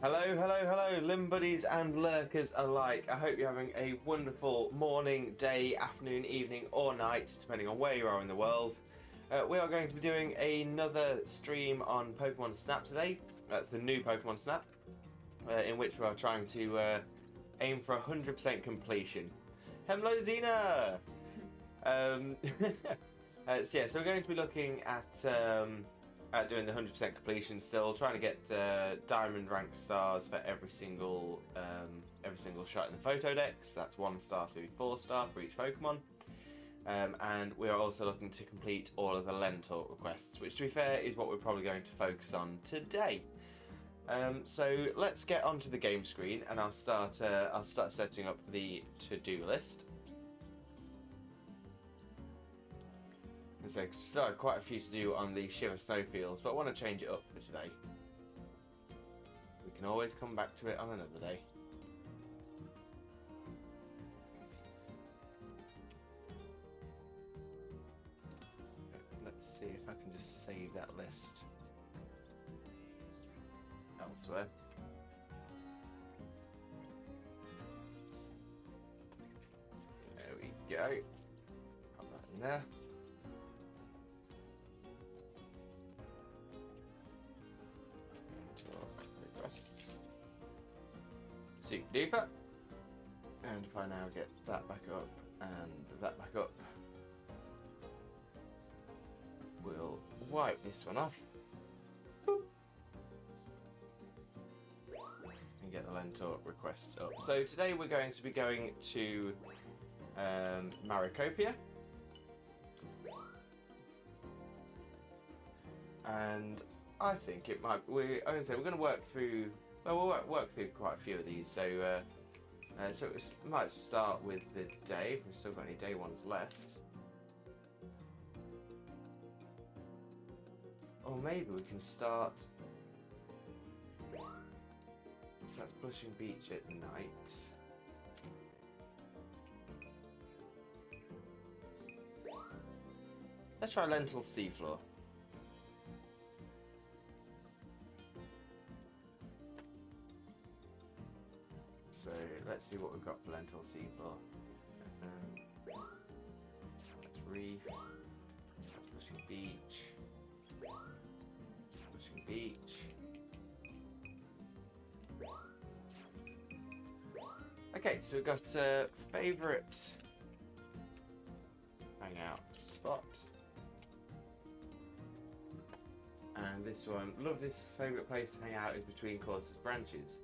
Hello, hello, hello, limb buddies and lurkers alike. I hope you're having a wonderful morning, day, afternoon, evening, or night, depending on where you are in the world. We are going to be doing another stream on Pokemon Snap today. That's the new Pokemon Snap, in which we are trying to aim for 100% completion. Hello, Xena! So we're going to be looking at doing the 100% completion still, trying to get diamond rank stars for every single shot in the photo decks. That's 1 star through 4 star for each Pokemon. And we are also looking to complete all of the Lentor requests, which, to be fair, is what we're probably going to focus on today. So let's get onto the game screen, and I'll start setting up the to-do list. So still have quite a few to do on the Shiver Snowfields, but I want to change it up for today. We can always come back to it on another day. Let's see if I can just save that list elsewhere. There we go. Pop that in there. Requests. Super duper. And if I now get that back up and that back up, we'll wipe this one off. Boop. And get the Lentor requests up. So today we're going to be going to Maricopia. And I think it might. We're going to work through. Well, we'll work through quite a few of these. So, it might start with the day. If we've still got any day ones left, or maybe we can start. So that's Blushing Beach at night. Let's try Lentil Seafloor. So let's see what we've got for Lentil Seafloor. That's Reef. That's Blushing Beach. Blushing Beach. Okay, so we've got favourite hangout spot. And this one, love this favourite place to hang out is between Cosy's branches.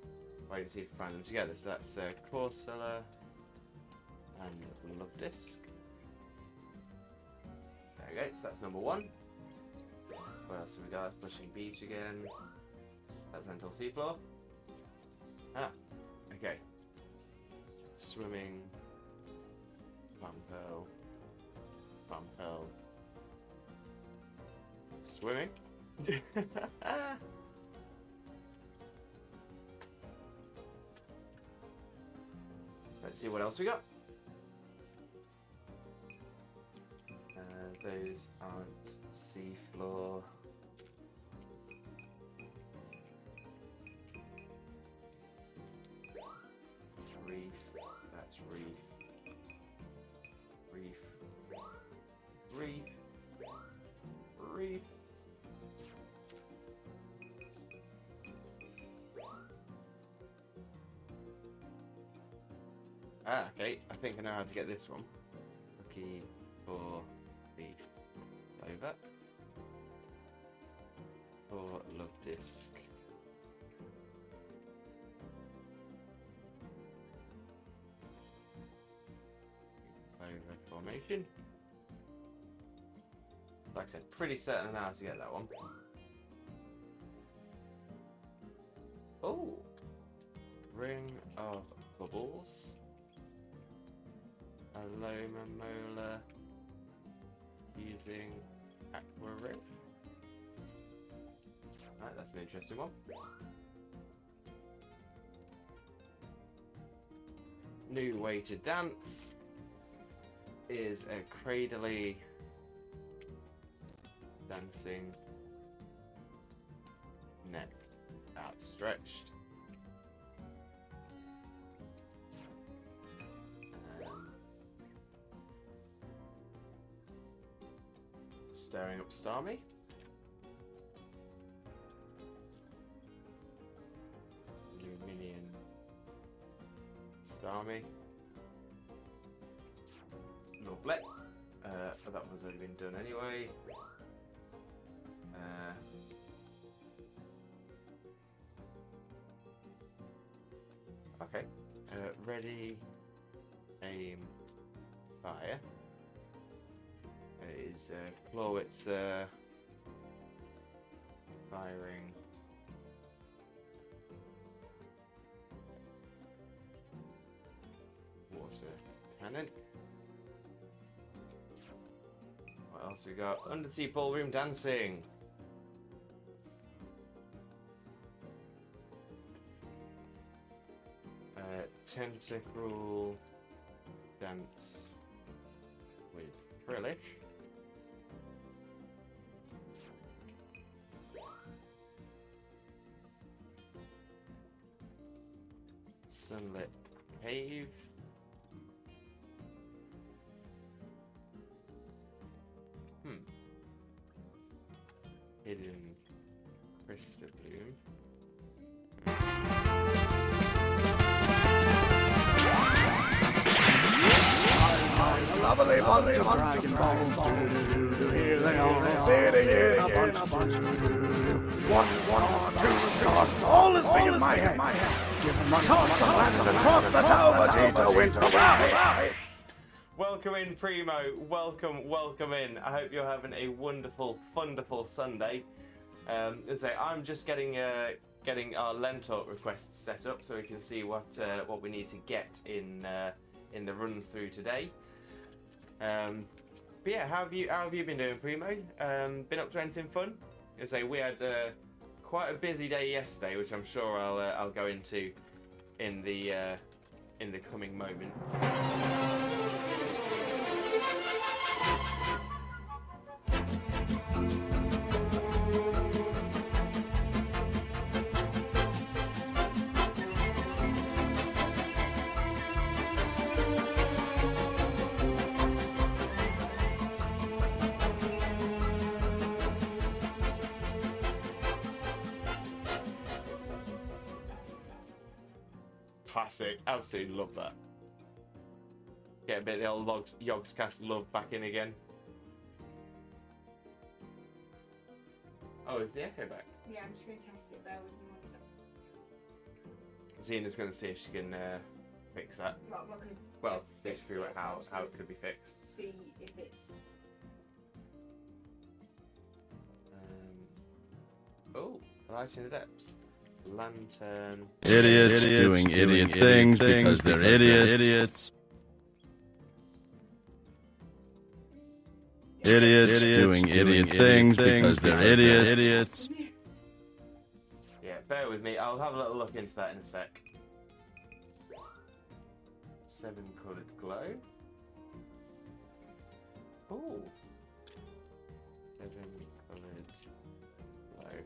Wait to see if we find them together. So that's Corsola and Love Disc. There we go, so that's number 1. What else have we got? Blushing Beach again. That's Lentil Seafloor. Ah, okay. Swimming. Plum Pearl. Plum Pearl. Swimming. Let's see what else we got. Those aren't seafloor. Reef. That's reef. Reef. Reef. Reef. Ah, okay. I think I know how to get this one. Looking for Reef. Over. For Love Disc. Over formation. Like I said, pretty certain I know how to get that one. Oh! Ring of Bubbles. Aloma Molar using Aqua Ring. Right, that's an interesting one. New way to dance is a cradly dancing neck outstretched. Stirring up Starmie. Luminian Starmie. Lovely. That one's already been done anyway. Okay. Ready. Aim. Fire. Is Clawitz firing. Water cannon. What else we got? Undersea ballroom dancing. Tentacle dance with Frillish. Sunlit cave. Hidden Crystal Bloom. Lovely bunch of dragon balls. Here they are, sitting in a bunch. 1 star, 2 stars, all as big as my head. Give them a toss and land them across the tower. Vegeta wins the rally. Welcome in, Primo. Welcome in. I hope you're having a wonderful, wonderful Sunday. As I say, I'm just getting our Lentalk requests set up so we can see what we need to get in the runs through today. But yeah, how have you been doing, Primo? Been up to anything fun? As I say, we had quite a busy day yesterday, which I'm sure I'll go into in the coming moments. Classic, absolutely love that. Get a bit of the old Yogscast love back in again. Oh, is the echo back? Yeah, I'm just going to test it. Bear with me 1 second. Zena's going to see if she can fix that. Right, I'm not going to. Well, see if she figure out how it could be fixed. See if it's. Oh, light in the depths. Lantern. Idiots doing idiot things because they're idiots. Idiots doing idiot things because they're idiots. Yeah, bear with me. I'll have a little look into that in a sec. 7-coloured glow. Oh. 7-coloured glow.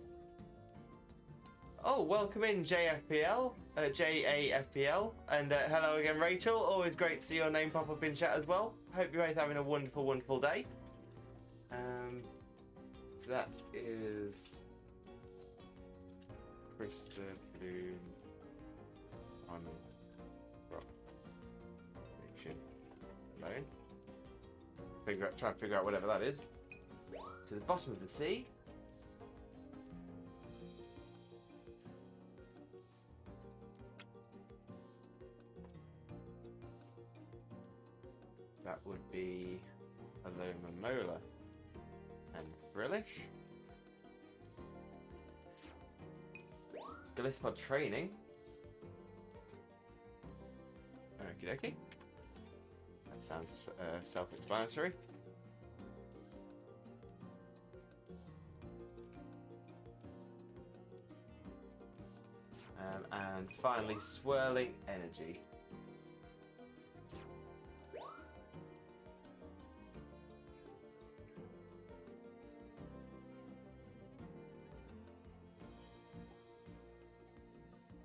Oh, welcome in, JFPL, JAFPL, and hello again, Rachel. Always great to see your name pop up in chat as well. Hope you're both having a wonderful, wonderful day. So that is Crystal Bloom on rock. Alone. Try and figure out whatever that is. To the bottom of the sea. That would be Aloma Mola and Brillish. Glisspod training. Okie dokie. That sounds self-explanatory. And finally, swirling energy.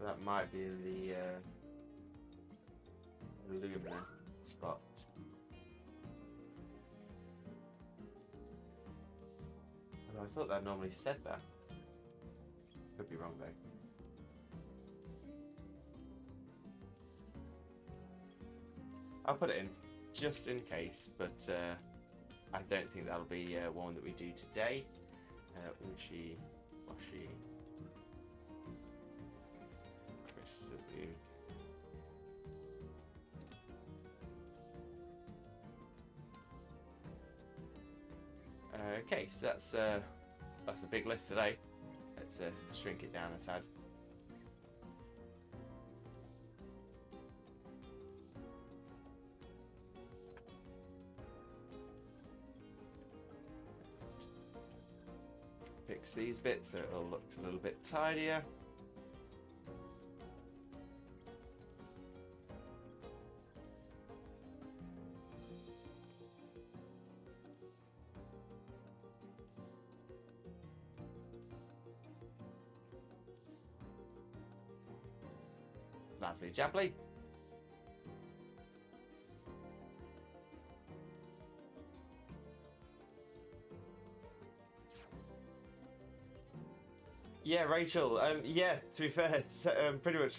That might be the Lumina spot. I thought that normally said that. Could be wrong though. I'll put it in just in case, but I don't think that'll be one that we do today. Uchi, Washi, Crystal Blue. Okay, so that's a big list today. Let's shrink it down a tad. Fix these bits so it all looks a little bit tidier. Lovely jubbly. Yeah, Rachel. Yeah, to be fair, it's pretty much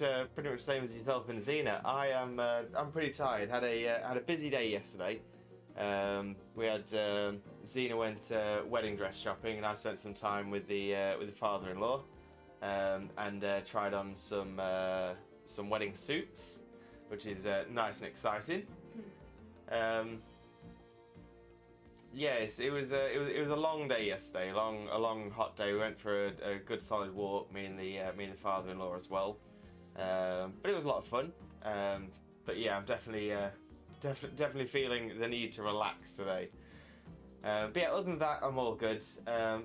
same as yourself and Xena. I'm pretty tired. Had a busy day yesterday. We had Xena went wedding dress shopping, and I spent some time with the father-in-law, and tried on some wedding suits, which is nice and exciting. Yes, it was a long day yesterday, a long hot day. We went for a good solid walk, me and the father-in-law as well. But it was a lot of fun. But yeah, I'm definitely feeling the need to relax today. But yeah, other than that, I'm all good.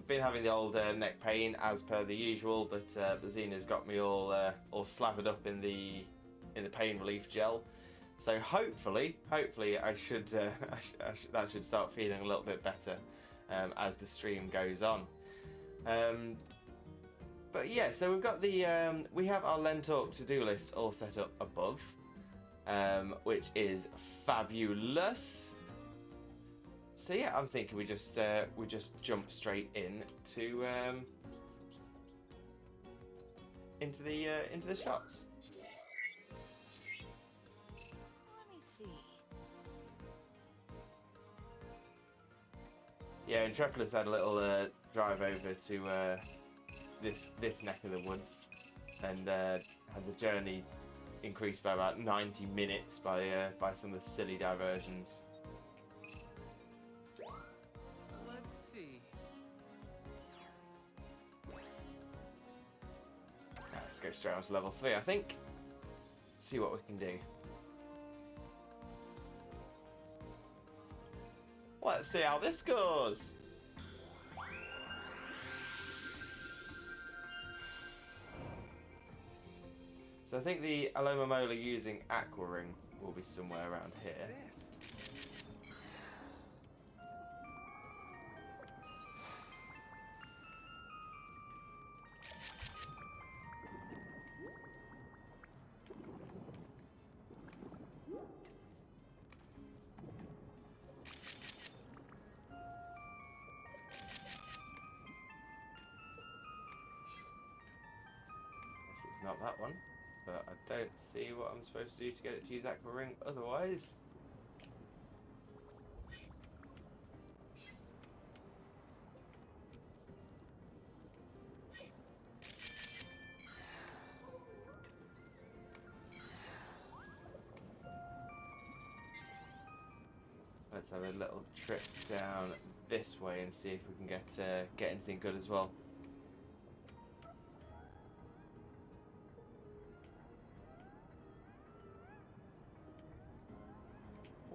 Been having the old neck pain as per the usual, but Zena's got me all slathered up in the pain relief gel. So hopefully I should that should start feeling a little bit better as the stream goes on. But yeah, so we've got we have our Lentalk to-do list all set up above, which is fabulous. So yeah, I'm thinking we just jump straight into the shots. Yeah, Intrepidus had a little drive over to this neck of the woods, and had the journey increased by about 90 minutes by some of the silly diversions. Let's see. Let's go straight on to level 3, I think. See what we can do. Let's see how this goes. So I think the Alomomola using Aqua Ring will be somewhere around here. It's not that one, but I don't see what I'm supposed to do to get it to use Aqua Ring otherwise. Let's have a little trip down this way and see if we can get anything good as well.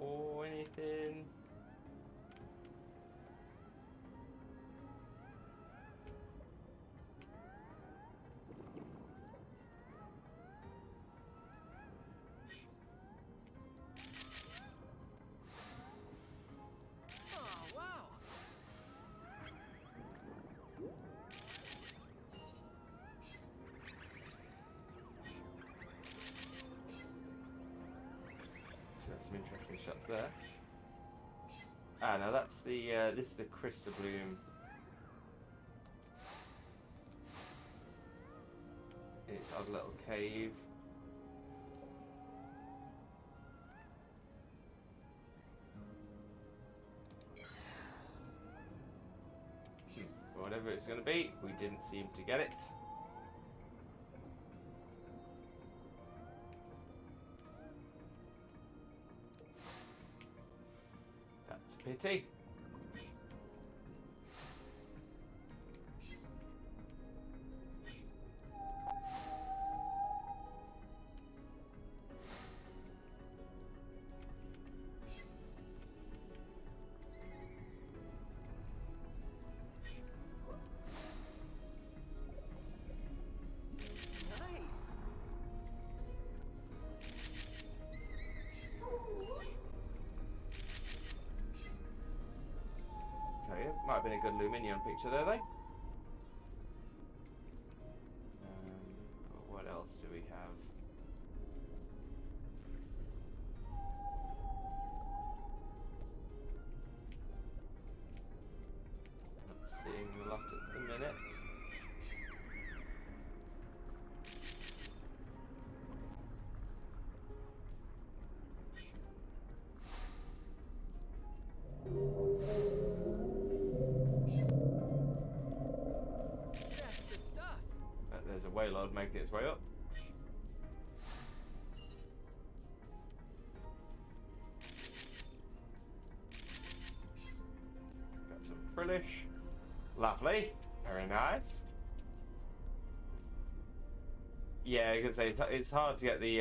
Or anything. Oh, wow. So got some interesting shots there. Ah, now that's the this is the Crystal Bloom in its odd little cave. Whatever it's going to be, we didn't seem to get it. That's a pity. Nice. Okay, might have been a good Luminion picture there, though. What else do we have? Not seeing a lot at the minute. That's the stuff. There's a Waylord making its way up. Got some frillish. Lovely. Very nice. Yeah, I can say it's hard to get the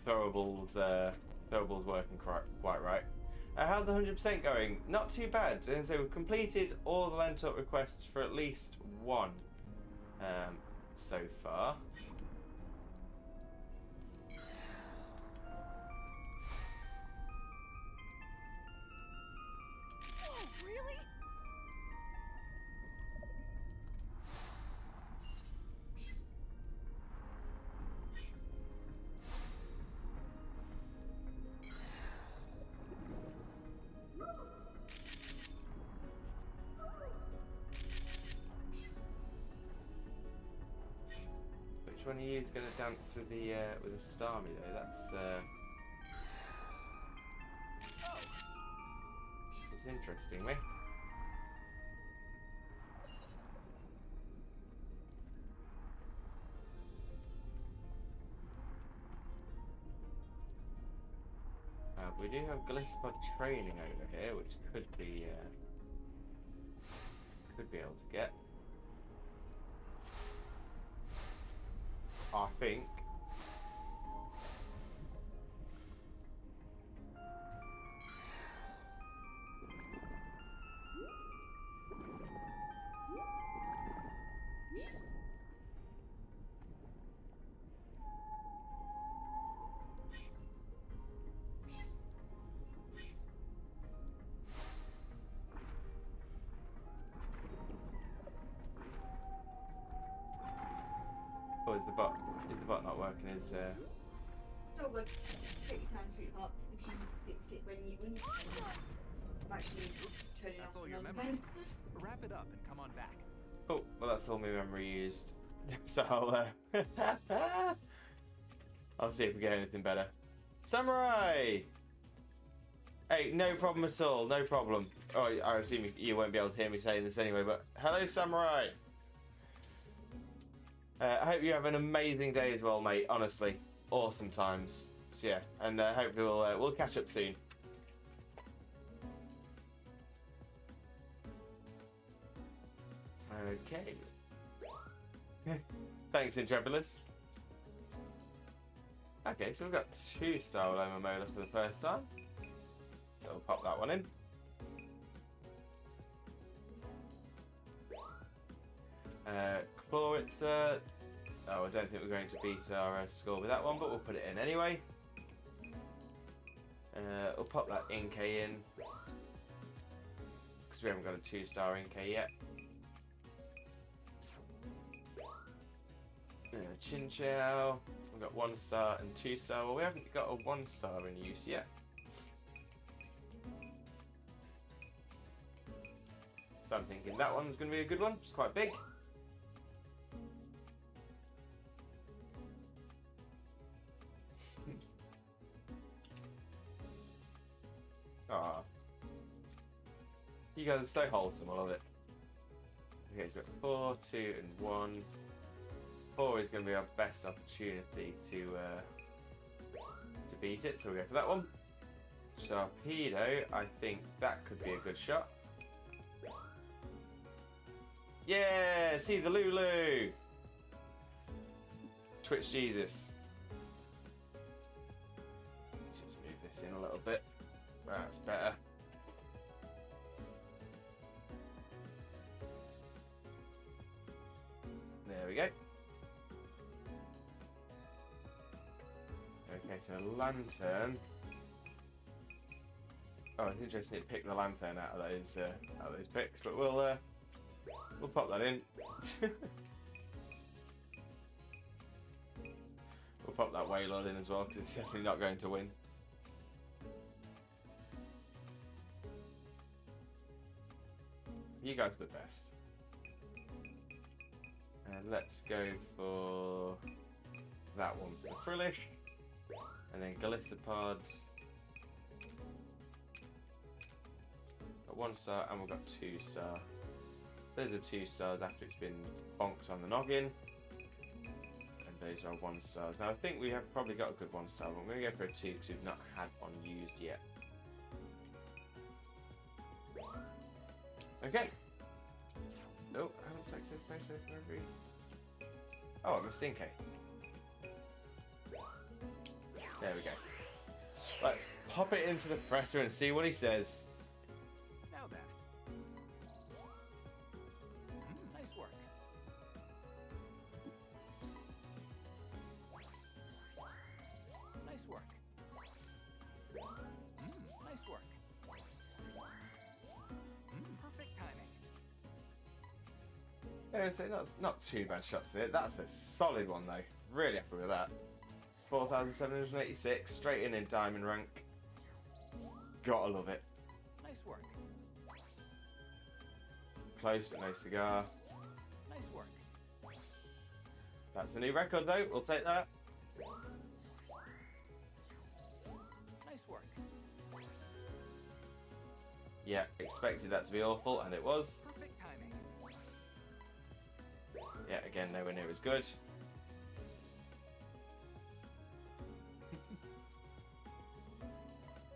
throwables working quite right. How's the 100% going? Not too bad. And so we've completed all the Lentalk requests for at least one so far. Oh, really? Which one of you is going to dance with the Starmie though? That's interesting, me. We do have Glyspod training over here, which could be able to get. I think. Oh, is the bot not working? It's all good. Take your time, sweetheart. We can fix it when you can. I'm actually turning That's off all your the memory. Wrap it up and come on back. Oh, well, that's all my memory used. So I'll see if we get anything better. Samurai! Hey, no problem at all. No problem. Oh, I assume you won't be able to hear me saying this anyway, but hello, Samurai! I hope you have an amazing day as well, mate. Honestly, awesome times. So yeah, and hopefully we'll catch up soon. Okay. Thanks, Intrepidus. Okay, so we've got 2 Star Loma Mola for the first time. So we'll pop that one in. Chloritzer. Oh, I don't think we're going to beat our score with that one, but we'll put it in anyway. We'll pop that Inke in. Because we haven't got a 2-star Inke yet. Chin Chow. We've got 1-star and 2-star. Well, we haven't got a 1-star in use yet. So I'm thinking that one's going to be a good one. It's quite big. You guys are so wholesome. I love it. Okay, so 4, 2, and 1. 4 is going to be our best opportunity to beat it, so we go for that one. Sharpedo, I think that could be a good shot. Yeah, see the Lulu. Twitch Jesus. Let's just move this in a little bit. That's better. There we go. Okay, so lantern. Oh, it's interesting to pick the lantern out of those picks, but we'll pop that in. We'll pop that Waylord in as well because it's definitely not going to win. You guys are the best. And let's go for that one for the Frillish. And then Galissapod. Got 1 star and we've got 2 star. Those are 2 stars after it's been bonked on the noggin. And those are 1 stars. Now I think we have probably got a good 1 star, but I'm going to go for a 2 because we've not had one used yet. Okay. Nope, I haven't selected photo for every... Oh, I missed Inke. There we go. Let's pop it into the presser and see what he says. Now then. Nice work. Nice work. Nice work. Perfect timing. Yeah, so that's not too bad shots there. That's a solid one though. Really happy with that. 4,786, straight in diamond rank. Gotta love it. Nice work. Close but no cigar. Nice work. That's a new record though, we'll take that. Nice work. Yeah, expected that to be awful, and it was. Perfect timing. Yeah, again, nowhere near as good.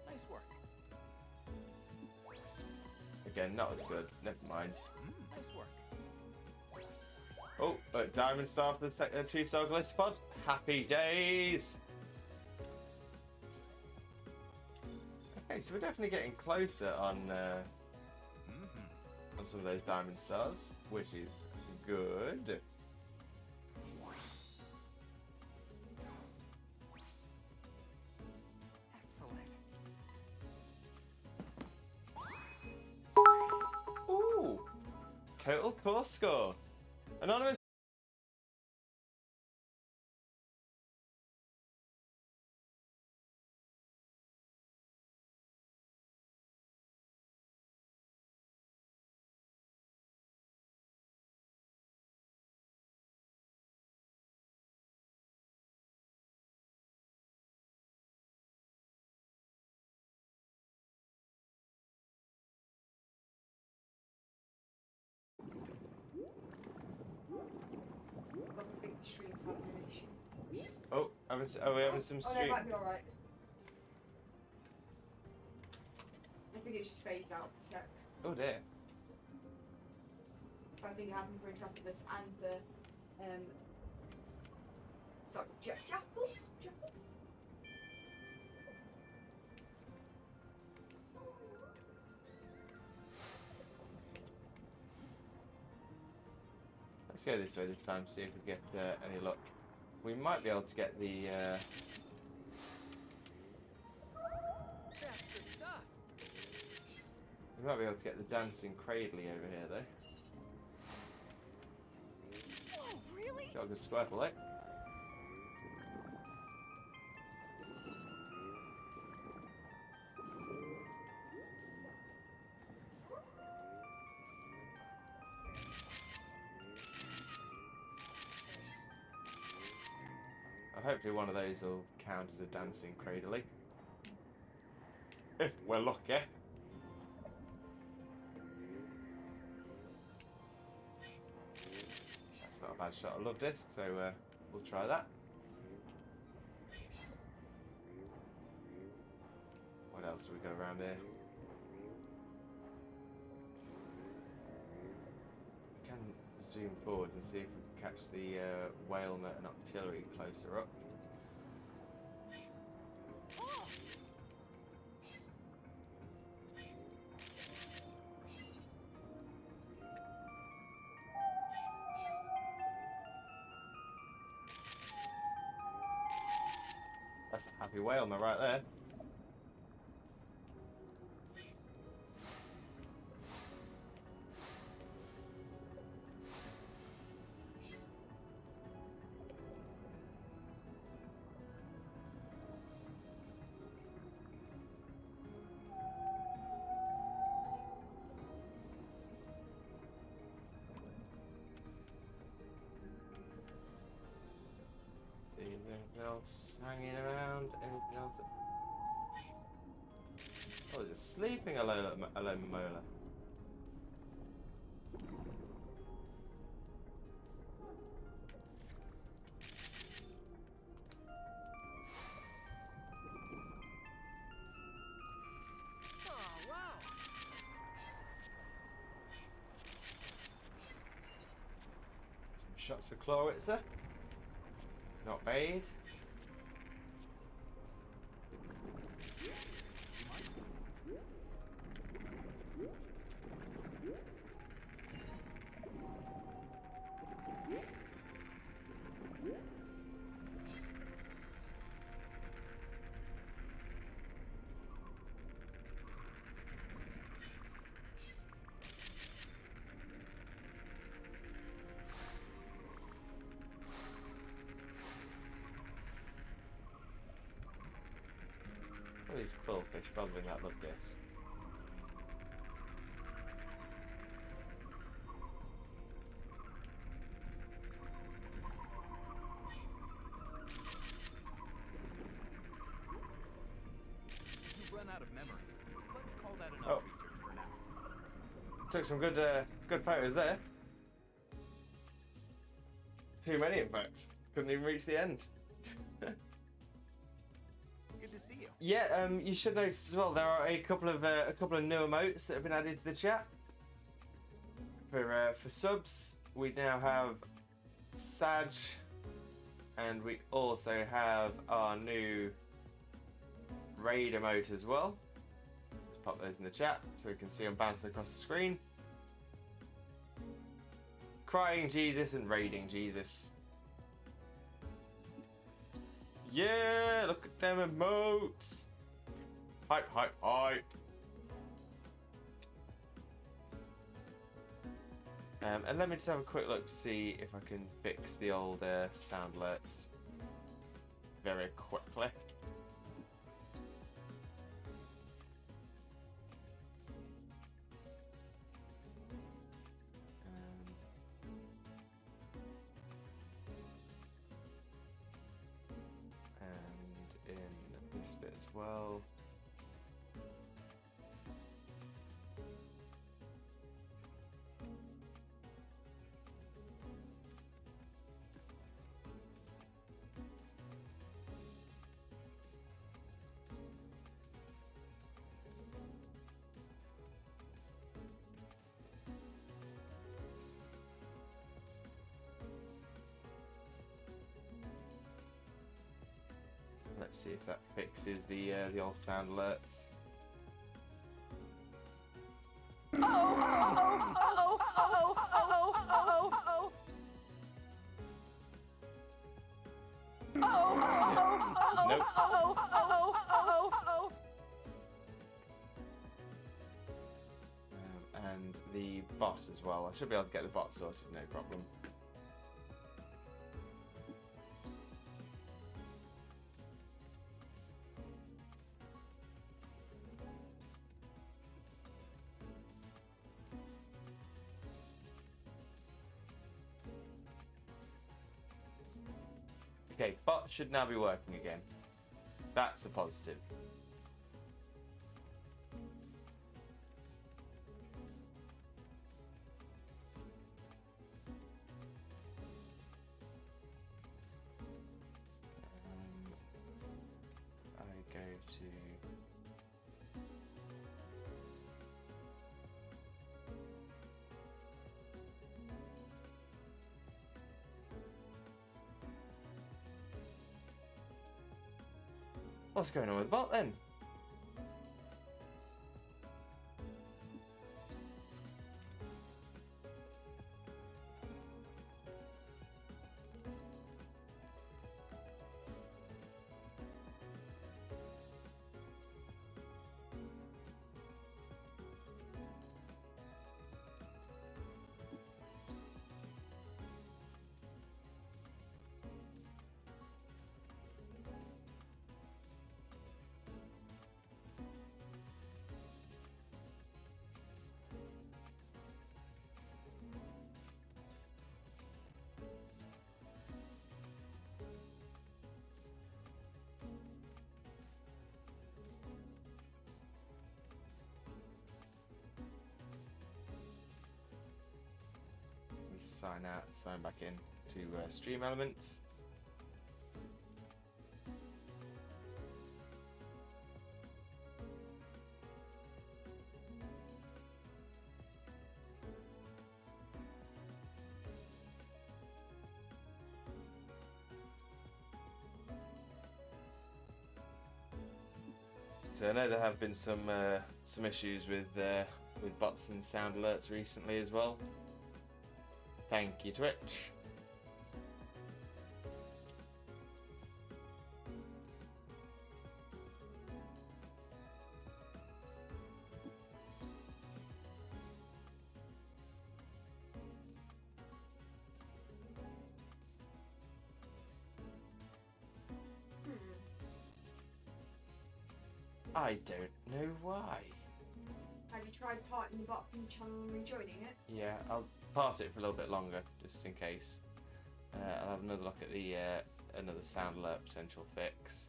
Nice work. Again, not as good. Never mind. Nice work. Oh, but diamond star for the 2-star Galissapod. Happy days! Okay, so we're definitely getting closer on some of those diamond stars, which is good. Excellent. Ooh! Total course score. Anonymous. I've got the big streams having an issue. Oh, are we having some Oh, no, it stream? might be alright. I think it just fades out for a sec. Oh dear. But I think it happened for Intrepidus and the sorry, Jackal? Jackal? Let's go this way this time, see if we get any luck. We might be able to get the. That's the stuff. We might be able to get the dancing cradley over here though. Whoa, really? Got a good Squirtle, eh? Hopefully one of those will count as a dancing cradley. If we're lucky. bad shot of love disc, so we'll try that. What else have we got around here? We can zoom forward and see if we can catch the whale and artillery closer up. That's a happy whale right there. See anything else hanging around? Anything else? Oh, it's sleeping alone, Momola. Oh, wow. Some shots of Chloritzer. Not bad. What are these bullfish bothering that love disc? You've run out of memory. Let's call that enough Oh. research for now. Took some good photos there. Too many, in fact. Couldn't even reach the end. Good to see you. Yeah, you should notice as well there are a couple of new emotes that have been added to the chat. For subs, we now have Saj, and we also have our new raid emote as well. Let's pop those in the chat so we can see them bouncing across the screen. Crying Jesus and raiding Jesus. Yeah, look at them emotes. Hype, hype, hype. And let me just have a quick look to see if I can fix the old sound alerts very quickly. And in this bit as well. Let's see if that fixes the old sound alerts. Nope. And the bot as well. I should be able to get the bot sorted, no problem. Okay, bot should now be working again. That's a positive. What's going on with the bot then? Sign out, sign back in to Stream Elements. So I know there have been some issues with bots and sound alerts recently as well. Thank you, Twitch. I don't know why. Have you tried parting the bot from the channel and rejoining it? Yeah, I'll part it for a little bit longer, just in case. I'll have another look at the another sound alert potential fix.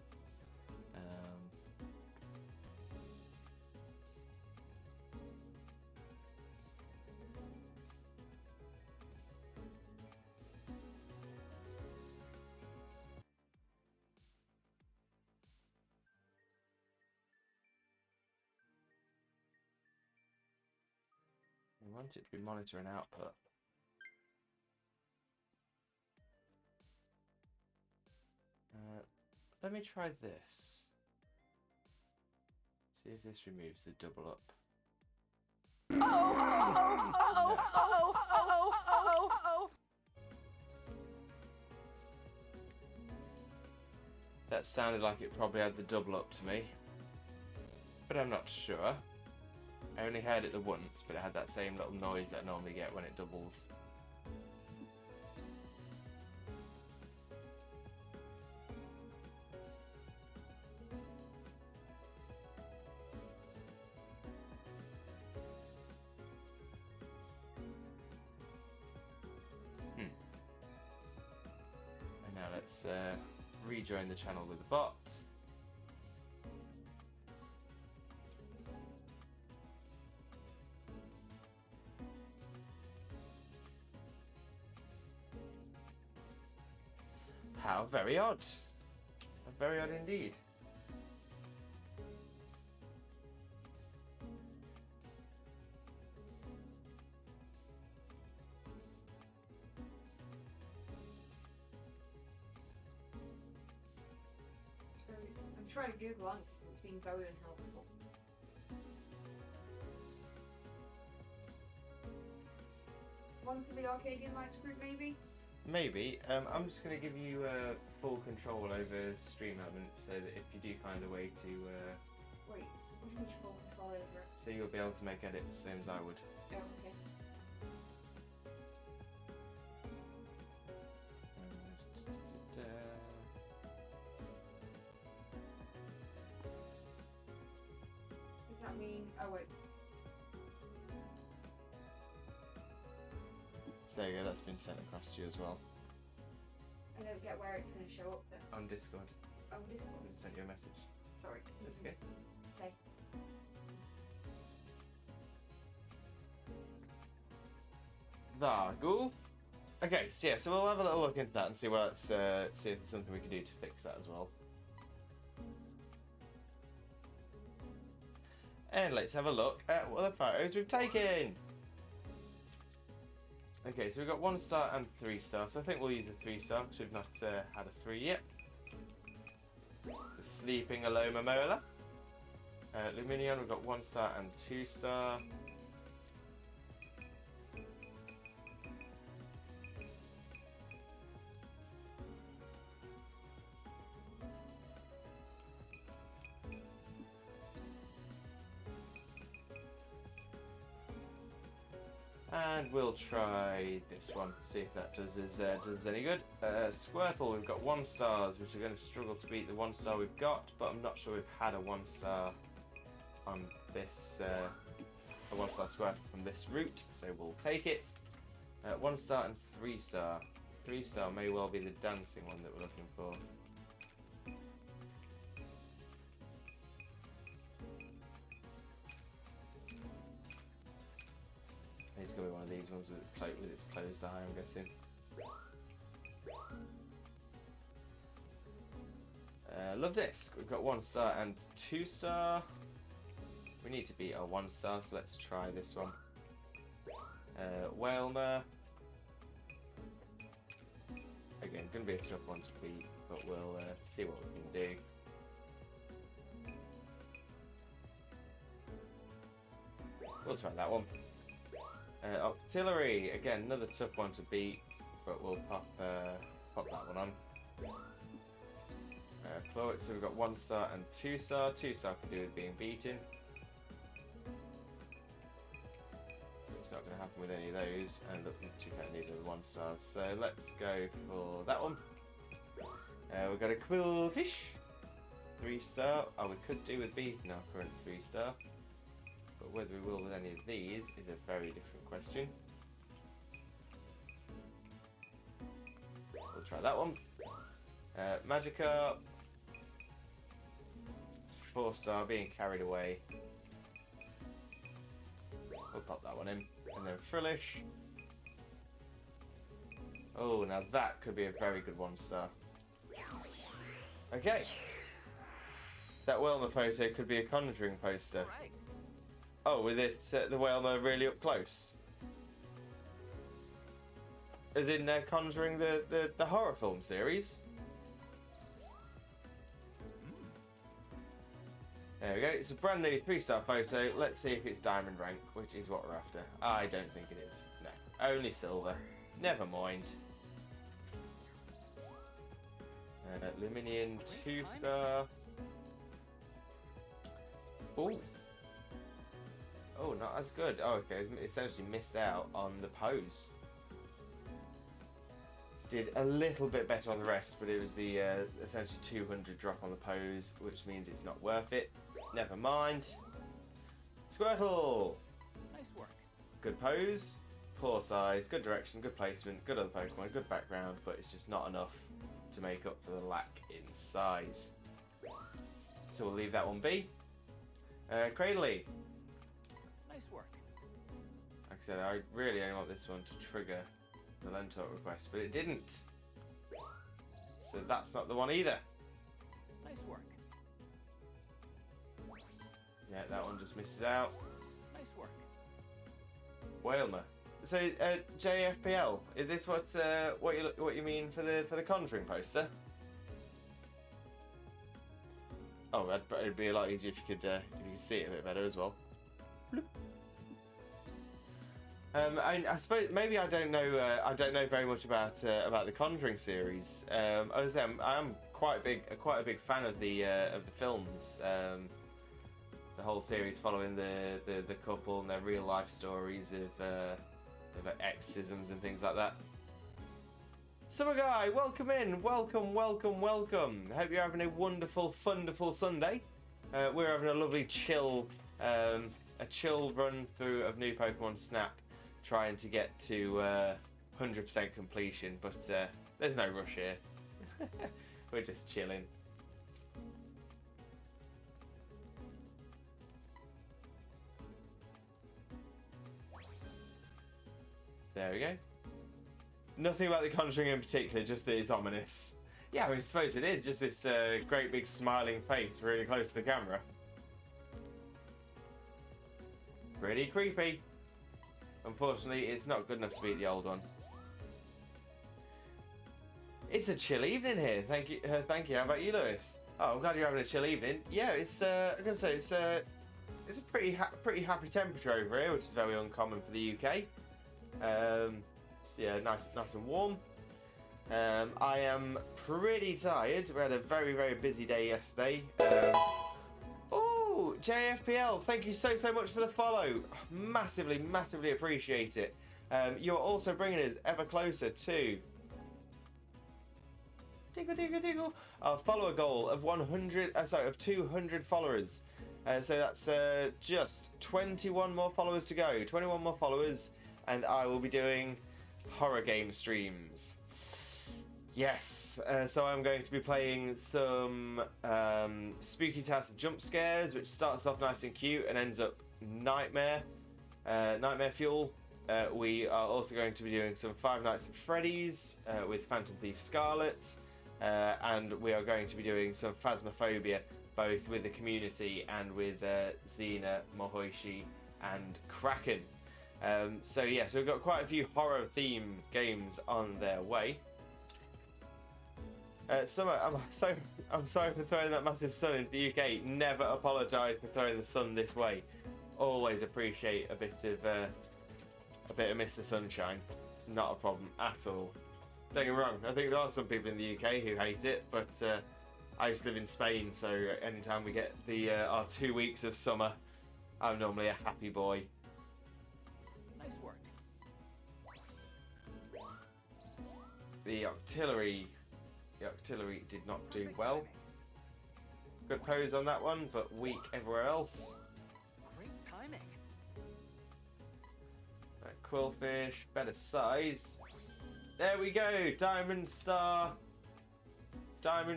I want it to be monitoring output. Let me try this. See if this removes the double up. That sounded like it probably had the double up to me, but I'm not sure. I only heard it the once, but it had that same little noise that I normally get when it doubles. And now let's rejoin the channel with the bot. How very odd. Very odd indeed. I'm trying to Google answers and it's been very unhelpful. One for the Arcadian Lights group, maybe? Maybe. I'm just going to give you full control over Stream Elements so that if you do find a way to... Wait, what do you mean full control over it? so you'll be able to make edits same as I would. Oh, okay. Does that mean... Oh, wait. So there you go, that's been sent across to you as well. I don't get where it's going to show up though. On Discord. Oh, Discord. I sent you a message. Sorry. That's okay. Say. There, go. Okay, so yeah, so we'll have a little look into that and see what see if there's something we can do to fix that as well. And let's have a look at what the photos we've taken. Okay, so we've got 1 star and 3 star, so I think we'll use the 3 star because we've not had a 3 yet. the Sleeping Aloma Molar. Luminion, we've got 1 star and 2 star. And we'll try this one, see if that does us any good. Squirtle, we've got 1 stars, which are going to struggle to beat the 1 star we've got, but I'm not sure we've had a 1 star on this, a 1 star Squirtle from this route, so we'll take it. 1 star and 3 star. 3 star may well be the dancing one that we're looking for. It's going to be one of these ones with its closed eye, I'm guessing. Love Disc. We've got 1 star and 2 star. We need to beat our 1 star, so let's try this one. Whalmer. Again, going to be a tough one to beat, but we'll see what we can do. We'll try that one. Octillery, again, another tough one to beat, but we'll pop that one on. Clorix, so we've got 1 star and 2 star. 2 star can do with being beaten. It's not going to happen with any of those, and look, not too bad neither of the 1 stars. So let's go for that one. We've got a Quillfish, 3 star. Oh, we could do with beating our current 3 star. But whether we will with any of these is a very different question. We'll try that one. Magikarp. 4 star, being carried away. We'll pop that one in. And then Frillish. Oh, now that could be a very good 1 star. Okay. That Whalmer photo could be a Conjuring poster. Right. Oh, with it, the Whalmer really up close? As in Conjuring the horror film series? There we go, it's a brand new 3 star photo. Let's see if it's diamond rank, which is what we're after. I don't think it is. No, only silver. Never mind. Luminion 2 star. Ooh. Oh, not as good. Oh, okay. Essentially missed out on the pose. Did a little bit better on the rest, but it was the essentially 200 drop on the pose, which means it's not worth it. Never mind. Squirtle! Nice work. Good pose, poor size, good direction, good placement, good other Pokemon, good background, but it's just not enough to make up for the lack in size. So we'll leave that one be. Cradley. Nice work. Like I said, I really only want this one to trigger the Lentalk request, but it didn't. So that's not the one either. Nice work. Yeah, that one just misses out. Nice work. Whalmer. So JFPL, is this what you mean for the Conjuring poster? Oh, it'd be a lot easier if you could see it a bit better as well. I suppose maybe I don't know very much about the Conjuring series. I'm quite a big fan of the films. The whole series following the couple and their real life stories of exorcisms and things like that. Summer Guy, welcome in, welcome. Hope you're having a wonderful, funderful Sunday. We're having a lovely chill run through of new Pokemon Snap, trying to get to 100% completion, but there's no rush here. We're just chilling. There we go. Nothing about the Conjuring in particular, just that it's ominous. Yeah, I suppose it is. Just this great big smiling face really close to the camera. Pretty creepy. Unfortunately, it's not good enough to beat the old one. It's a chill evening here. Thank you. How about you, Lewis? Oh, I'm glad you're having a chill evening. Yeah, it's I'm gonna say it's a pretty happy temperature over here, which is very uncommon for the UK. Yeah, nice and warm. I am pretty tired. We had a very busy day yesterday. Oh, JFPL, thank you so much for the follow. Massively appreciate it. You're also bringing us ever closer to Diggle. Our follower goal of 200 followers. So that's just 21 more followers to go. 21 more followers, and I will be doing horror game streams. Yes, so I'm going to be playing some Spooky House of Jump Scares, which starts off nice and cute and ends up nightmare fuel. We are also going to be doing some Five Nights at Freddy's with Phantom Thief Scarlet, and we are going to be doing some Phasmophobia, both with the community and with Xena, Mohoishi, and Kraken. So we've got quite a few horror theme games on their way. Summer, I'm sorry for throwing that massive sun into the UK. Never apologise for throwing the sun this way. Always appreciate a bit of Mr. Sunshine. Not a problem at all. Don't get me wrong. I think there are some people in the UK who hate it, but I used to live in Spain, so anytime we get our 2 weeks of summer, I'm normally a happy boy. Nice work. The artillery did not do well. Good pose on that one, but weak everywhere else. Great timing. Right, Quillfish, better size. There we go, diamond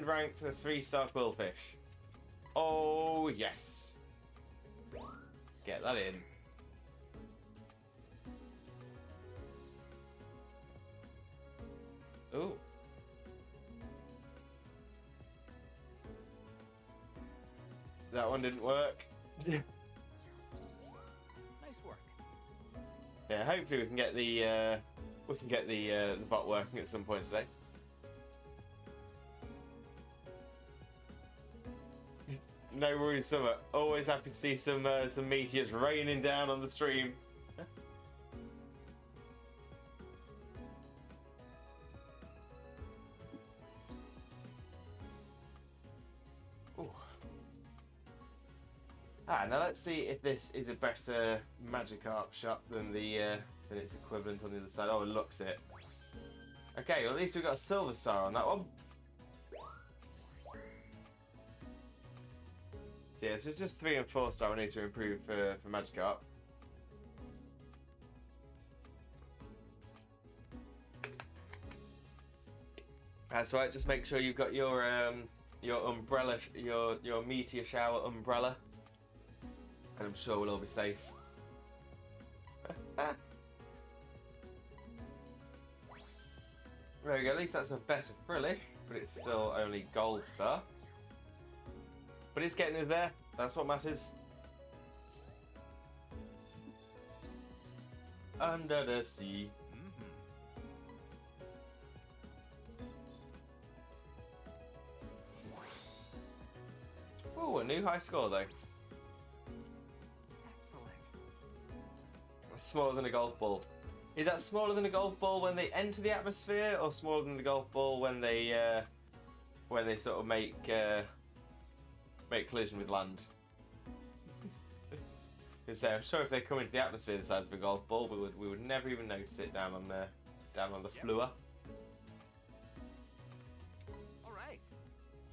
rank for the 3-star Quillfish. Oh yes. Get that in. Ooh. That one didn't work. Nice work. Yeah, hopefully we can get the bot working at some point today. No worries, Summer. Always happy to see some meteors raining down on the stream. Now let's see if this is a better Magikarp shot than its equivalent on the other side. Oh, it looks it. Okay, well at least we got a silver star on that one. So yeah, so it's just 3 and 4 star we need to improve for Magikarp. That's right. Just make sure you've got your umbrella, your meteor shower umbrella. And I'm sure we'll all be safe. There we go, at least that's a better Frillish, but it's still only gold star. But it's getting us there, that's what matters. Under the sea. Oh, a new high score though. Smaller than a golf ball. Is that smaller than a golf ball when they enter the atmosphere, or smaller than the golf ball when they sort of make collision with land? Because I'm sure if they come into the atmosphere the size of a golf ball, we would never even notice it down on the floor. All right.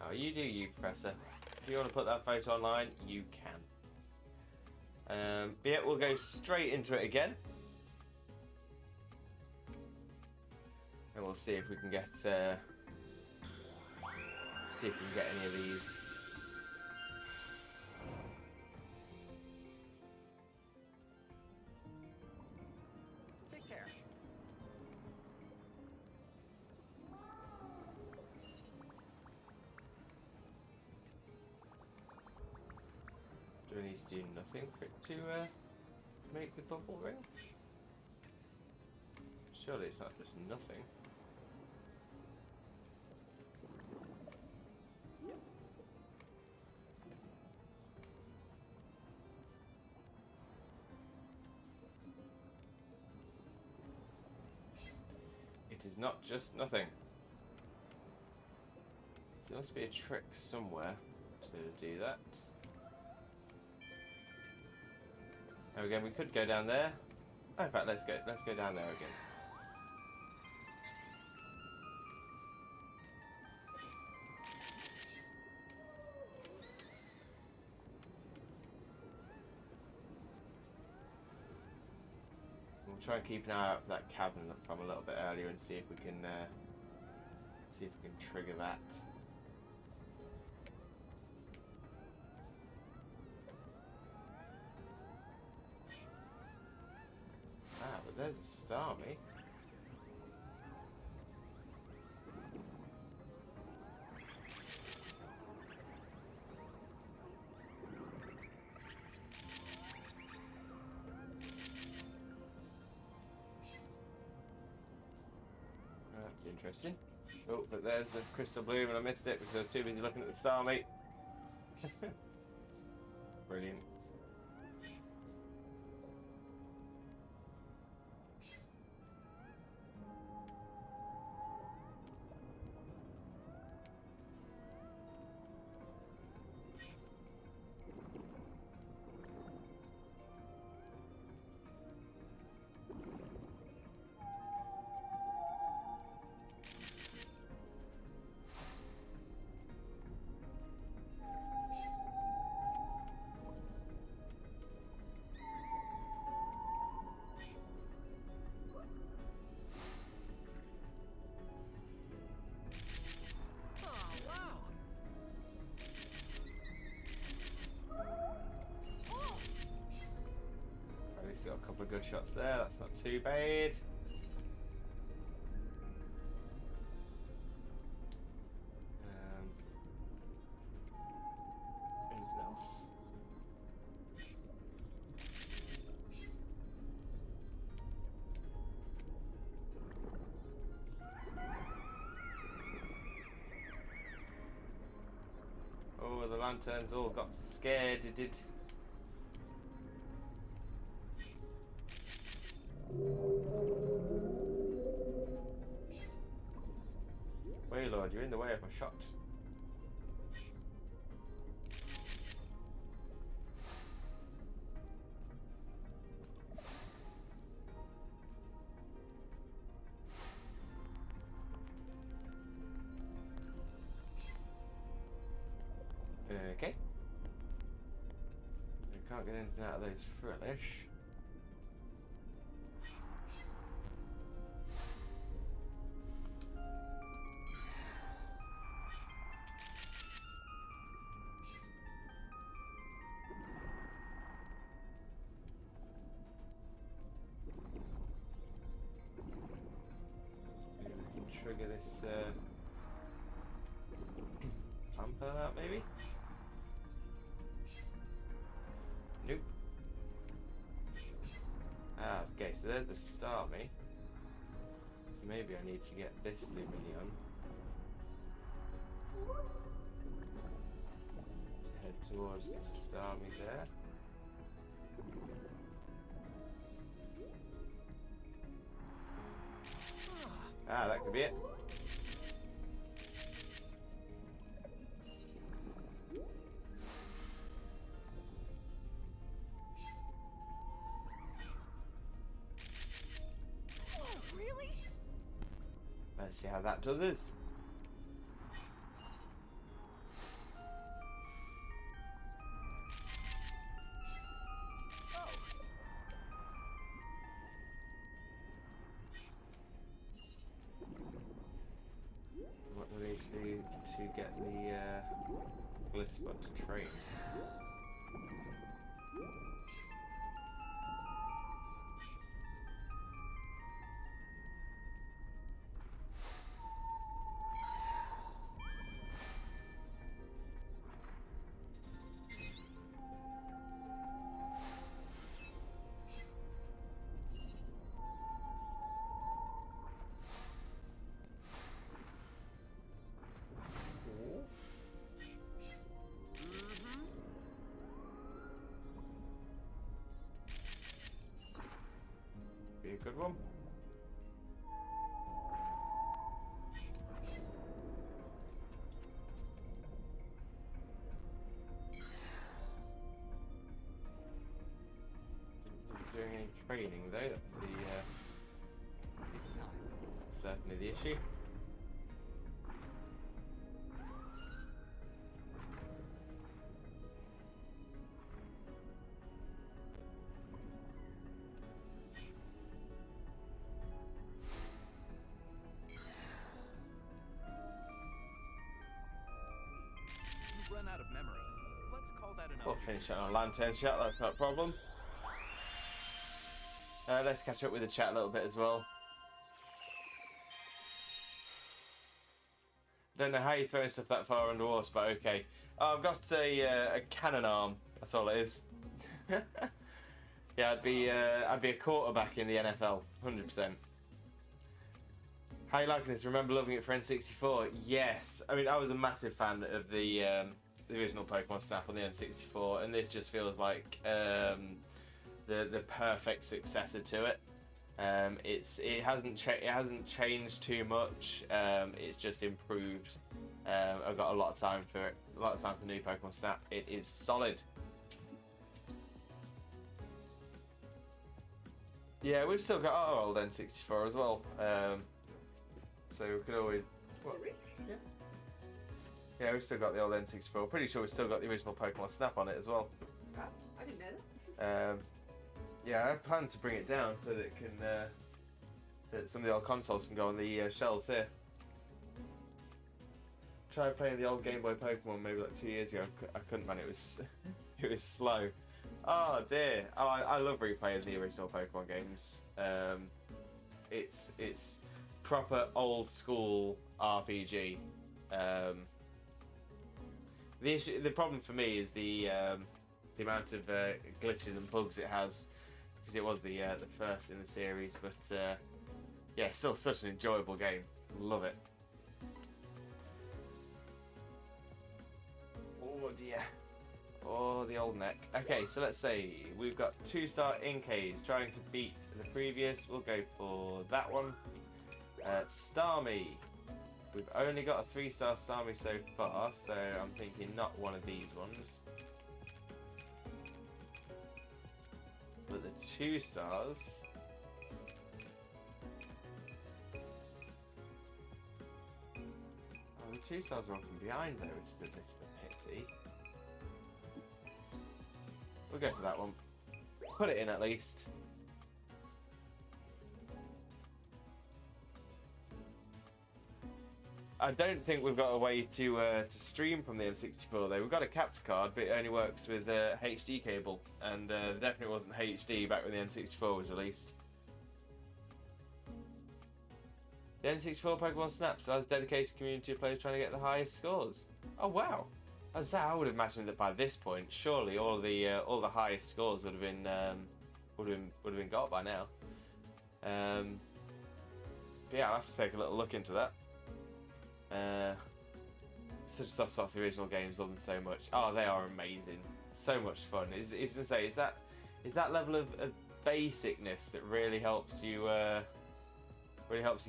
Oh, you do you, Professor. If you want to put that photo online, you can. Yeah, we'll go straight into it again. And we'll see if we can get any of these. Take care. Do we need to do nothing for it to make the bubble ring? Surely it's not just nothing. is not just nothing. So there must be a trick somewhere to do that. And again, we could go down there. Oh, in fact, let's go down there again. We'll try and keep an eye out for that cabin from a little bit earlier and see if we can trigger that. Ah, but there's a star, mate. That's interesting. Oh, but there's the crystal bloom and I missed it because I was too busy looking at the star, mate. Brilliant. Oh, wow. At least got a couple of good shots there. That's not too bad. Anything else? Oh, the lanterns all got scared. It did. Waylord, you're in the way of my shot. Okay. We can't get anything out of those Frillish. Maybe we can trigger this pumper out, maybe? Nope. Ah, okay, so there's the star, mate. So maybe I need to get this Luminion to head towards the Starmie there. Ah, that could be it. Oh, really? Let's see how that does us. Oh, What do we need to do to get the Glitterbot to train? Be a good one. training though. That's the It's time. certainly the issue. You've run out of memory. Let's call that an We'll upgrade. finish it on a lantern shot. That's not a problem. Let's catch up with the chat a little bit as well. Don't know how you're throwing stuff that far underwater, but okay. Oh, I've got a cannon arm. That's all it is. Yeah, I'd be a quarterback in the NFL, 100%. How you liking this? Remember loving it for N64? Yes. I mean, I was a massive fan of the original Pokemon Snap on the N64, and this just feels like the perfect successor to it. It hasn't changed too much. It's just improved. I've got a lot of time for it. A lot of time for new Pokemon Snap. It is solid. Yeah, we've still got our old N64 as well. So we could always. What? Do we? Yeah, we've still got the old N64. Pretty sure we've still got the original Pokemon Snap on it as well. Oh, I didn't know that. Yeah, I plan to bring it down so that it can, so that some of the old consoles can go on the shelves here. Tried playing the old Game Boy Pokemon maybe like 2 years ago. I couldn't, man. It was, it was slow. Oh dear. Oh, I love replaying the original Pokemon games. It's proper old school RPG. The problem for me is the amount of glitches and bugs it has, because it was the first in the series. But yeah, still such an enjoyable game. Love it. Oh dear. Oh, the old neck. Okay, so let's say we've got 2-star Inkays trying to beat the previous. We'll go for that one. Starmie. We've only got a 3-star Starmie so far, so I'm thinking not one of these ones. But the 2 stars. Oh, the 2 stars are often behind though, which is a bit of a pity. We'll go for that one. Put it in at least. I don't think we've got a way to stream from the N64 though. We've got a capture card, but it only works with HD cable, and there definitely wasn't HD back when the N64 was released. The N64 Pokemon Snap still has a dedicated community of players trying to get the highest scores. Oh wow! I would have imagined that by this point, surely all the highest scores would have been got by now. But yeah, I'll have to take a little look into that. Such a soft spot for the original games, love them so much. Oh, they are amazing, so much fun. Is to say, is that level of basicness that really helps you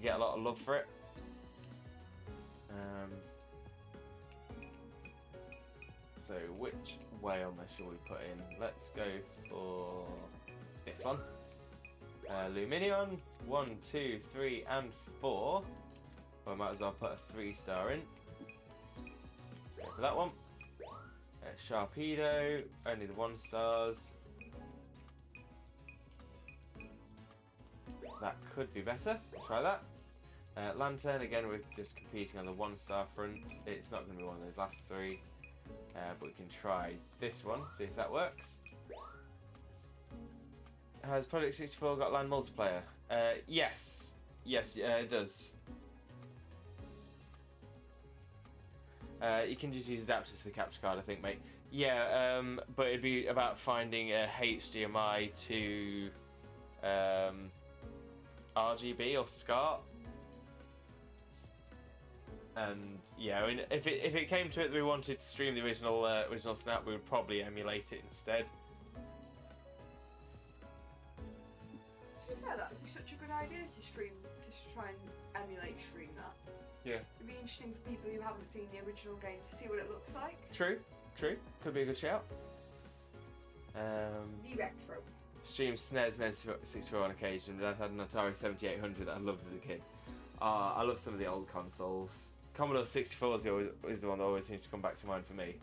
get a lot of love for it. So which Whalmer shall we put in? Let's go for this one. Luminion, 1, 2, 3, and 4. Well, I might as well put a 3-star in. Let's go for that one. Sharpedo, only the 1 stars. That could be better. Try that. Lantern, again, we're just competing on the 1-star front. It's not going to be one of those last 3. But we can try this one, see if that works. Has Project 64 got LAN multiplayer? Yes. Yes, it does. You can just use adapters to the capture card, I think, mate. Yeah, but it'd be about finding a HDMI to RGB or SCART. And yeah, I mean, if it came to it that we wanted to stream the original Snap, we would probably emulate it instead. To be fair, that would be such a good idea to try and emulate stream that. Yeah. It'd be interesting for people who haven't seen the original game to see what it looks like. True. Could be a good shout. The retro. Streamed SNES and N64 on occasion. Dad had an Atari 7800 that I loved as a kid. I love some of the old consoles. Commodore 64 is the one that always seems to come back to mind for me.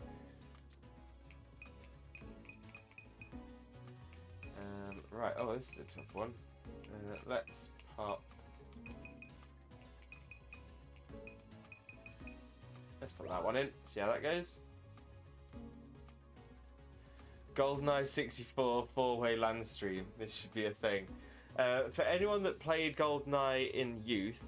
Right, oh, this is a tough one. Let's pop. Let's put that one in, see how that goes. GoldenEye 64 4-way LAN stream. This should be a thing. For anyone that played GoldenEye in youth,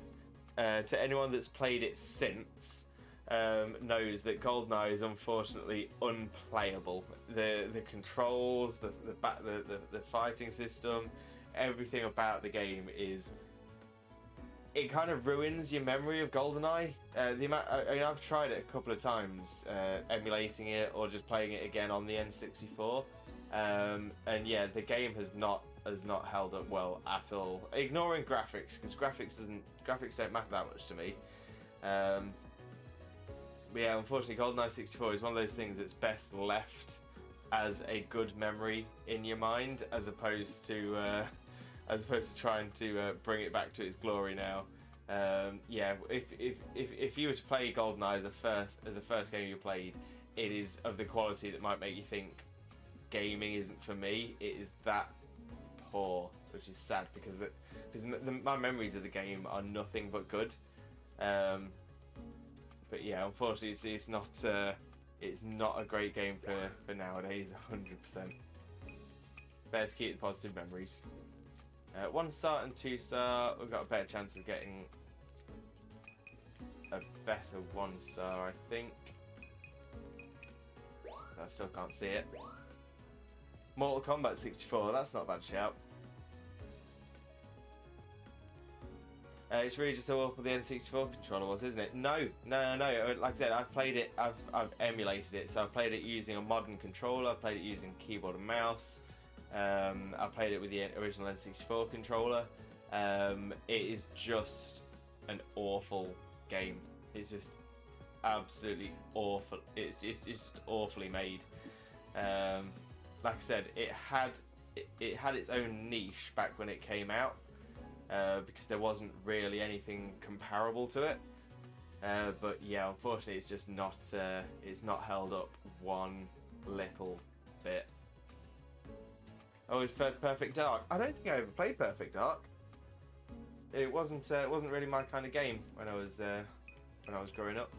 to anyone that's played it since, knows that GoldenEye is unfortunately unplayable. The controls, the fighting system, everything about the game is. It kind of ruins your memory of GoldenEye. I've tried it a couple of times, emulating it or just playing it again on the N64, and yeah, the game has not held up well at all. Ignoring graphics, because graphics don't matter that much to me. But yeah, unfortunately, GoldenEye 64 is one of those things that's best left as a good memory in your mind, as opposed to trying to bring it back to its glory now. Yeah, if you were to play GoldenEye as the first game you played, it is of the quality that might make you think gaming isn't for me. It is that poor, which is sad because my memories of the game are nothing but good. But yeah, unfortunately, it's not a great game for nowadays. 100%. Better to keep the positive memories. 1-star and 2-star, we've got a better chance of getting a better 1-star, I think. I still can't see it. Mortal Kombat 64, that's not a bad shout. It's really just so awful the N64 controller was, isn't it? No. Like I said, I've played it, I've emulated it, so I've played it using a modern controller, I've played it using keyboard and mouse. I played it with the original N64 controller. It is just an awful game. It's just absolutely awful. It's just awfully made. Like I said, it had its own niche back when it came out, because there wasn't really anything comparable to it. But yeah, unfortunately, it's just not. It's not held up one little bit. Oh, it's Perfect Dark. I don't think I ever played Perfect Dark. It wasn't really my kind of game when I was growing up.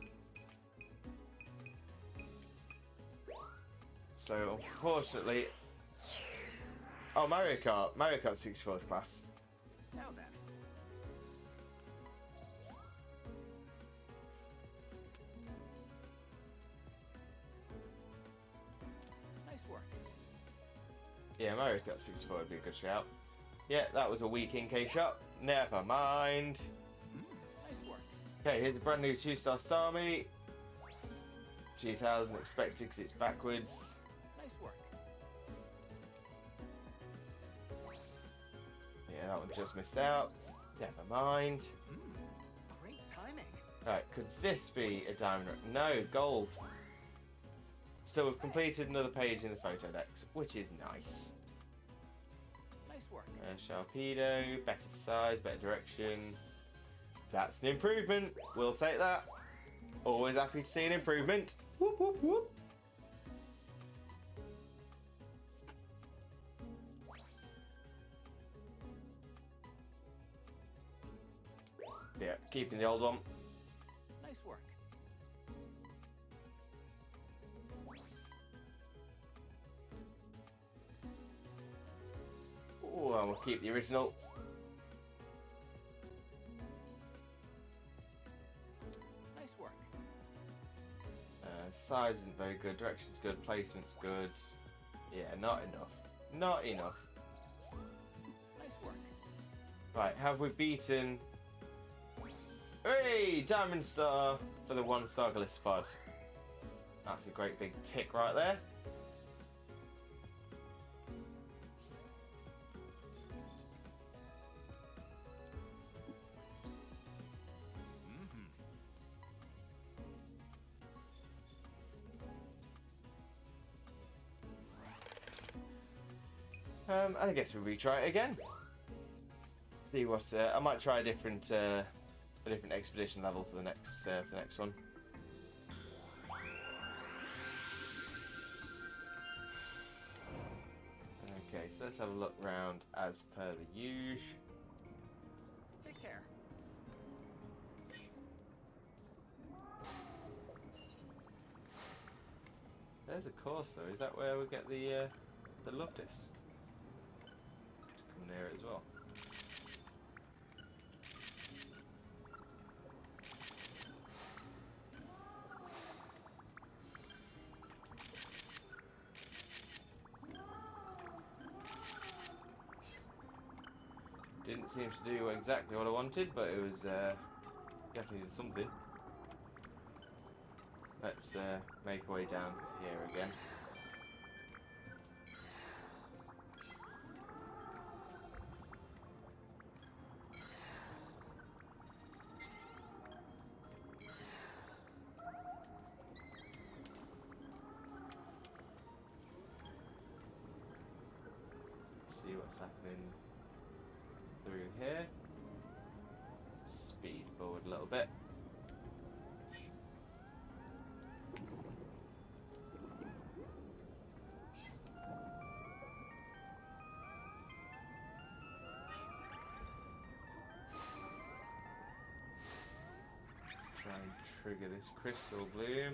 So unfortunately, oh, Mario Kart 64 is class. Now then. Nice work. Yeah, Mario Kart 64 would be a good shout. Yeah, that was a weak NK shot. Never mind. Nice work. Okay, here's a brand new 2-star Starmie. 2000 expected because it's backwards. Nice work. Yeah, that one just missed out. Never mind. Great timing. Alright, could this be a diamond? No, gold. So we've completed another page in the photo decks, which is nice. Nice work. Sharpedo, better size, better direction. That's an improvement. We'll take that. Always happy to see an improvement. Whoop, whoop, whoop. Yeah, keeping the old one. Nice work. Oh, and we'll keep the original. Nice work. Size isn't very good, direction's good, placement's good. Yeah, not enough. Not enough. Nice work. Right, have we beaten... Hey! Diamond Star for the 1-star Glisspod. That's a great big tick right there. And I guess we'll retry it again. See what I might try a different expedition level for the next one. Okay, so let's have a look round as per the usual. Take care. There's a course though. Is that where we get the love disc? Come near it as well. Didn't seem to do exactly what I wanted, but it was definitely something. Let's make our way down here again. Let's see what's happening through here. Speed forward a little bit. Let's try and trigger this crystal bloom.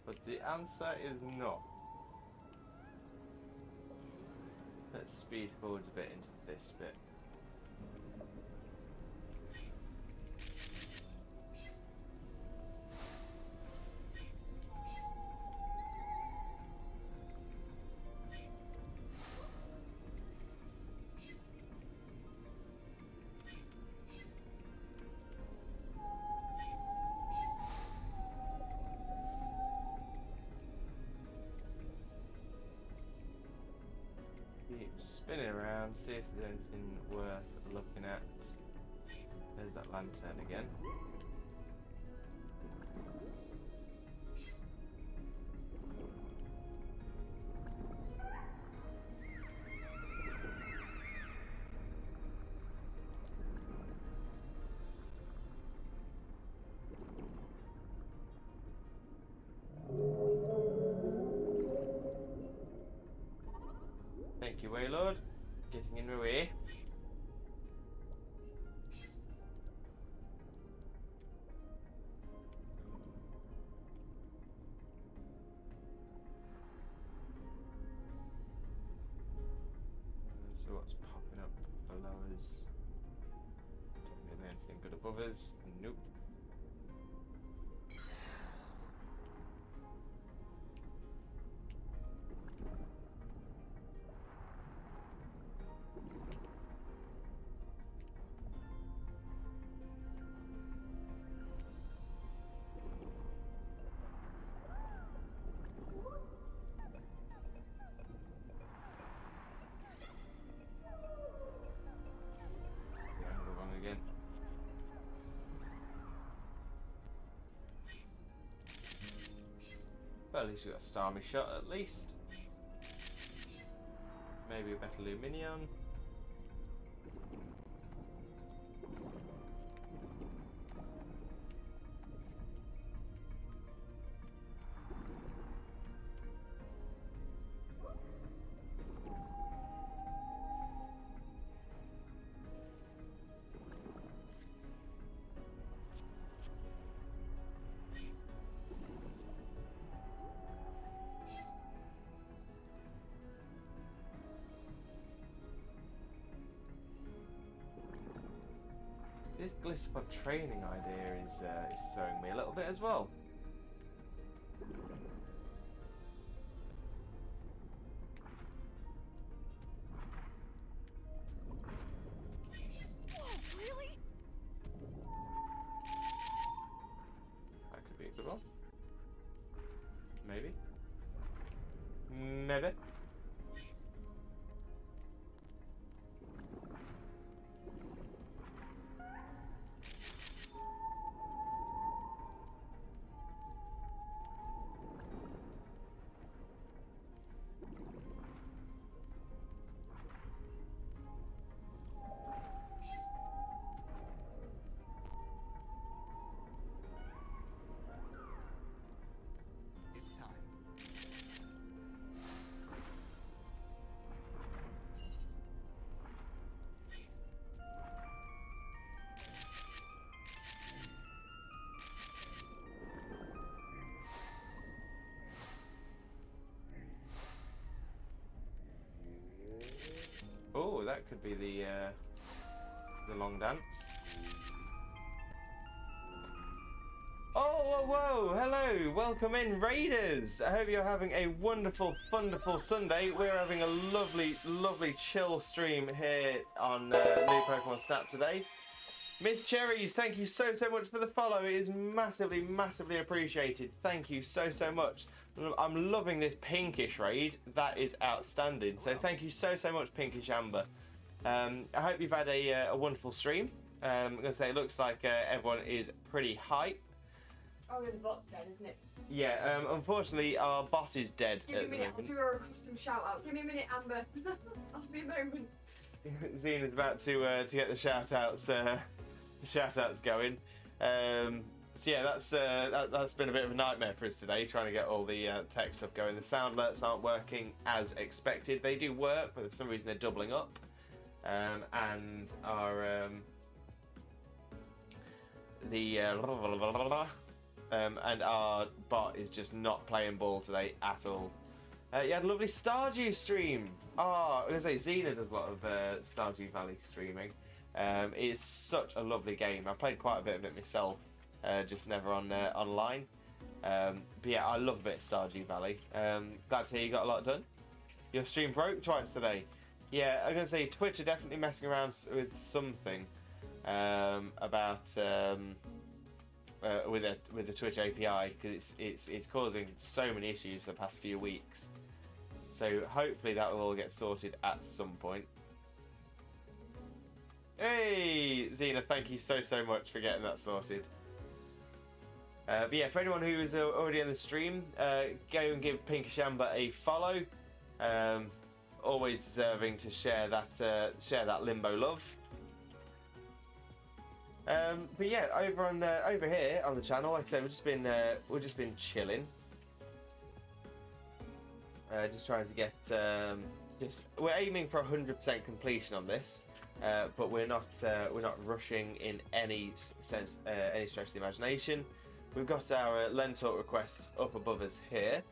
But the answer is no. Let's speed forward a bit into this bit. Keep spinning around, see if there's anything worth looking at. There's that lantern again. Thank you, Waylord. Getting in my way. So what's popping up below us? Don't really anything good above us? Nope. Again. But at least we got a Starmy shot at least. Maybe a better Luminion. This Glyspot training idea is throwing me a little bit as well. Whoa, really? That could be a good one. Maybe. that could be the long dance. Oh, whoa, whoa, hello, welcome in, Raiders. I hope you're having a wonderful, wonderful Sunday. We're having a lovely, lovely chill stream here on New Pokemon Snap today. Miss Cherries, thank you so much for the follow. It is massively, massively appreciated. Thank you so much. I'm loving this pinkish raid. That is outstanding. So thank you so much, Pinkish Amber. I hope you've had a wonderful stream. I'm going to say it looks like everyone is pretty hype. Oh, yeah, the bot's dead, isn't it? Yeah, unfortunately our bot is dead. Give me a minute, I'll do a custom shout out. Give me a minute, Amber. I'll be a moment. Xena's about to get the shout outs going. So yeah, that's been a bit of a nightmare for us today, trying to get all the tech stuff going. The sound alerts aren't working as expected. They do work, but for some reason they're doubling up. And our and our bot is just not playing ball today at all. You had a lovely Stardew stream. I was going to say, Xena does a lot of Stardew Valley streaming. It's such a lovely game. I've played quite a bit of it myself, just never on online. But yeah, I love a bit of Stardew Valley. Glad to hear you got a lot done. Your stream broke twice today. Yeah, I'm going to say Twitch are definitely messing around with something about with the Twitch API, because it's causing so many issues for the past few weeks. So hopefully that will all get sorted at some point. Hey, Xena, thank you so much for getting that sorted. But yeah, for anyone who is already in the stream, go and give Pinkish Amber a follow. Always deserving to share that Limbo love. But yeah, over here on the channel, like I said, we've just been chilling. Just trying to get we're aiming for 100% completion on this, but we're not rushing in any sense, any stretch of the imagination. We've got our Lentalk requests up above us here,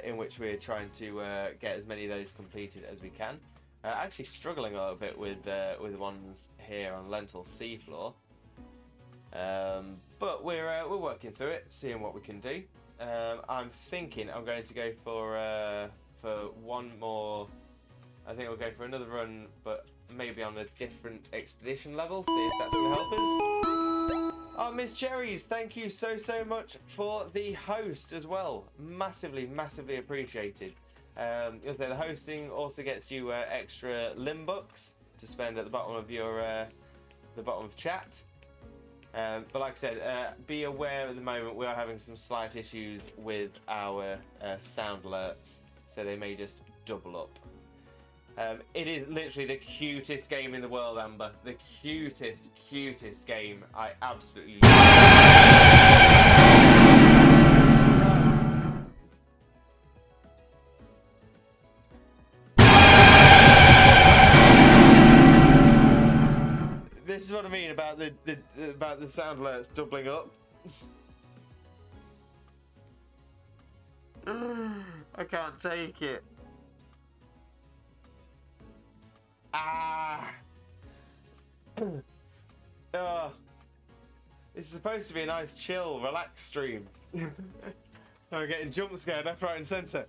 in which we're trying to get as many of those completed as we can. Actually struggling a little bit with the ones here on Lentil Seafloor, but we're working through it, seeing what we can do. I'm thinking I'm going to go for one more. I think we'll go for another run, but maybe on a different expedition level. See if that's going to help us. Oh, Miss Cherries, thank you so much for the host as well. Massively appreciated. The hosting also gets you extra Limbucks to spend at the bottom of your chat. But like I said, be aware at the moment we are having some slight issues with our sound alerts, so they may just double up. It is literally the cutest game in the world, Amber. The cutest game. I absolutely This is what I mean about the sound alerts doubling up. I can't take it. Oh, this is supposed to be a nice, chill, relaxed stream. I'm getting jump scared left, right, and centre.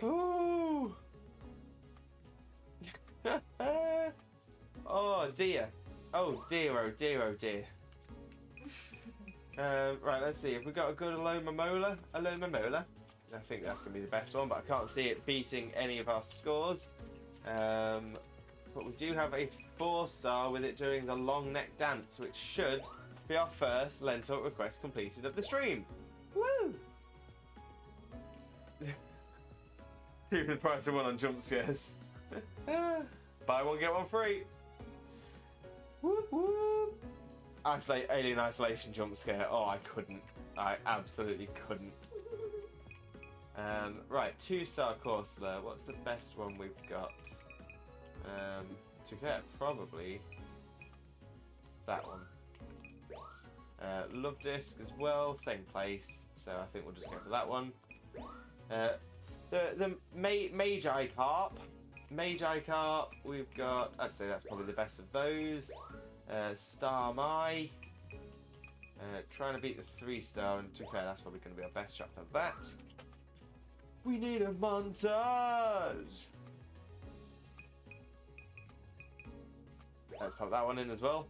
Ooh. Oh dear. Oh dear, oh dear, oh dear. Right, let's see. Have we got a good Aloma Mola? I think that's going to be the best one, but I can't see it beating any of our scores. But we do have a 4-star with it doing the long neck dance, which should be our first Lentalk request completed of the stream. Woo! 2 for the price of 1 on jump scares. Buy one, get one free. Whoop whoop. Alien Isolation jump scare. Oh, I couldn't. I absolutely couldn't. Right, 2-star Corsola. What's the best one we've got? To be fair, probably that one. Love Disc as well, same place. So I think we'll just go for that one. The Magi Carp. Magi Kart, we've got, I'd say that's probably the best of those. Star Mai. Trying to beat the 3-star, and to be fair, that's probably going to be our best shot for that. We need a montage! Let's pop that one in as well.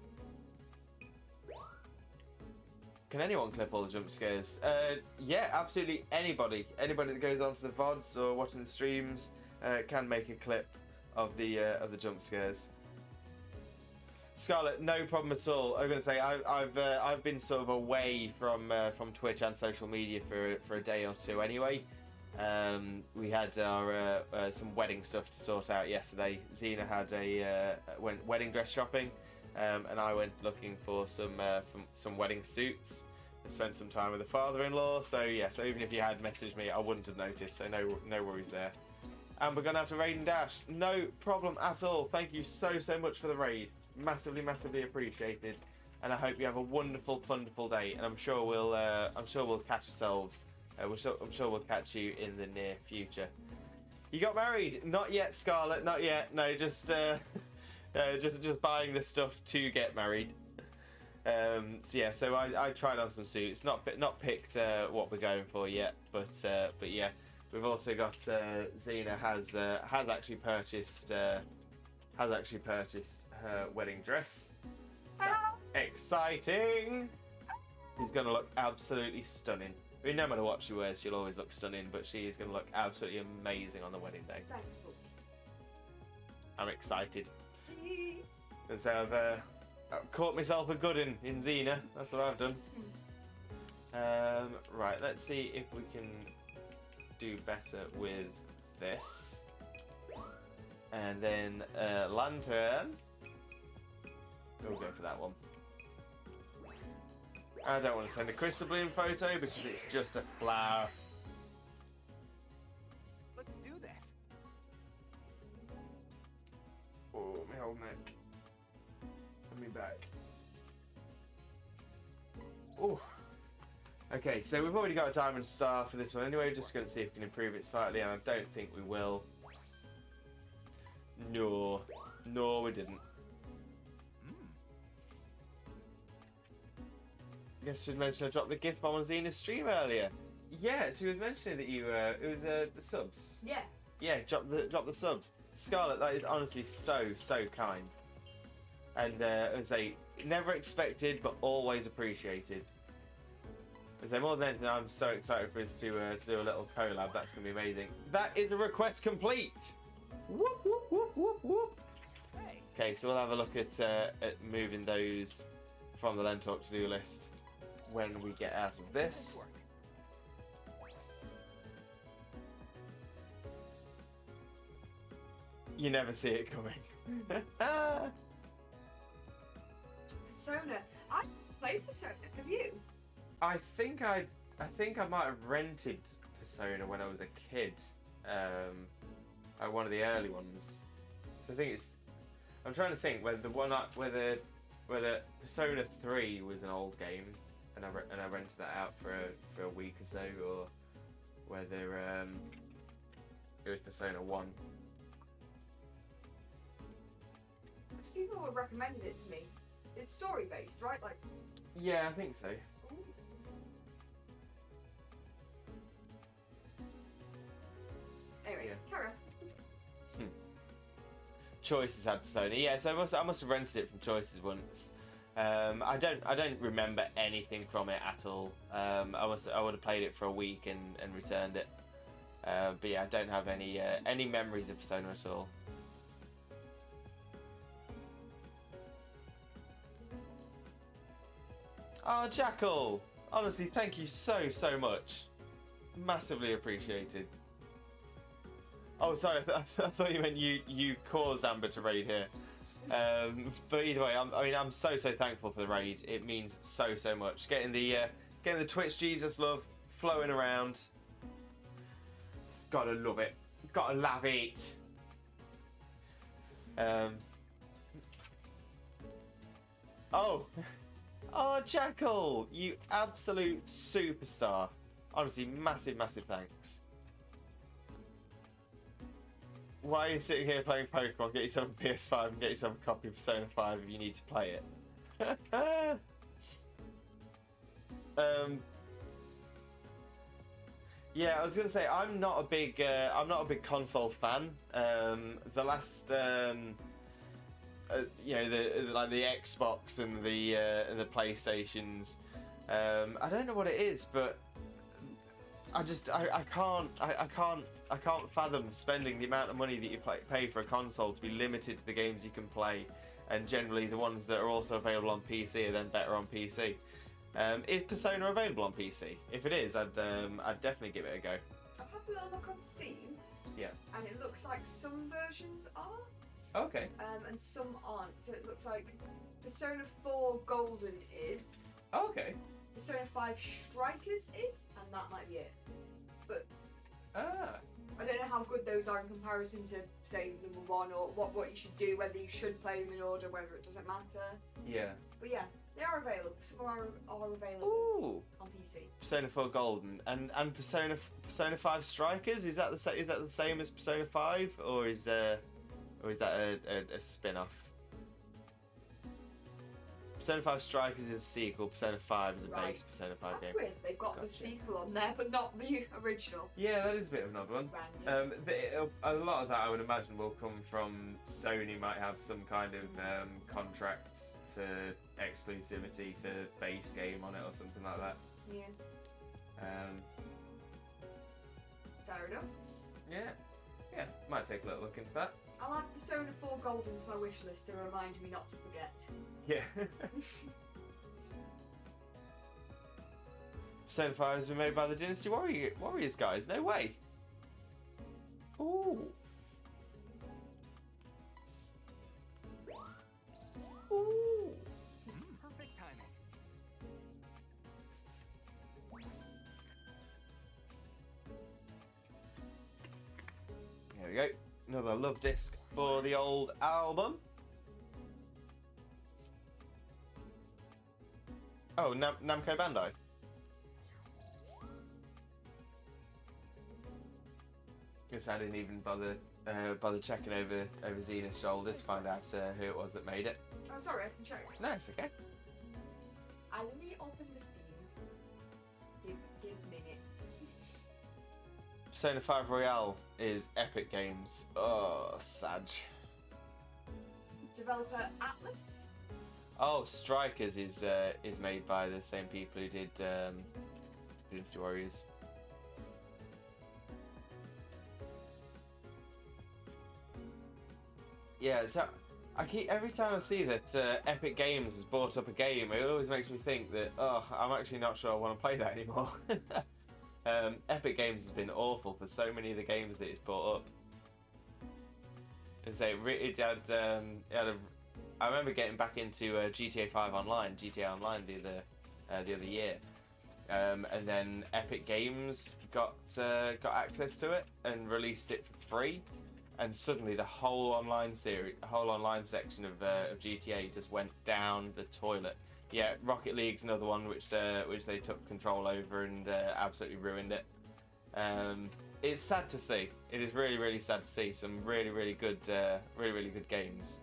Can anyone clip all the jump scares? Yeah, absolutely anybody. Anybody that goes onto the VODs or watching the streams can make a clip of the jump scares. Scarlett, no problem at all. I'm going to say I've been sort of away from Twitch and social media for a day or two anyway. We had our some wedding stuff to sort out yesterday. Xena had went wedding dress shopping, and I went looking for some wedding suits. I spent some time with the father-in-law. So yeah, so even if you had messaged me, I wouldn't have noticed. So no worries there. And we're gonna have to raid and dash. No problem at all. Thank you so much for the raid. Massively appreciated. And I hope you have a wonderful day. And I'm sure we'll catch ourselves. I'm sure we'll catch you in the near future. You got married? Not yet, Scarlett. Not yet. No, just buying the stuff to get married. So yeah, so I tried on some suits. Not picked what we're going for yet, but yeah, we've also got Xena has actually purchased her wedding dress. Exciting! She's gonna look absolutely stunning. I mean, no matter what she wears, she'll always look stunning, but she is going to look absolutely amazing on the wedding day. Thanks, Paul. I'm excited. And so I've caught myself a good in Xena. That's what I've done. Right, let's see if we can do better with this. And then lantern. We'll go for that one. I don't want to send a crystal bloom photo because it's just a flower. Let's do this. Oh, my whole neck. And me back. Oh. Okay, so we've already got a diamond star for this one anyway. Just going to see if we can improve it slightly, and I don't think we will. No, we didn't. I guess she'd mention I dropped the gift bomb on Xena's stream earlier. Yeah, she was mentioning that you it was the subs. Yeah. Yeah, drop the subs. Scarlett, that is honestly so kind. And I say never expected but always appreciated. I say more than anything, I'm so excited for us to do a little collab. That's gonna be amazing. That is a request complete. Whoop whoop whoop whoop whoop. Hey. Okay, so we'll have a look at moving those from the Lentalk to-do list when we get out of this. You never see it coming. Persona. I played Persona. Have you? I think I might have rented Persona when I was a kid. Like one of the early ones. So I think it's. I'm trying to think whether whether Persona 3 was an old game and I rented that out for a week or so, or whether it was Persona 1. People recommended it to me. It's story based, right? Like. Yeah, I think so. Ooh. Anyway, Yeah. carry on. Choices had Persona. Yeah, so I must have rented it from Choices once. I don't remember anything from it at all. I would have played it for a week and returned it. But yeah, I don't have any memories of Persona at all. Oh, Jackal! Honestly, thank you so much. Massively appreciated. Oh, sorry, I thought you meant you caused Amber to raid here. But either way, I'm so thankful for the raid. It means so much. Getting the Twitch Jesus love flowing around. Gotta love it. Gotta love it. Oh, Jackal, you absolute superstar. Honestly, massive thanks. why are you sitting here playing Pokemon? Get yourself a PS5 and get yourself a copy of Persona 5 if you need to play it. Yeah, I was gonna say I'm not a big console fan. The last you know, the Xbox and the PlayStations. I don't know what it is, but I can't fathom spending the amount of money that you pay for a console to be limited to the games you can play, and generally the ones that are also available on PC are then better on PC. Is Persona available on PC? If it is, I'd definitely give it a go. I've had a little look on Steam. Yeah. And it looks like some versions are. Okay. And some aren't. So it looks like Persona 4 Golden is. Okay. Persona 5 Strikers is, and that might be it. But I don't know how good those are in comparison to, say, number 1, or what you should do, whether you should play them in order, whether it doesn't matter. Yeah. But yeah, they are available. Some are available Ooh. on PC. Persona 4 Golden and Persona 5 Strikers, is that the same as Persona 5, or is that a spin-off? Persona 5 Strikers is a sequel, Persona 5 is a base Persona 5 That's game. weird. They've got the sequel on there, but not the original. Yeah, that is a bit of an odd one. Random. A lot of that I would imagine will come from Sony might have some kind of contracts for exclusivity for base game on it or something like that. Yeah. Fair enough. Yeah, might take a little look into that. I'll add Persona 4 Golden to my wish list to remind me not to forget. Yeah. Persona 5 has been made by the Dynasty Warriors guys. No way. Ooh. Ooh. Perfect timing. There we go. Another love disc for the old album. Oh, Namco Bandai. Guess I didn't even bother checking over Xena's shoulder to find out who it was that made it. Oh, sorry, I can check. No, it's okay. I'll only open the Steam. Give a minute. Persona 5 Royale is Epic Games. Oh, Sag. Developer Atlas. Oh, Strikers is made by the same people who did Dynasty Warriors. Yeah, so every time I see that Epic Games has bought up a game, it always makes me think that I'm actually not sure I want to play that anymore. Epic Games has been awful for so many of the games that it's bought up. And so it had I remember getting back into GTA 5 Online, GTA Online the other year, and then Epic Games got access to it and released it for free, and suddenly the whole online section of GTA just went down the toilet. Yeah, Rocket League's another one which they took control over and absolutely ruined it. It's sad to see. It is really, really sad to see some really, really good games,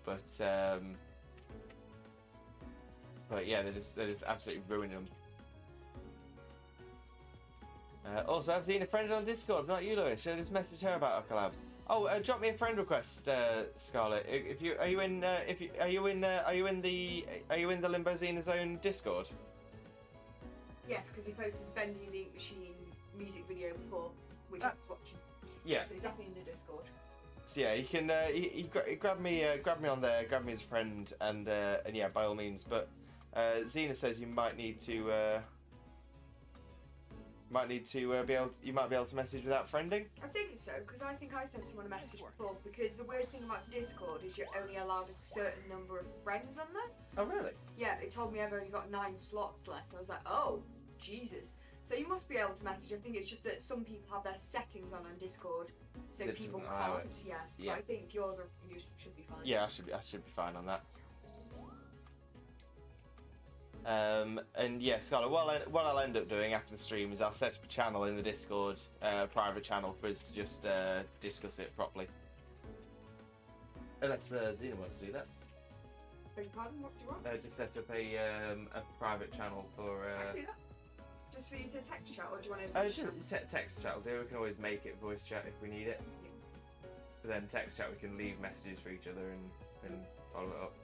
but yeah, they're just absolutely ruining them. Also, I've seen a friend on Discord, not you, Lewis. Should I just message her about our collab? Oh, drop me a friend request, Scarlett. Are you in the Limbo Xena Zone Discord? Yes, because he posted Bending the Ink Machine music video before, which I was watching. Yeah. So he's definitely in the Discord. So yeah, you can grab me on there, grab me as a friend, and yeah, by all means. But Xena says you might need to be able to message without friending. I think so, because I think I sent someone a message before, because the weird thing about Discord is you're only allowed a certain number of friends on there. Oh really? Yeah, it told me I've only got 9 slots left. I was like, oh, Jesus. So you must be able to message. I think it's just that some people have their settings on Discord, so That people doesn't allow can't. Yeah. Yeah. But I think you should be fine. Yeah, I should be fine on that. And yeah, Scarlett, what I'll end up doing after the stream is I'll set up a channel in the Discord, private channel for us to just discuss it properly. Unless Xena wants to do that. Beg your pardon, what do you want? Just set up a private channel for. I can do that. Just for you to text chat, or do you want to? Text chat will do. We can always make it voice chat if we need it. Yeah. But then text chat, we can leave messages for each other and follow it up.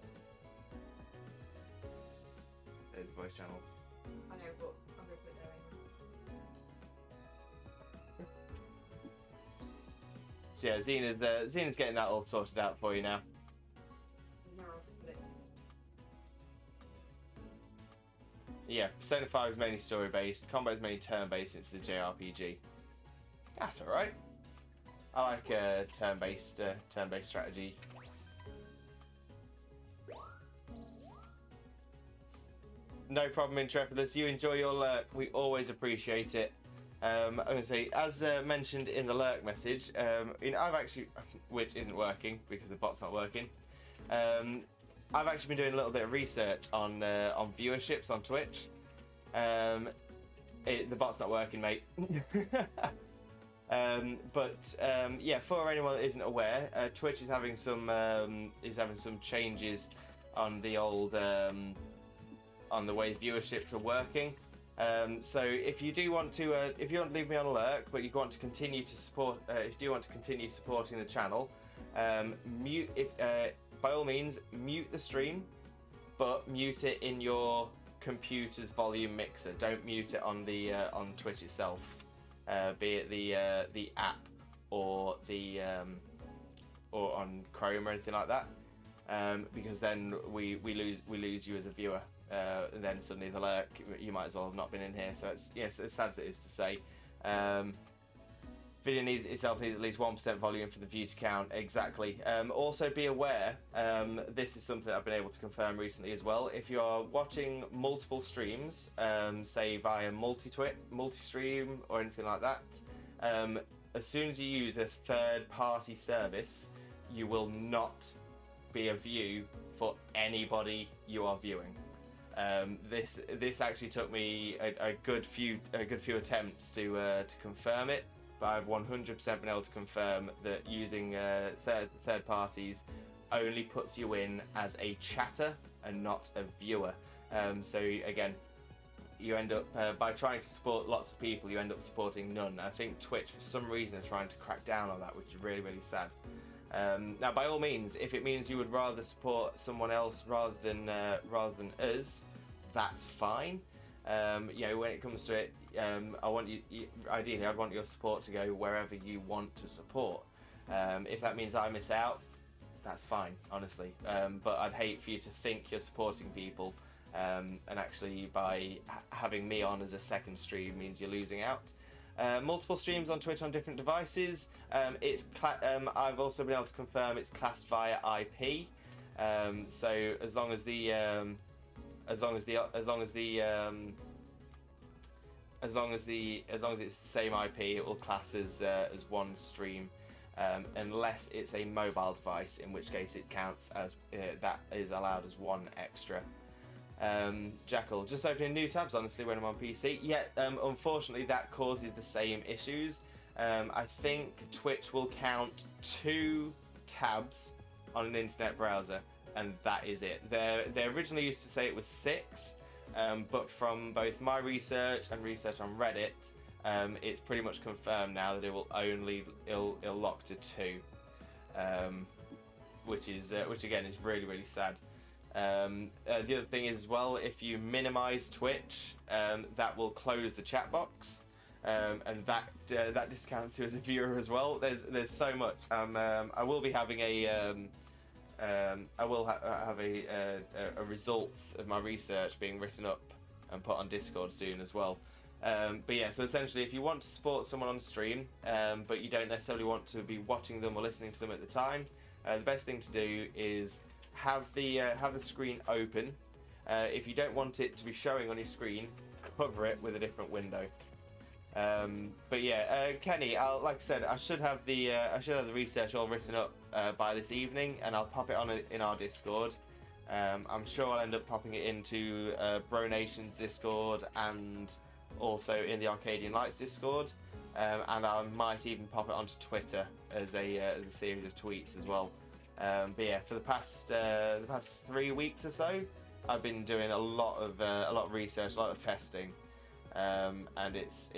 There's voice channels. I know, but I'm going to put it there anyway. So yeah, Xena's getting that all sorted out for you now. There's nowhere else to put it. Yeah, Persona 5 is mainly story-based, combat is mainly turn-based, it's the JRPG. That's alright. I like turn-based strategy. No problem, Intrepidus. You enjoy your lurk. We always appreciate it. I'm going to say, as mentioned in the lurk message, I've actually, which isn't working because the bot's not working. I've actually been doing a little bit of research on viewerships on Twitch. The bot's not working, mate. Yeah, for anyone that isn't aware, Twitch is having some changes on the old on the way viewerships are working. So if you do want to, if you don't leave me on lurk, but you want to continue to support, if you do want to continue supporting the channel, by all means mute the stream, but mute it in your computer's volume mixer. Don't mute it on the on Twitch itself, be it the app or the or on Chrome or anything like that, because then we lose you as a viewer. And then suddenly the lurk, you might as well have not been in here. So it's, yes, as sad as it is to say, video itself needs at least 1% volume for the view to count. Exactly. Also be aware, this is something I've been able to confirm recently as well. If you are watching multiple streams, say via multi-stream or anything like that, as soon as you use a third-party service, you will not be a view for anybody you are viewing. This actually took me a good few attempts to confirm it, but I've 100% been able to confirm that using third parties only puts you in as a chatter and not a viewer. So again, you end up by trying to support lots of people, you end up supporting none. I think Twitch, for some reason, are trying to crack down on that, which is really, really sad. Now, by all means, if it means you would rather support someone else rather than us, that's fine. You know, when it comes to it, I want ideally, I'd want your support to go wherever you want to support. If that means I miss out, that's fine, honestly. But I'd hate for you to think you're supporting people, and actually by having me on as a second stream means you're losing out. Multiple streams on Twitch on different devices. I've also been able to confirm it's classed via IP. So as long as it's the same IP, it will class as one stream, unless it's a mobile device, in which case it counts as that is allowed as one extra. Jackal, just opening new tabs, honestly, when I'm on PC. Yeah, unfortunately, that causes the same issues. I think Twitch will count 2 tabs on an internet browser, and that is it. They originally used to say it was 6, but from both my research and research on Reddit, it's pretty much confirmed now that it'll lock to 2, which again is really, really sad. The other thing is as well, if you minimize Twitch, that will close the chat box, and that discounts you as a viewer as well. There's so much. I will be having have a results of my research being written up and put on Discord soon as well. But yeah, so essentially, if you want to support someone on stream, but you don't necessarily want to be watching them or listening to them at the time, the best thing to do is have the screen open. If you don't want it to be showing on your screen, cover it with a different window. But yeah, Kenny, like I said, I should have the research all written up by this evening, and I'll pop it on in our Discord. I'm sure I'll end up popping it into Bro Nation's Discord and also in the Arcadian Lights Discord, and I might even pop it onto Twitter as a series of tweets as well. But yeah, for the past 3 weeks or so, I've been doing a lot of research, a lot of testing, and it's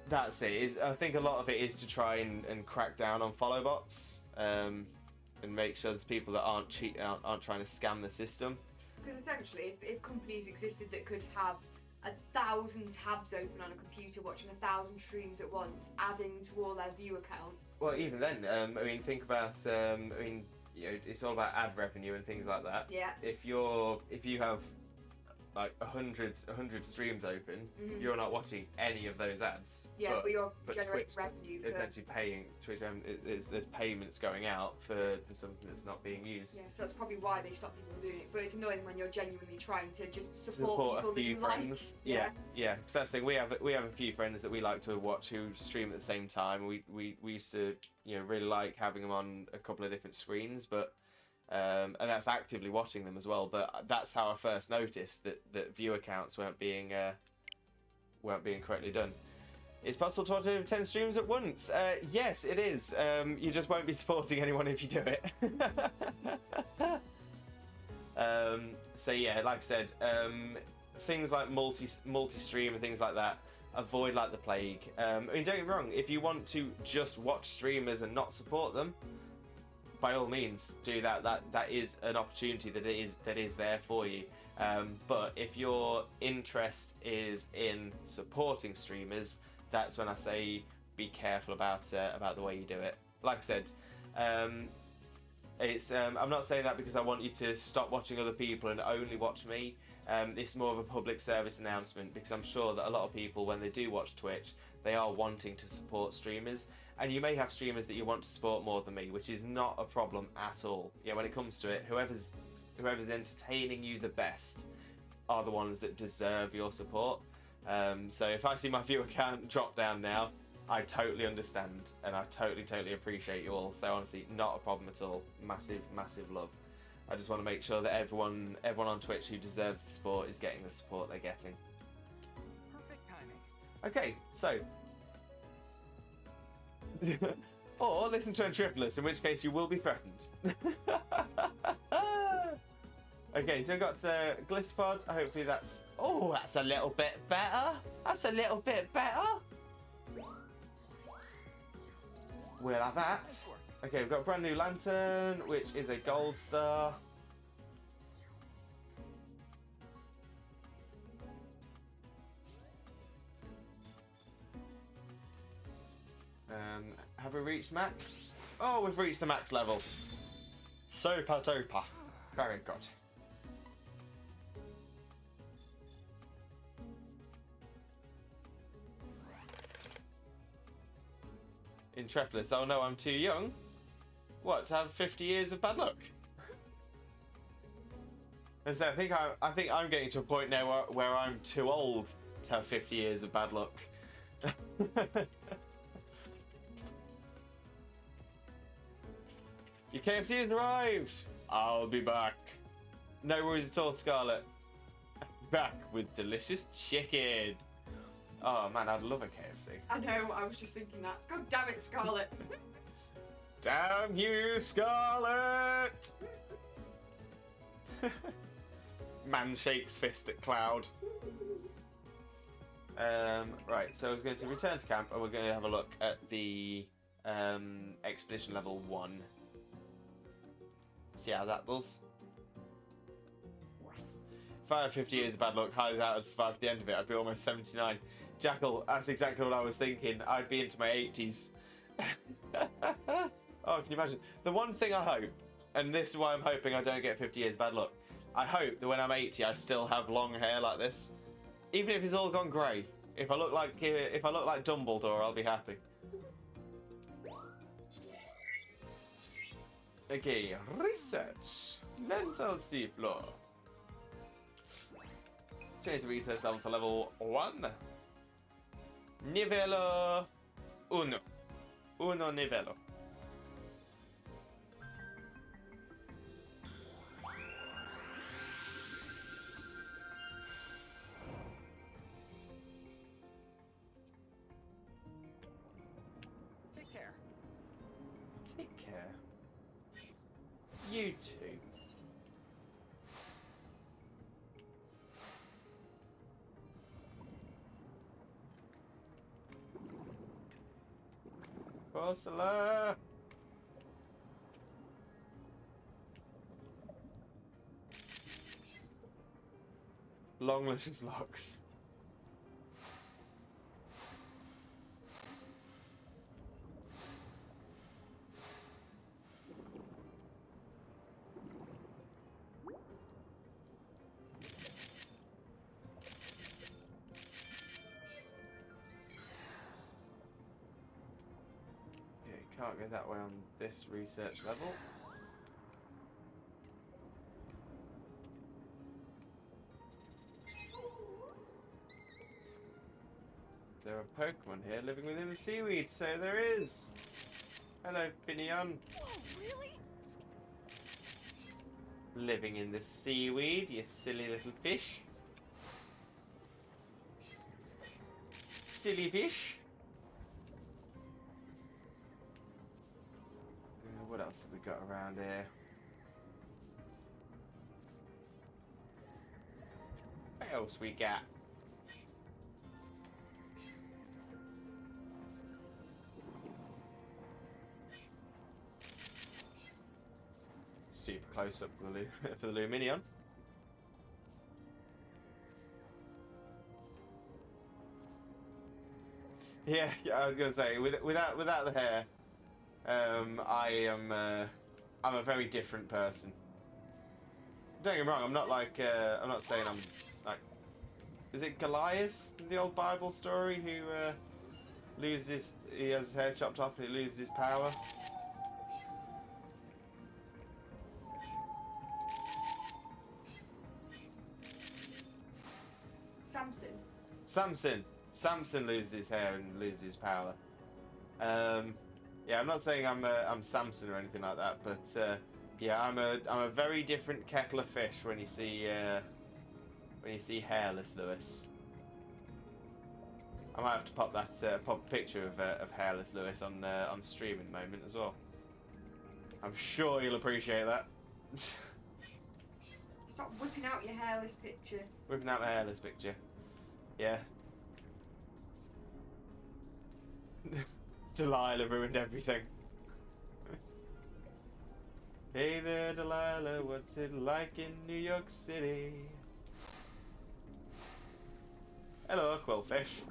that's it. I think a lot of it is to try and crack down on follow bots, and make sure there's people that aren't trying to scam the system. Because essentially, if companies existed that could have 1,000 tabs open on a computer watching 1,000 streams at once, adding to all their view accounts. Well, even then, I mean, think about, it's all about ad revenue and things like that. Yeah. If you have like 100 streams open, you're not watching any of those ads. Yeah, but you're but generating Twitch revenue. is actually paying Twitch. There's payments going out for something that's not being used. Yeah, so that's probably why they stop people doing it. But it's annoying when you're genuinely trying to just support people a few that you friends. like. Yeah. Because that's the thing. We have a few friends that we like to watch who stream at the same time. We used to really like having them on a couple of different screens, but. And that's actively watching them as well. But that's how I first noticed that view accounts weren't being correctly done. It's possible to watch over 10 streams at once. Yes, it is. You just won't be supporting anyone if you do it. So yeah, like I said, things like multi-stream and things like that, avoid like the plague. I mean, don't get me wrong. If you want to just watch streamers and not support them, by all means do that. That is an opportunity that is there for you. But if your interest is in supporting streamers, that's when I say be careful about the way you do it. Like I said, I'm not saying that because I want you to stop watching other people and only watch me. This is more of a public service announcement because I'm sure that a lot of people, when they do watch Twitch, they are wanting to support streamers. And you may have streamers that you want to support more than me, which is not a problem at all. Yeah, when it comes to it, whoever's entertaining you the best are the ones that deserve your support. So if I see my viewer count drop down now, I totally understand and I totally appreciate you all. So honestly, not a problem at all. Massive love. I just want to make sure that everyone on Twitch who deserves the support is getting the support they're getting. Perfect timing. Okay, so. Or listen to Antripolis, in which case you will be threatened. Okay, so we've got Glistopod. Hopefully that's... Oh, that's a little bit better. That's a little bit better. We'll have that. Okay, we've got a brand new lantern, which is a gold star. Have we reached max? Oh, we've reached the max level. Super duper. Very good. Intrepidus. Oh no, I'm too young. What, to have 50 years of bad luck? And so I think I'm getting to a point now where I'm too old to have 50 years of bad luck. Your KFC has arrived! I'll be back. No worries at all, Scarlet. Back with delicious chicken. Oh man, I'd love a KFC. I know, I was just thinking that. God damn it, Scarlet. Damn you, Scarlet! Man shakes fist at Cloud. Right, so I was going to return to camp and we're going to have a look at the expedition level 1. See how that does. If I had 50 years of bad luck, highly doubt I'd survive to the end of it. I'd be almost 79. Jackal, that's exactly what I was thinking. I'd be into my 80s. Oh, can you imagine? The one thing I hope, and this is why I'm hoping I don't get 50 years of bad luck, I hope that when I'm 80 I still have long hair like this. Even if it's all gone grey. If I look like Dumbledore, I'll be happy. Okay, research. Lentil sea floor. Change the research level to level 1. Livello 1. Uno livello. here? You two. Ursula! Long luscious locks. Yeah, you can't go that way on this research level. Is there a Pokemon here living within the seaweed? So there is! Hello, Pinion. Whoa, really? Living in the seaweed, you silly little fish. Silly fish. What else have we got around here? What else we got? Super close up for the, for the Luminion. Yeah, I was gonna say without the hair, I'm a very different person. Don't get me wrong, I'm not like I'm not saying I'm like, is it Goliath in the old Bible story who he has his hair chopped off and he loses his power? Samson loses his hair and loses his power. Yeah, I'm not saying I'm Samson or anything like that, but yeah, I'm a very different kettle of fish when you see hairless Lewis. I might have to pop that pop a picture of hairless Lewis on stream in a moment as well. I'm sure you'll appreciate that. Stop whipping out your hairless picture. Whipping out the hairless picture. Yeah. Delilah ruined everything. Hey there, Delilah, what's it like in New York City? Hello, Quillfish.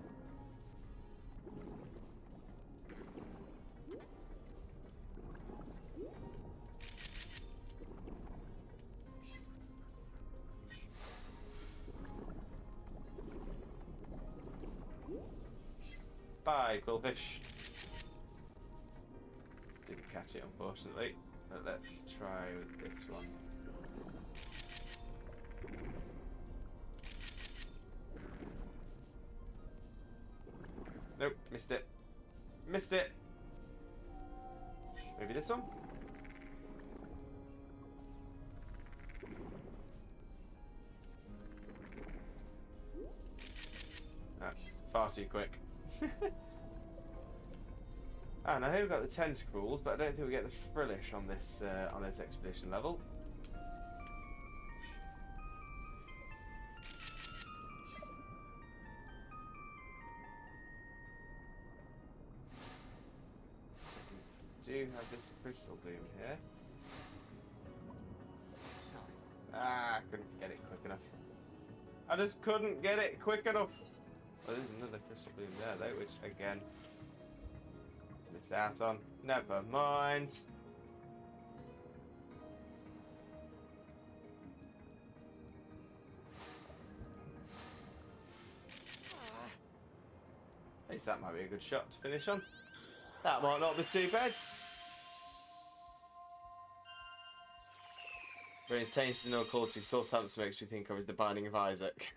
Bye, Quillfish. Didn't catch it, unfortunately. But let's try with this one. Nope, missed it. Missed it! Maybe this one? Ah, far too quick. And I know we've got the tentacles, but I don't think we get the frillish on this expedition level. We do have this crystal bloom here. Ah, I couldn't get it quick enough. I just couldn't get it quick enough. Well, there's another crystal bloom there though, which again, missed out on. Never mind. At least that might be a good shot to finish on. That might not be too bad. Brain's tainted no culture. Saw Samson makes me think of is the Binding of Isaac.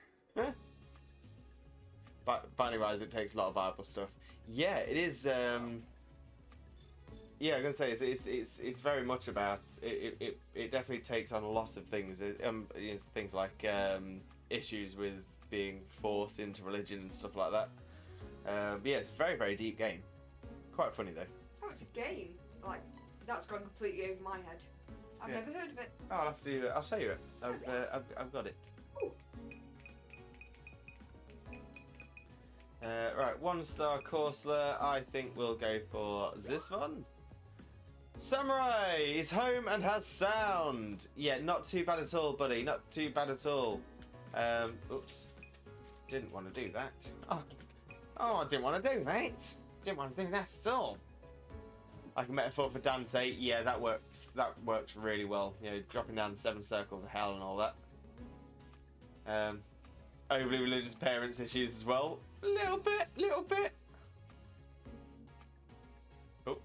Binding of Isaac takes a lot of Bible stuff. Yeah, it is. Yeah, I'm gonna say it's very much about it. It definitely takes on a lot of things. Things like issues with being forced into religion and stuff like that. But yeah, it's a very deep game. Quite funny though. Oh, it's a game. Like That's gone completely over my head. I've Yeah. never heard of it. Oh, I'll have to. I'll show you it. I've got it. Ooh. Right, 1-star Corsler. I think we'll go for this one. Samurai is home and has sound. Yeah, not too bad at all, buddy. Not too bad at all. Oops. Didn't want to do that. Oh, I didn't want to do that. Didn't want to do that at all. Like a metaphor for Dante, yeah, that works. That works really well. You know, dropping down the 7 circles of hell and all that. Overly religious parents issues as well. Little bit. Oh.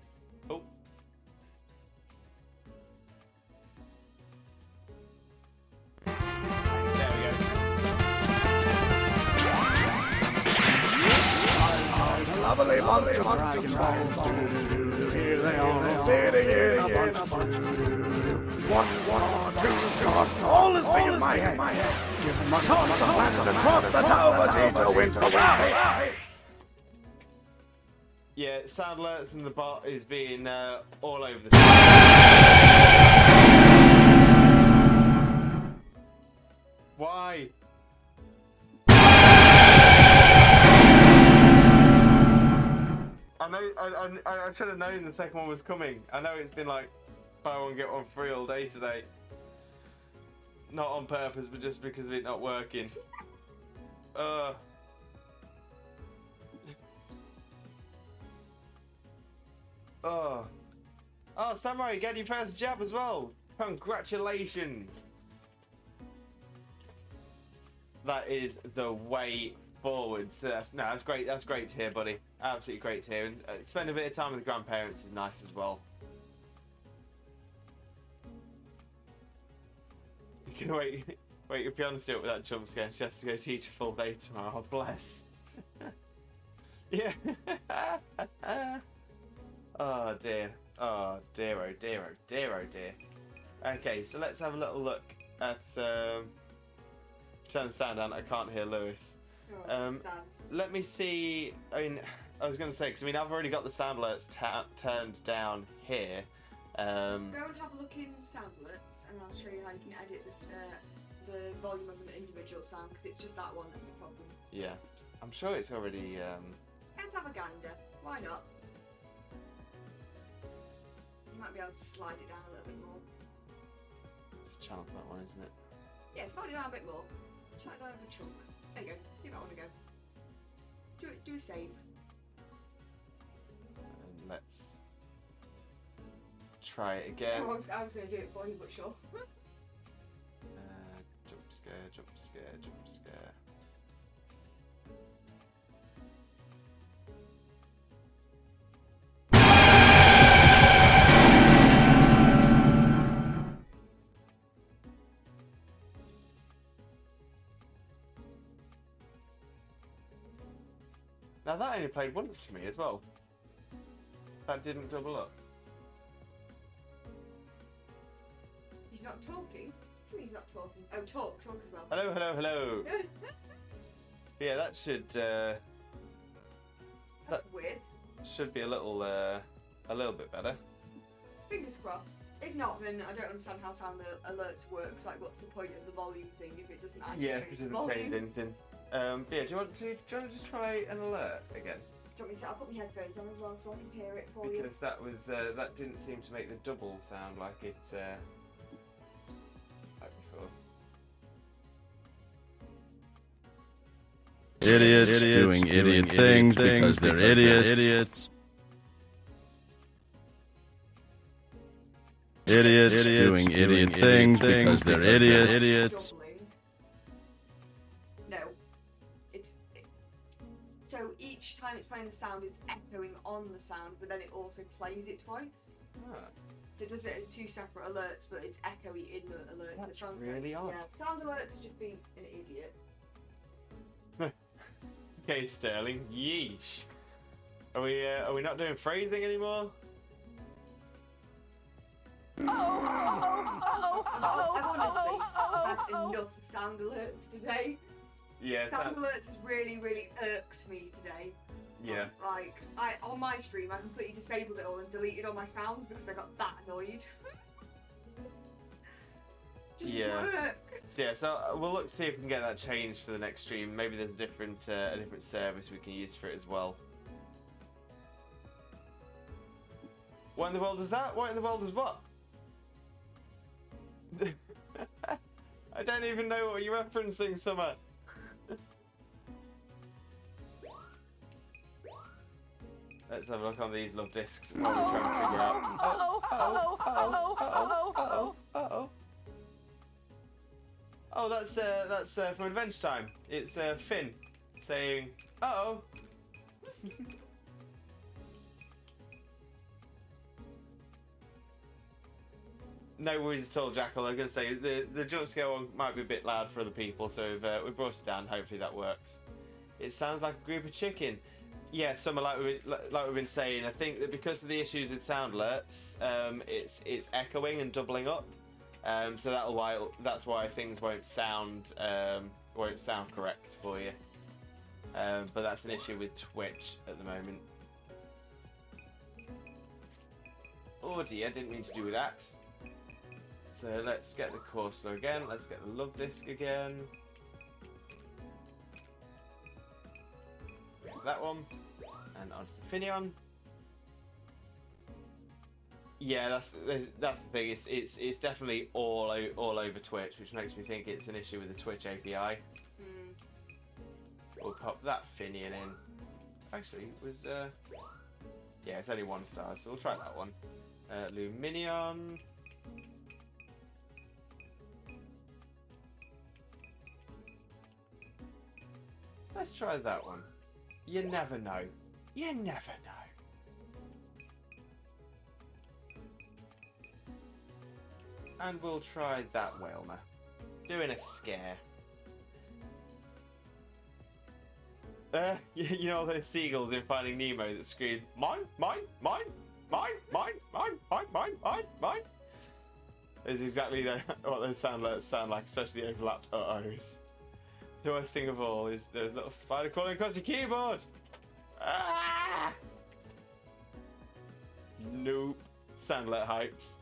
There we go. A lovely bunch of dragon balls. Here they are, sitting in a bunch. 1 star, 2 stars, all as big as my head. Give them a toss and landed across the tower to win the way. Yeah, sound alerts and the bot is being all over the Why? I should have known the second one was coming. I know it's been like buy one get one free all day today. Not on purpose, but just because of it not working. Oh, Samurai, you get your first jab as well. Congratulations. That is the way forward. So that's great. That's great to hear, buddy. Absolutely great to hear. And spend a bit of time with the grandparents is nice as well. You can wait your fiance up with that jump scare. She has to go teach a full day tomorrow. Oh, bless. Yeah. Oh dear. Oh dear. Oh dear. Oh dear. Oh dear. Okay, so let's have a little look at. Turn the sound down. I can't hear Lewis. Let me see. I mean, I was going to say because I've already got the sound alerts turned down here. Go and have a look in sound alerts, and I'll show you how you can edit this, the volume of an individual sound, because it's just that one that's the problem. Yeah, I'm sure it's already. Let's have a gander. Why not? You might be able to slide it down a little bit more. It's a channel for that one, isn't it? Yeah, slide it down a bit more. Slide it down a chunk. There you go. Give that one a go. Do a save. And let's try it again. Oh, I was going to do it for you, but sure. Jump scare, jump scare, jump scare. Now that only played once for me as well. That didn't double up. He's not talking? What do you mean he's not talking? Oh, talk as well. Hello, hello, hello. Yeah, that should That's weird. should be a little bit better. Fingers crossed. If not, then I don't understand how sound alerts works. Like, what's the point of the volume thing if it doesn't actually Yeah, change it the doesn't change volume? anything. But yeah, do you want to just try an alert again? Do you want me to? I'll put my headphones on as well so I can hear it for you. Because that was that didn't seem to make the double sound like it like before. Idiots doing idiot things because they're idiots. Idiots doing idiot things because they're idiots. Doubling. No. So each time it's playing the sound, it's echoing on the sound, but then it also plays it twice. Ah, So it does it as 2 separate alerts, but it's echoey in the alert. That's the translate. really odd. Yeah. Sound alerts is just being an idiot. okay, Sterling. Yeesh. Are we not doing phrasing anymore? I've honestly had enough sound alerts today. Yeah. Sound alerts has really, really irked me today. Yeah. Like, on my stream, I completely disabled it all and deleted all my sounds because I got that annoyed. Just work. So we'll look to see if we can get that changed for the next stream. Maybe there's a different service we can use for it as well. What in the world was that? What in the world was what? I don't even know what you're referencing, Summer. Let's have a look on these love discs while we're trying to figure out. Oh, that's from Adventure Time. It's Finn saying, "Uh-oh." No worries at all, Jackal. I'm gonna say the jump scare one might be a bit loud for other people, so we brought it down. Hopefully that works. It sounds like a group of chicken. Yeah, Summer, like we've been saying, I think that because of the issues with sound alerts, it's echoing and doubling up. So that's why things won't sound correct for you. But that's an issue with Twitch at the moment. Oh dear, didn't mean to do that. So let's get the Corso again. Let's get the love disc again. That one, and onto the Finion. Yeah, that's the thing. It's definitely all over Twitch, which makes me think it's an issue with the Twitch API. We'll pop that Finion in. Actually, it was yeah, it's only 1 star, so we'll try that one. Luminion. Let's try that one. You never know. You never know. And we'll try that Whalmer. Doing a scare. You know all those seagulls in Finding Nemo that scream, mine, mine, mine, mine, mine, mine, mine, mine, mine, mine. It's exactly what those sound like, especially the overlapped uh-ohs. The worst thing of all is the little spider crawling across your keyboard. Ah! Nope. Soundlet hypes.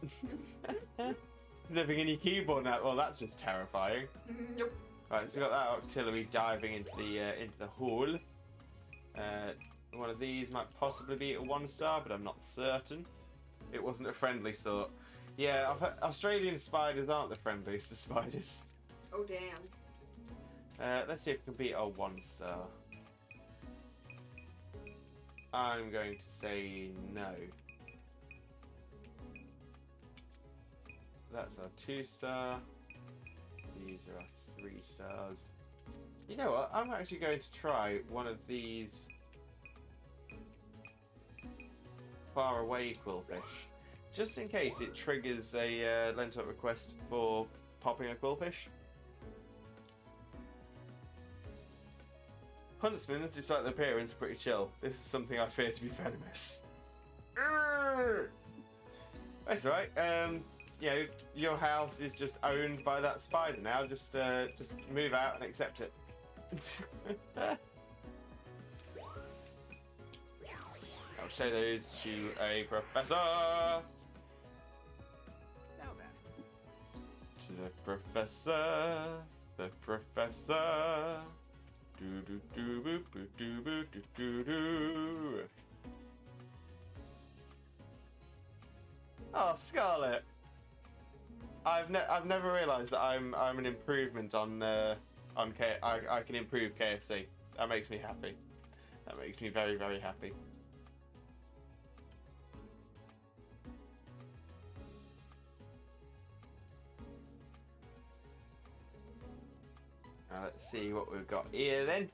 Living in your keyboard now. Well, that's just terrifying. Nope. Right, so we've got that artillery diving into the hole. One of these might possibly be a 1 star, but I'm not certain. It wasn't a friendly sort. Yeah, I've heard Australian spiders aren't the friendliest of spiders. Oh damn. Let's see if it can beat our 1 star. I'm going to say no. That's our 2 star. These are our 3 stars. You know what? I'm actually going to try one of these far away quillfish. Just in case it triggers a Lentot request for popping a quillfish. Huntsmen's, despite their appearance, are pretty chill. This is something I fear to be venomous. That's alright. You know, your house is just owned by that spider now. Just move out and accept it. I'll show those to a professor. Now then. To the professor. The professor. Do do do boop boop do boop do do do. Oh, Scarlet. I've never realised that I'm an improvement on I can improve KFC. That makes me happy. That makes me very, very happy. Now let's see what we've got here then.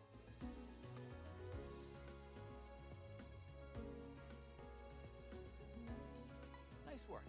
Nice work.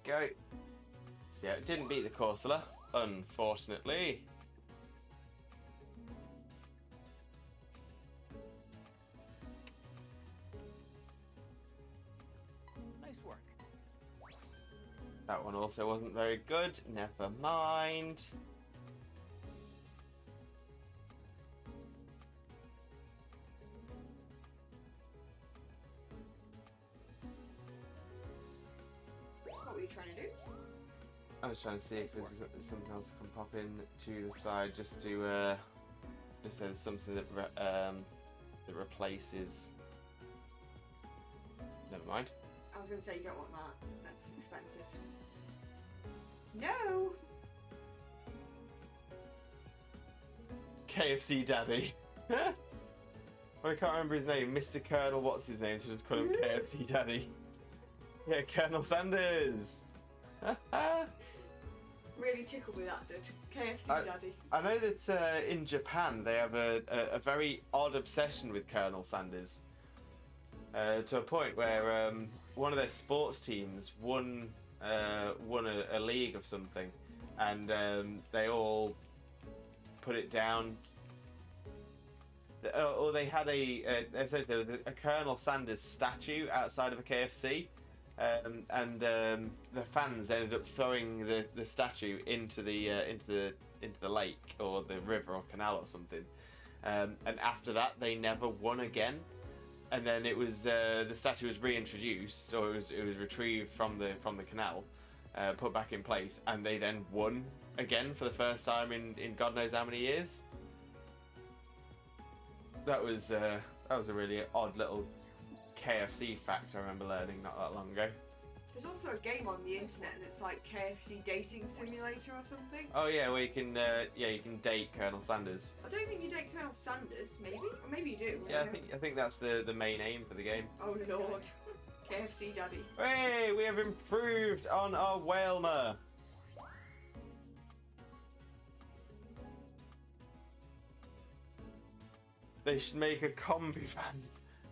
go. So yeah, it didn't beat the Corsola, unfortunately. Nice work. That one also wasn't very good. Never mind. What were you trying to do? I was trying to see if there's something else that can pop in to the side, just to just so there's something that that replaces. Never mind. I was going to say you don't want that. That's expensive. No! KFC Daddy. Well, I can't remember his name. Mr. Colonel, what's his name? So just call him KFC Daddy. Yeah, Colonel Sanders. Really tickled with that, did KFC Daddy. I know that in Japan they have a very odd obsession with Colonel Sanders. To a point where one of their sports teams won a league of something, and they all put it down. Or they had essentially there was a Colonel Sanders statue outside of a KFC, and the fans ended up throwing the statue into the lake or the river or canal or something. And after that, they never won again. And then it was the statue was reintroduced, or it was retrieved from the canal, put back in place, and they then won again for the first time in God knows how many years. That was a really odd little KFC fact I remember learning not that long ago. There's also a game on the internet that's like KFC dating simulator or something. Oh yeah, where you can date Colonel Sanders. I don't think you date Colonel Sanders, maybe? Or maybe you do. Yeah, I think that's the main aim for the game. Oh lord. KFC Daddy. Hey, we have improved on our Whalmer. They should make a combi van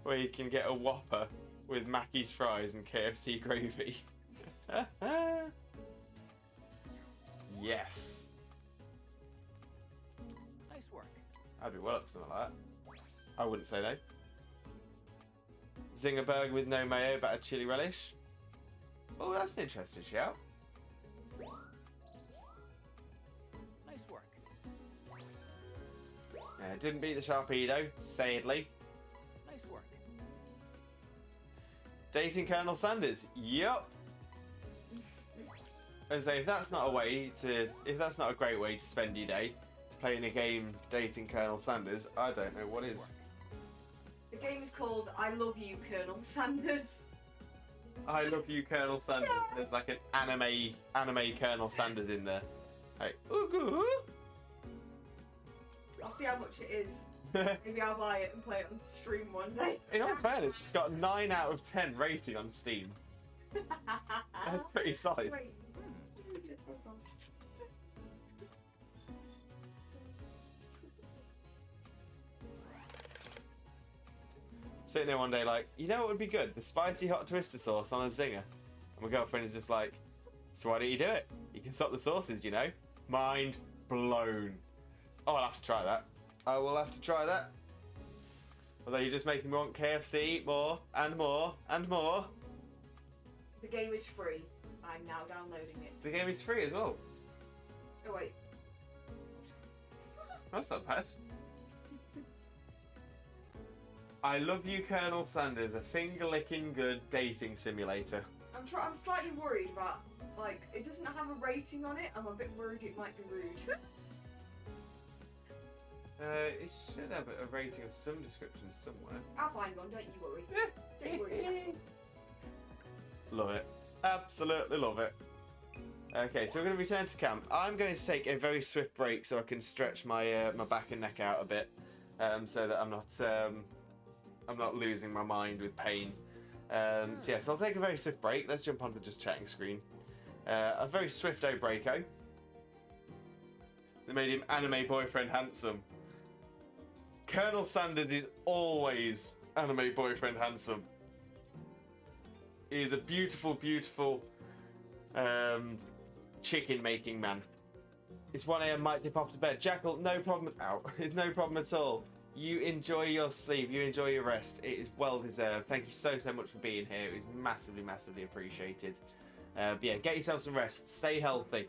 where you can get a Whopper with Mackey's fries and KFC gravy. Yes. Nice work. I'd be well up for something like that. I wouldn't say no. Zinger burger with no mayo but a chili relish. Oh, that's an interesting shout. Nice work. Didn't beat the Sharpedo, sadly. Nice work. Dating Colonel Sanders, yup. And so if that's not a great way to spend your day, playing a game dating Colonel Sanders, I don't know what is. The game is called I Love You, Colonel Sanders. I love you, Colonel Sanders. There's like an anime Colonel Sanders in there. Like, ooh. I'll see how much it is. Maybe I'll buy it and play it on stream one day. In all fairness, it's got 9 out of 10 rating on Steam. That's pretty solid. Wait. Sitting there one day like, you know what would be good? The spicy hot twister sauce on a zinger. And my girlfriend is just like, so why don't you do it? You can swap the sauces, you know? Mind blown. Oh, I'll have to try that. I will have to try that. Although you're just making me want KFC, eat more, and more, and more. The game is free. I'm now downloading it. The game is free as well. Oh wait. That's not bad. I love you, Colonel Sanders, a finger-licking good dating simulator. I'm slightly worried about, like, it doesn't have a rating on it. I'm a bit worried it might be rude. It should have a rating of some description somewhere. I'll find one, don't you worry. Don't worry. Love it. Absolutely love it. Okay, so we're going to return to camp. I'm going to take a very swift break so I can stretch my my back and neck out a bit, so that I'm not losing my mind with pain. So yeah, so I'll take a very swift break. Let's jump onto the just chatting screen. A very swifto breako. They made him anime boyfriend handsome. Colonel Sanders is always anime boyfriend handsome. He is a beautiful, beautiful Chicken making man. It's 1 a.m. Might dip off to bed. Jackal, no problem. Out. It's no problem at all. You enjoy your sleep. You enjoy your rest. It is well deserved. Thank you so much for being here. It was massively appreciated. But yeah, get yourself some rest. Stay healthy.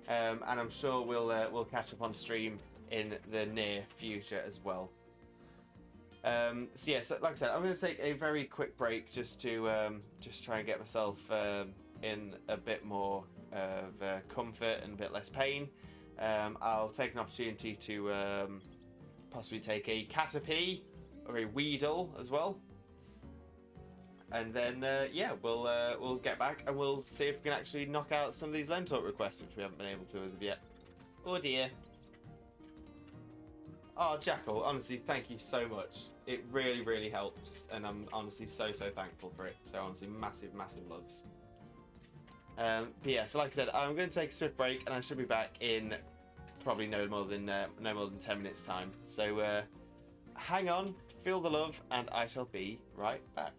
And I'm sure we'll catch up on stream in the near future as well. So yeah, so like I said, I'm going to take a very quick break just to just try and get myself in a bit more of comfort and a bit less pain. I'll take an opportunity to possibly take a Caterpie or a Weedle as well, and then yeah, we'll get back and we'll see if we can actually knock out some of these Lentalk requests, which we haven't been able to as of yet. Oh dear. Oh, Jackal, honestly, thank you so much. It really helps, and I'm honestly so thankful for it. So honestly, massive loves. But yeah, so like I said, I'm going to take a swift break, and I should be back in probably no more than 10 minutes time. So hang on, feel the love, and I shall be right back.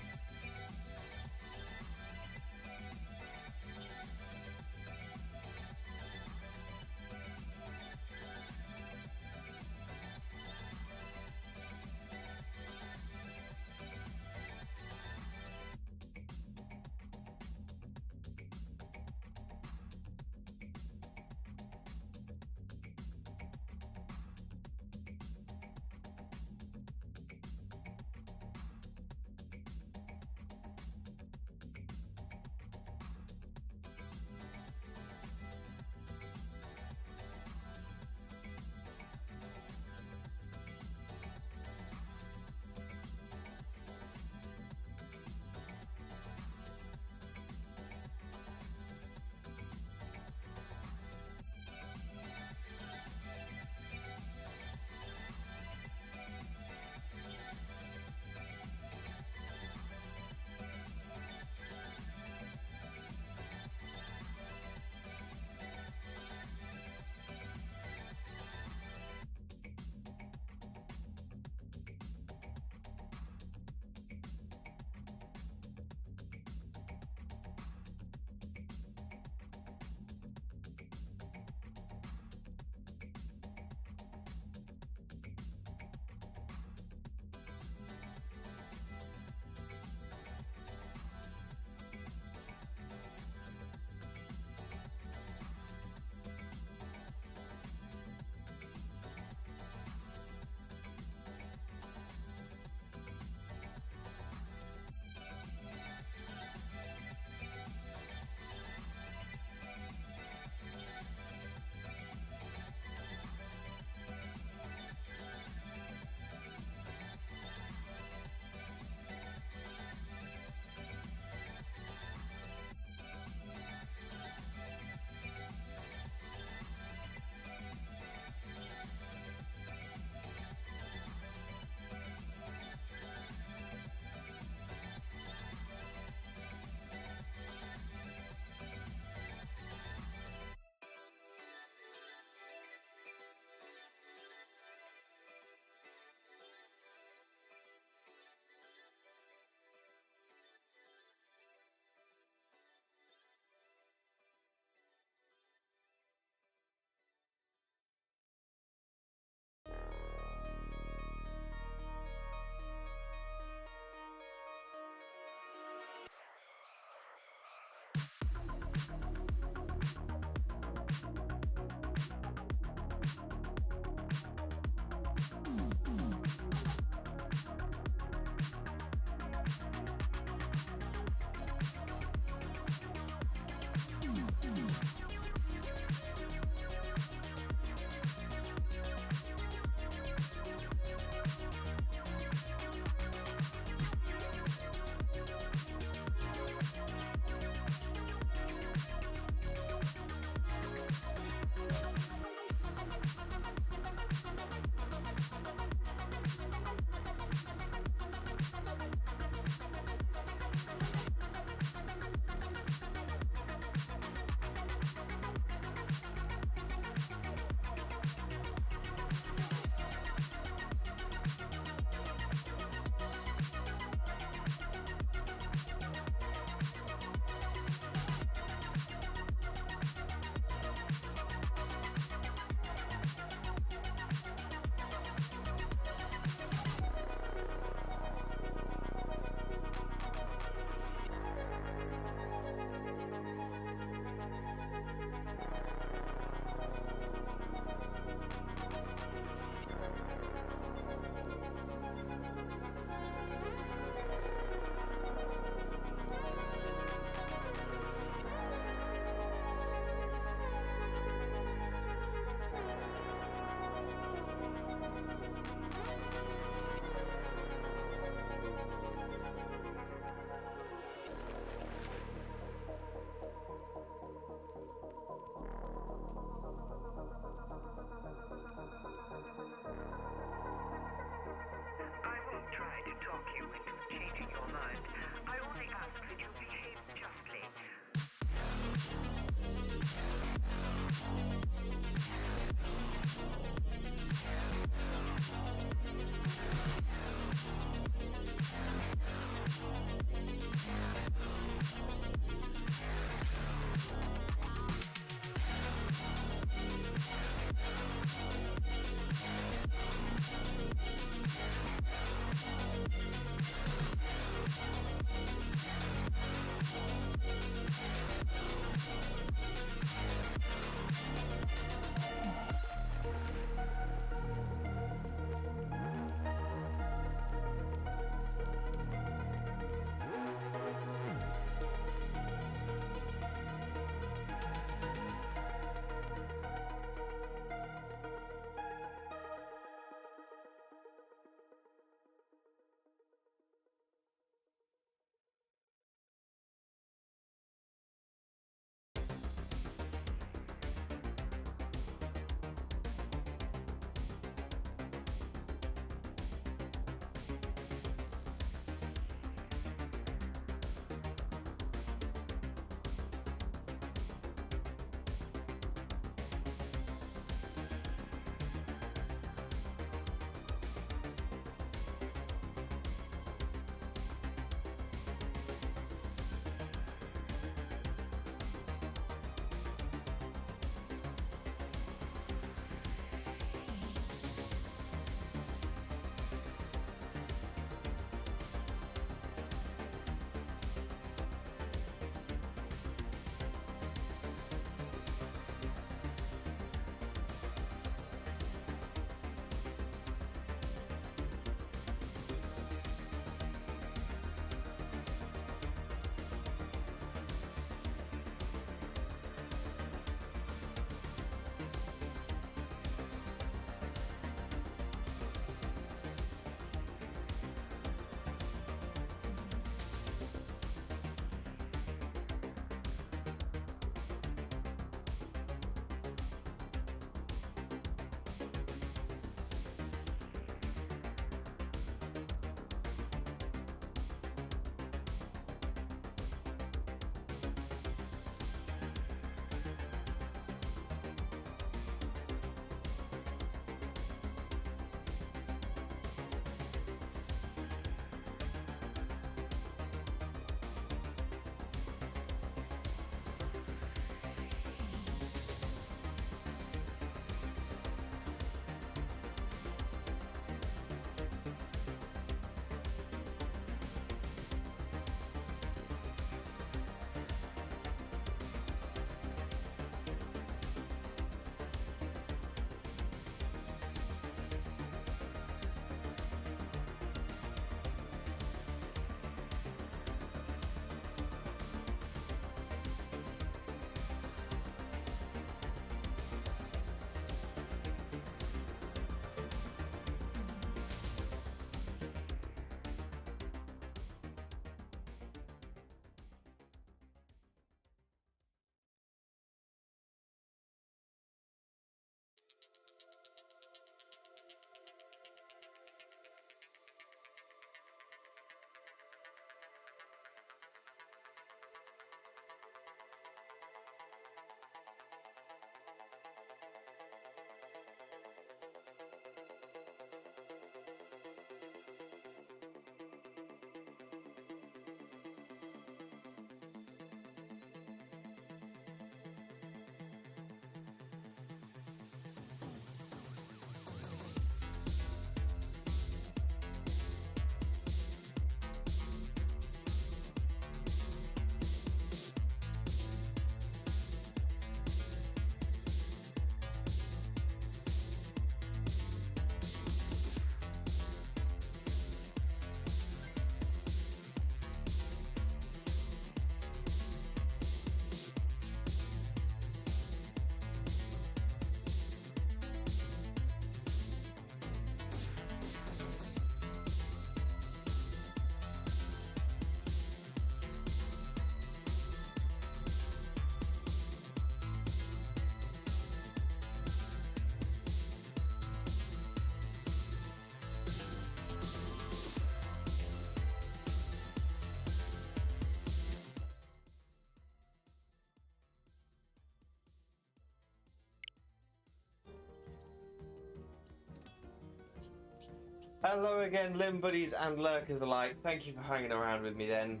Hello again, Limb Buddies and Lurkers alike. Thank you for hanging around with me then.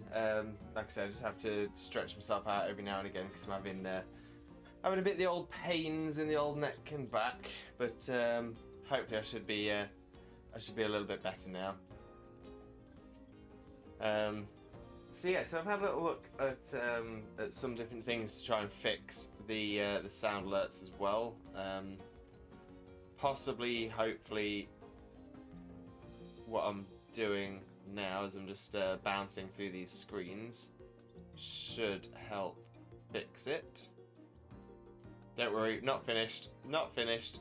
Like I said, I just have to stretch myself out every now and again because I'm having a bit of the old pains in the old neck and back. But hopefully I should be a little bit better now. So I've had a little look at some different things to try and fix the sound alerts as well. Possibly, hopefully, what I'm doing now is I'm just bouncing through these screens should help fix it. Don't worry, not finished. Not finished.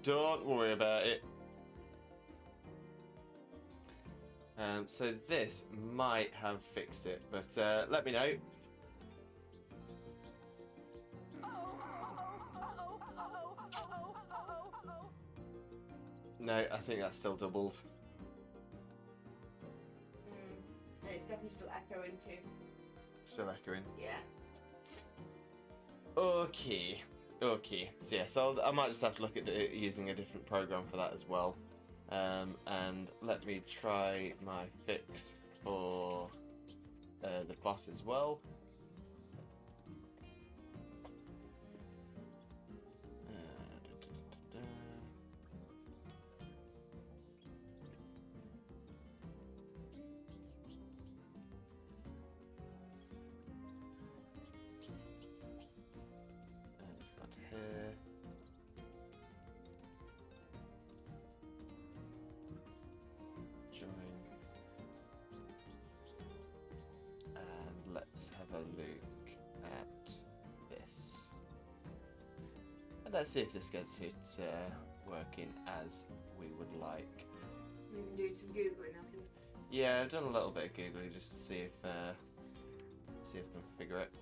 Don't worry about it. So this might have fixed it, but let me know. No, I think that's still doubled. And it's definitely still echoing too. Still echoing. Yeah. Okay. So yeah, so I might just have to look at using a different program for that as well. And let me try my fix for the bot as well. Here. Join. And let's have a look at this. And let's see if this gets it working as we would like. You've been doing some Googling, haven't you? Yeah, I've done a little bit of Googling just to see if I can figure it.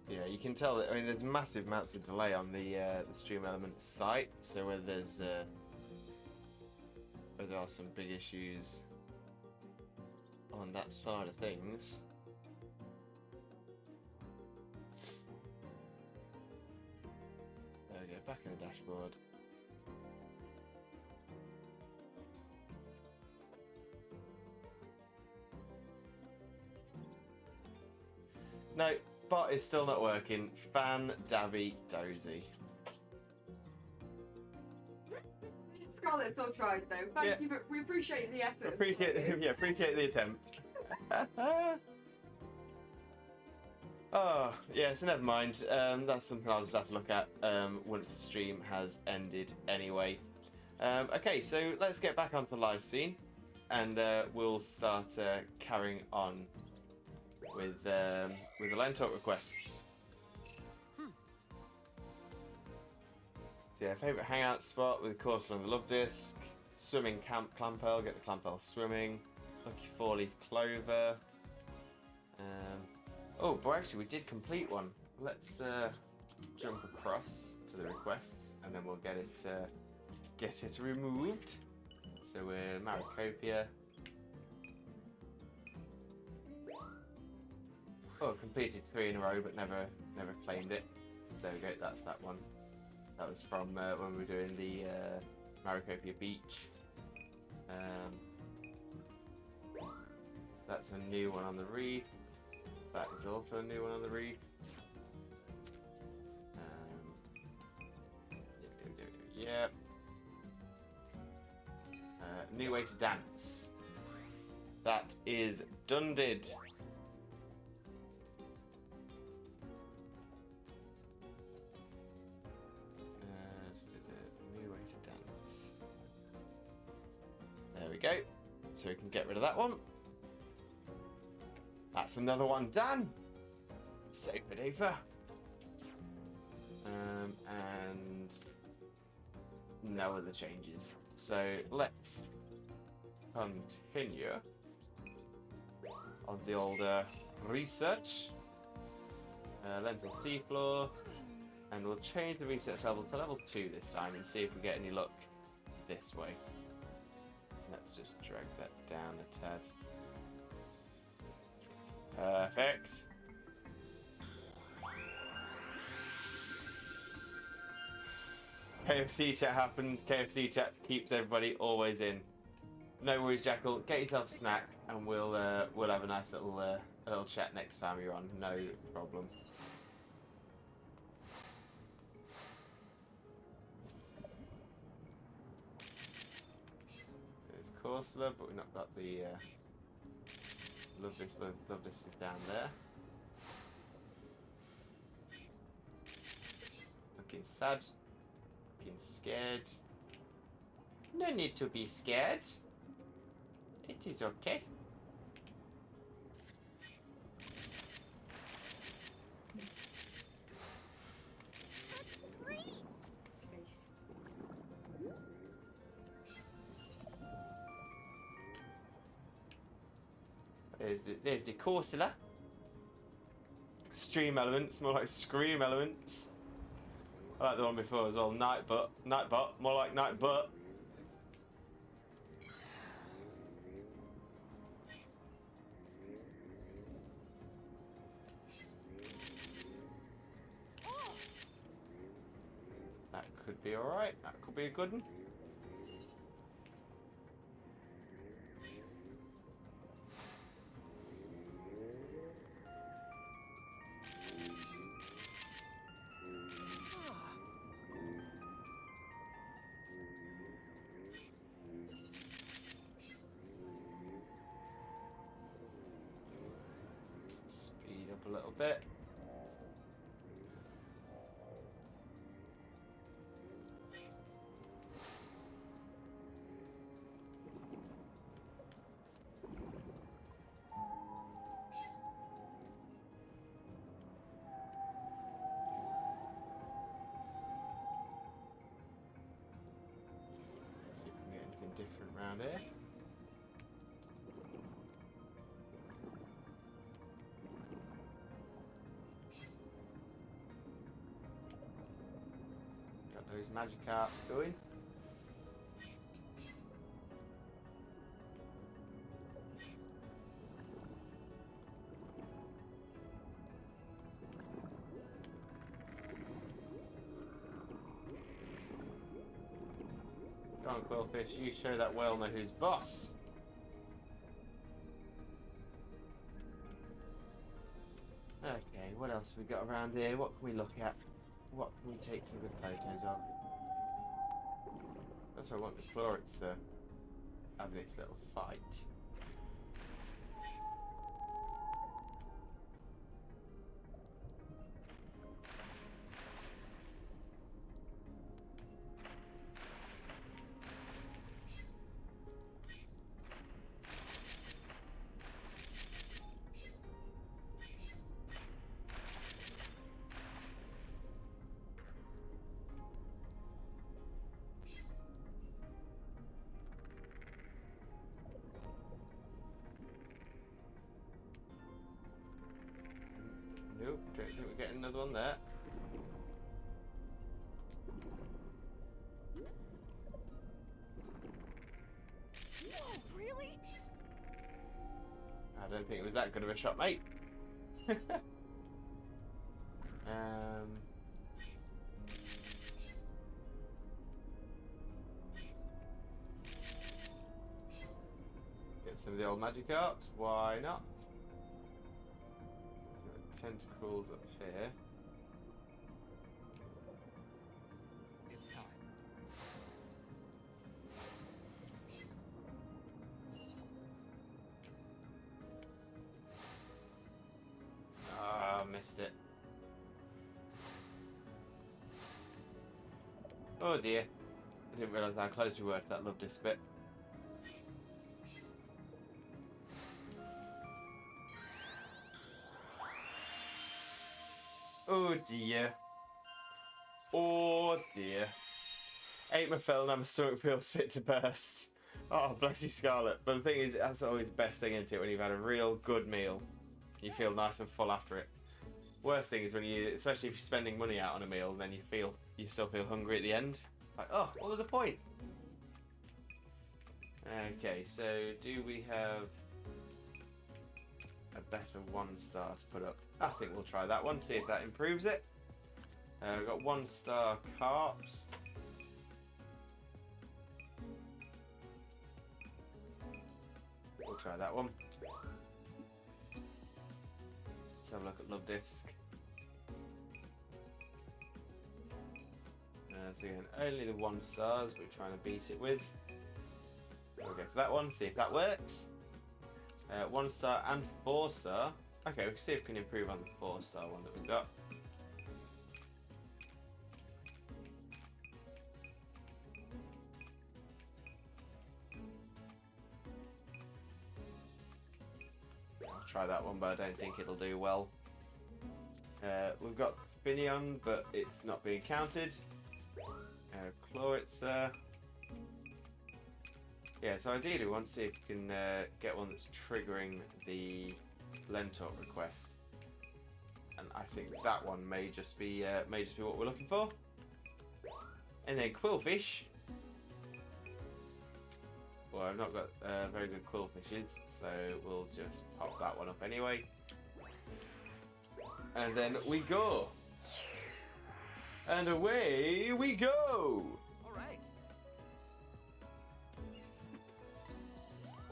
Yeah, you can tell that. I mean, there's massive amounts of delay on the Stream Elements site. So where there are some big issues on that side of things. There we go. Back in the dashboard. No. Bot is still not working. Fan dabby dozy. Scarlett's all tried though. Thank you. We appreciate the effort. Appreciate the attempt. Oh yeah, so never mind. That's something I'll just have to look at once the stream has ended anyway. Okay, so let's get back onto the live scene, and we'll start carrying on with the Lentalk requests. So yeah, favourite hangout spot with Cosy on the love disc. Swimming camp Clampel, get the Clampel swimming. Lucky 4-leaf clover. Oh, but actually we did complete one. Let's jump across to the requests and then we'll get it removed. So we're Maricopia. Oh, completed 3 in a row, but never claimed it. So there we go. That's that one. That was from when we were doing the Maricopia Beach. That's a new one on the reef. That is also a new one on the reef. Yeah. New way to dance. That is Dundid. New way to dance. There we go. So we can get rid of that one. That's another one done. Super duper. And no other changes. So let's continue on the old research. Lentil seafloor. And we'll change the research level to level 2 this time and see if we get any luck this way. Let's just drag that down a tad. Perfect. KFC chat happened. KFC chat keeps everybody always in. No worries, Jackal. Get yourself a snack, and we'll have a nice little chat next time you're on. No problem. There's Corsola, but we've not got the Loveless. Loveless is down there. Looking sad. Looking scared. No need to be scared. It is okay. Great. Its face. There's the Corsola. Stream elements, more like scream elements. I like the one before as well. Nightbot, more like Nightbot. That could be alright. That could be a good one. Speed up a little bit. See if we can get anything different around here. Got those Magikarps going. Go on, Quillfish, you show that whale know who's boss. Okay, what else have we got around here? What can we look at? What can we take some good photos of? That's what I want the Chlorit's having its little fight. Nope, don't think we're getting another one there. Whoa, really? I don't think it was that good of a shot, mate. Get some of the old Magikarps, why not? Tentacles up here. It's time. Ah, missed it. Oh dear. I didn't realise how close we were to that love disc bit. Oh dear. Oh dear. Ate my fill and my stomach feels fit to burst. Oh, bless you, Scarlet. But the thing is, that's always the best thing, isn't it? When you've had a real good meal, you feel nice and full after it. Worst thing is when you, especially if you're spending money out on a meal, then you still feel hungry at the end. Like, oh, what was the point? Okay, so do we have a better 1-star to put up. I think we'll try that one, see if that improves it. We've got 1-star carps. We'll try that one. Let's have a look at Love Disc. So again, only the 1-stars we're trying to beat it with. We'll go for that one, see if that works. 1-star and 4-star. Okay, we can see if we can improve on the 4-star one that we've got. I'll try that one, but I don't think it'll do well. We've got Finion, but it's not being counted. Chloritzer. Yeah, so ideally we want to see if we can get one that's triggering the Lentor request. And I think that one may just be what we're looking for. And then Quillfish. Well, I've not got very good Quillfishes, so we'll just pop that one up anyway. And then we go. And away we go! Alright.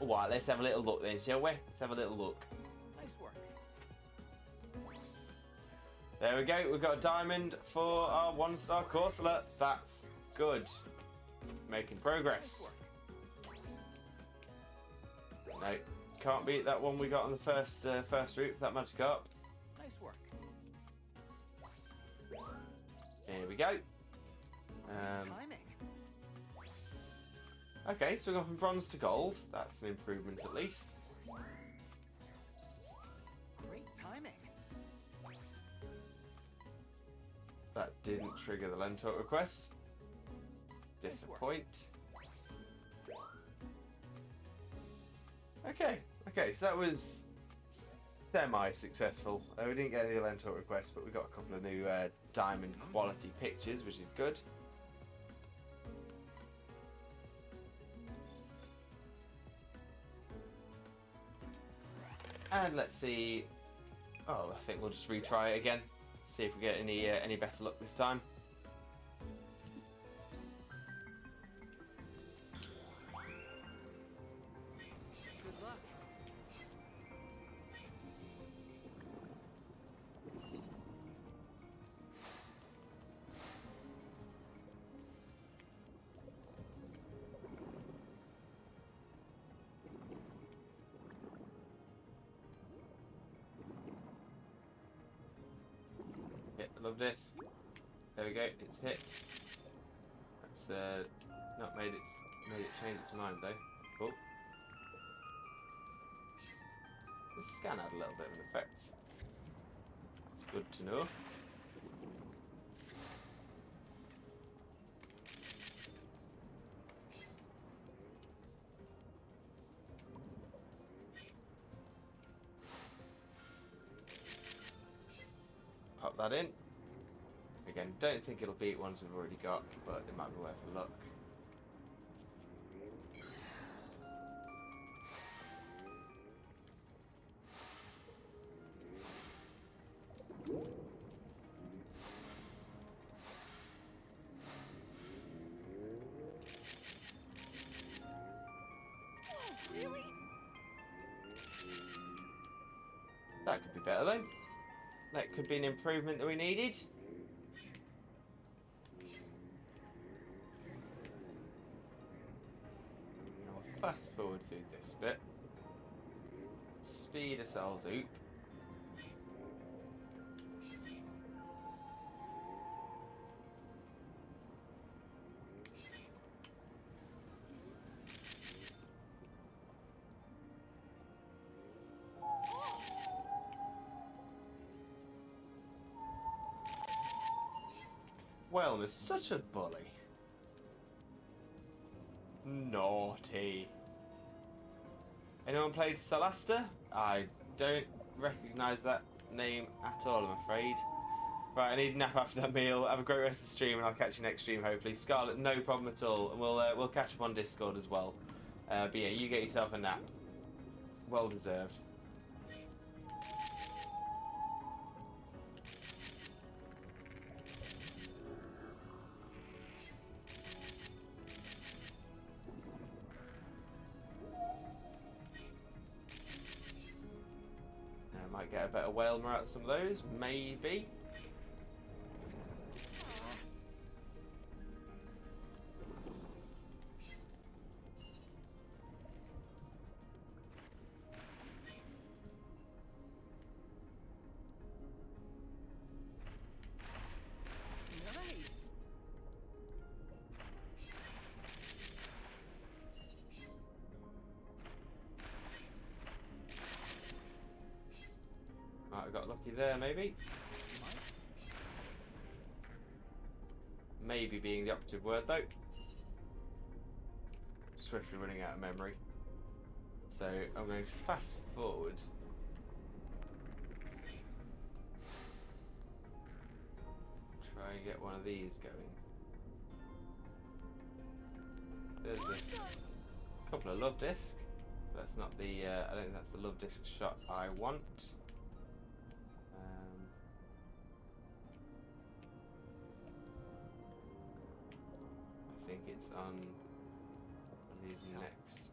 Alright, let's have a little look then, shall we? Let's have a little look. Nice work. There we go, we've got a diamond for our 1-star Corsola. That's good. Making Nice progress. work. No, can't beat that one we got on the first route, that Magikarp. Nice work. There we go. Timing. Okay, so we've gone from bronze to gold. That's an improvement at least. Great timing. That didn't trigger the Lentor request. Disappoint. Okay, so that was semi-successful. We didn't get any Lentor requests, but we got a couple of new diamond quality pictures, which is good. And let's see. Oh, I think we'll just retry it again. See if we get any better luck this time. Good luck. Yeah, I love this. There we go, it's hit. That's not made it change its mind though. Cool. The scan had a little bit of an effect. It's good to know. Pop that in. Again, don't think it'll beat ones we've already got, but it might be worth a look. Really? That could be better though. That could be an improvement that we needed. Now we'll fast forward through this bit. Speed ourselves up. Well, is such a bully. Naughty. Anyone played Celasta? I don't recognise that name at all, I'm afraid. Right, I need a nap after that meal. Have a great rest of the stream, and I'll catch you next stream, hopefully. Scarlet, no problem at all, and we'll catch up on Discord as well. But yeah, you get yourself a nap. Well deserved. Might get a better Whalmer out of some of those, maybe. Nice. Might have got lucky there, maybe. Maybe being the operative word, though. Swiftly running out of memory. So I'm going to fast forward. Try and get one of these going. There's a couple of love disc. That's not the. I don't think that's the love disc shot I want. I think it's on these next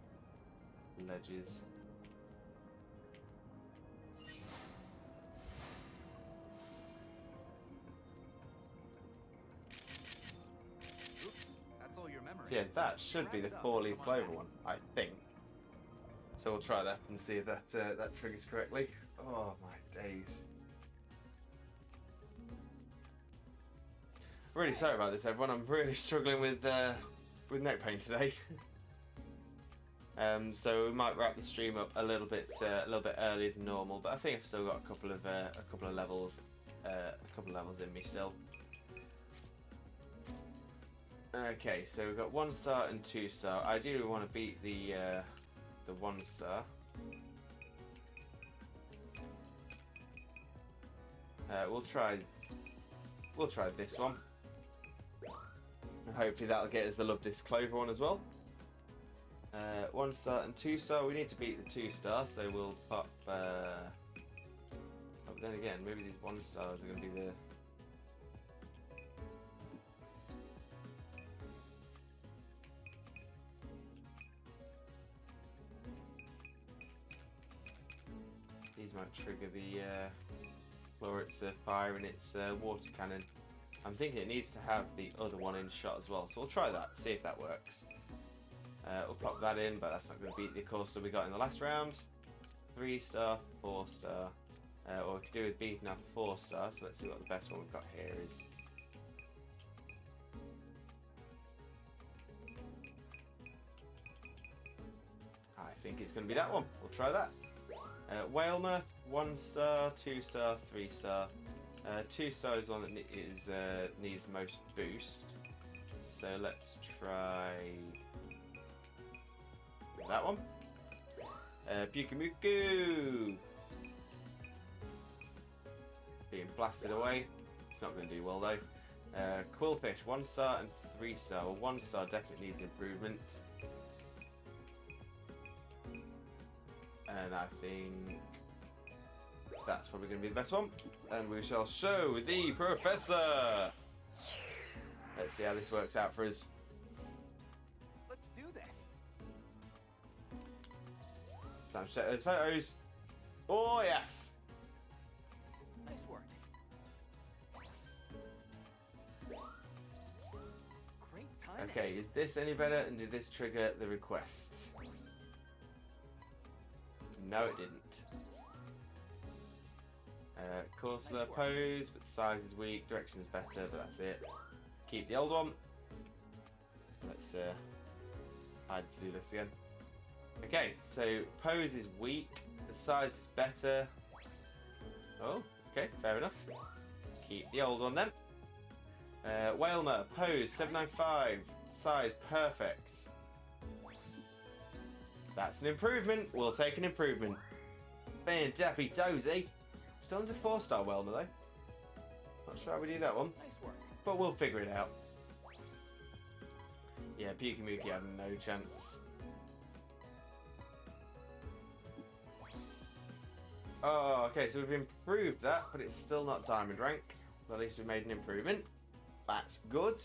ledges. Oops, that's all your memory. So yeah, that should be the 4-leaf clover one, I think. So we'll try that and see if that that triggers correctly. Oh my days. Really sorry about this, everyone. I'm really struggling with neck pain today. So we might wrap the stream up a little bit earlier than normal, but I think I've still got a couple of levels in me still. Okay, so we've got 1 star and 2 star. Ideally, we want to beat the 1 star. We'll try this one. And hopefully that'll get us the Love Disc Clover one as well. 1 star and 2 star. We need to beat the 2 star, so we'll pop. But then again, maybe these 1 stars are going to be the. These might trigger the Floret's fire and its water cannon. I'm thinking it needs to have the other one in shot as well, so we'll try that, see if that works. We'll pop that in, but that's not going to beat the course that we got in the last round. 3 star, 4 star, or we could do with beating our 4 star, so let's see what the best one we've got here is. I think it's going to be that one, we'll try that. Whalmer, 1 star, 2 star, 3 star. 2 star is one that needs most boost. So let's try that one. Bukamuku! Being blasted away. It's not going to do well though. Quillfish, 1 star and 3 star. Well, 1 star definitely needs improvement. And I think that's probably going to be the best one. And we shall show the professor. Let's see how this works out for us. Let's do this. Time to check those photos. Oh, yes. Nice work. Great timing. Okay, is this any better? And did this trigger the request? No, it didn't. Coursula pose, but size is weak. Direction is better, but that's it. Keep the old one. Let's hide the to-do list again. Okay, so pose is weak. The size is better. Oh, okay, fair enough. Keep the old one then. Whalmer, pose 795. Size perfect. That's an improvement. We'll take an improvement. Man, dappy dozy. Still under 4 star Whalmer though. Not sure how we do that one, Nice work. but we'll figure it out. Yeah, Bukamuki had no chance. Oh, okay, so we've improved that, but it's still not diamond rank. But at least we've made an improvement. That's good.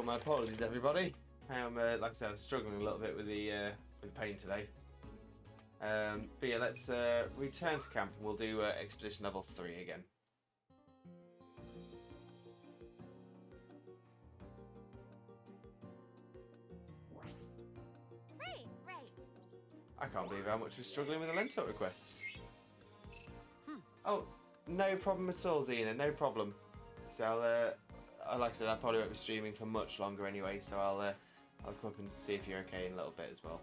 Oh, my apologies, everybody. I'm, like I said, I'm struggling a little bit with the pain today. But yeah, let's return to camp and we'll do Expedition Level 3 again. Right. I can't believe how much we're struggling with the Lento requests. Oh, no problem at all, Xena, no problem. So like I said, I probably won't be streaming for much longer anyway, so I'll come up and see if you're okay in a little bit as well.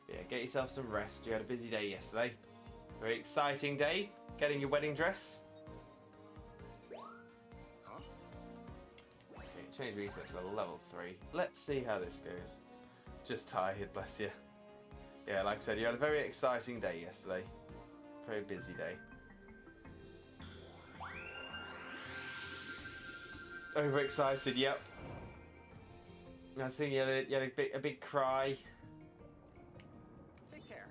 But yeah, get yourself some rest. You had a busy day yesterday. Very exciting day. Getting your wedding dress. Okay, change research to level 3. Let's see how this goes. Just tired, bless you. Yeah, like I said, you had a very exciting day yesterday. Very busy day. Overexcited, yep. I think you had a big cry. Take care.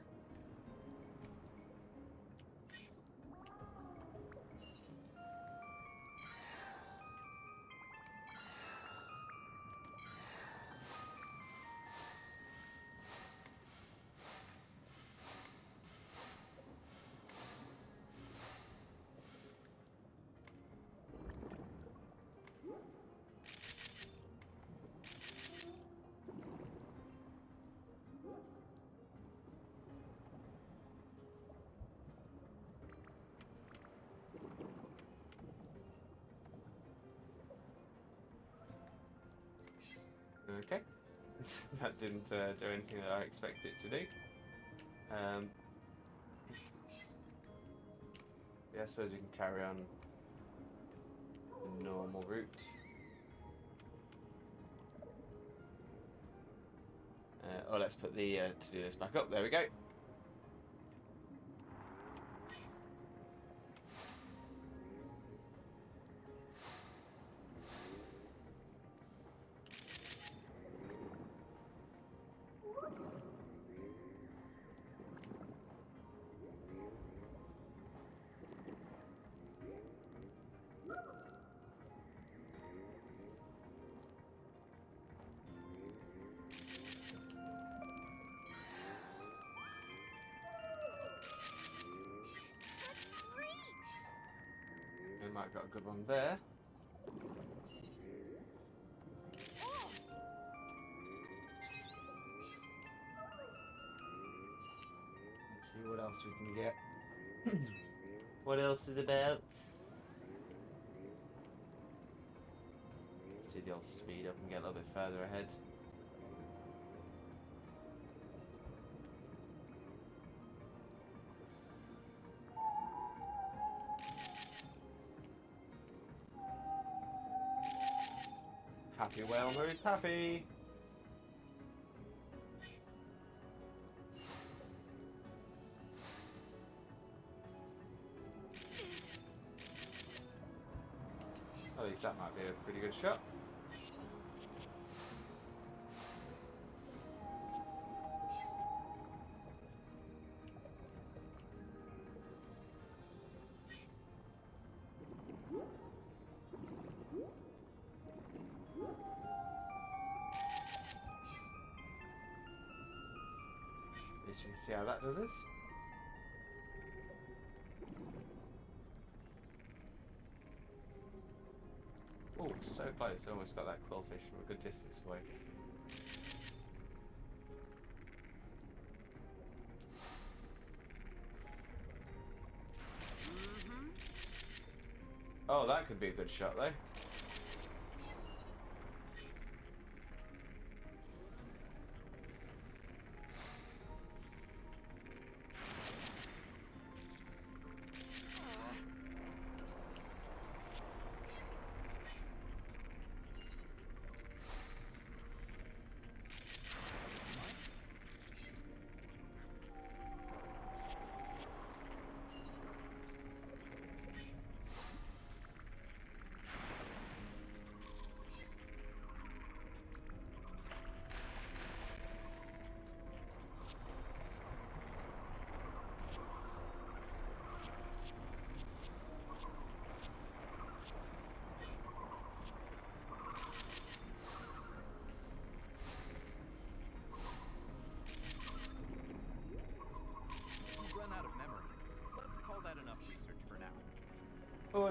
Okay. That didn't do anything that I expected it to do. Yeah, I suppose we can carry on the normal route. Oh, let's put the to-do list back up. There we go. We might have got a good one there. Let's see what else we can get. What else is about? Let's do the old speed up and get a little bit further ahead. Happy whale mood, happy! At least that might be a pretty good shot. At least you can see how that does us. Oh, so close. Almost got that quillfish from a good distance away. Oh, that could be a good shot though.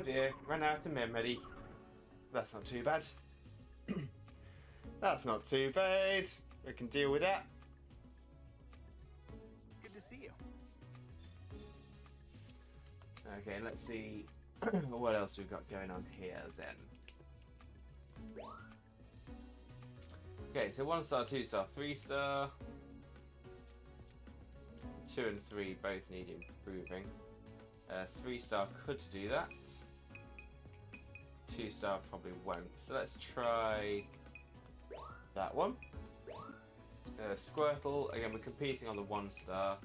dear, ran out of memory. That's not too bad. That's not too bad. We can deal with that. Good to see you. Okay, let's see what else we've got going on here then. Okay, so 1 star, 2 star, 3 star. 2 and 3 both need improving. 3 star could do that. 2 star probably won't. So let's try that one. Squirtle, again we're competing on the 1 star.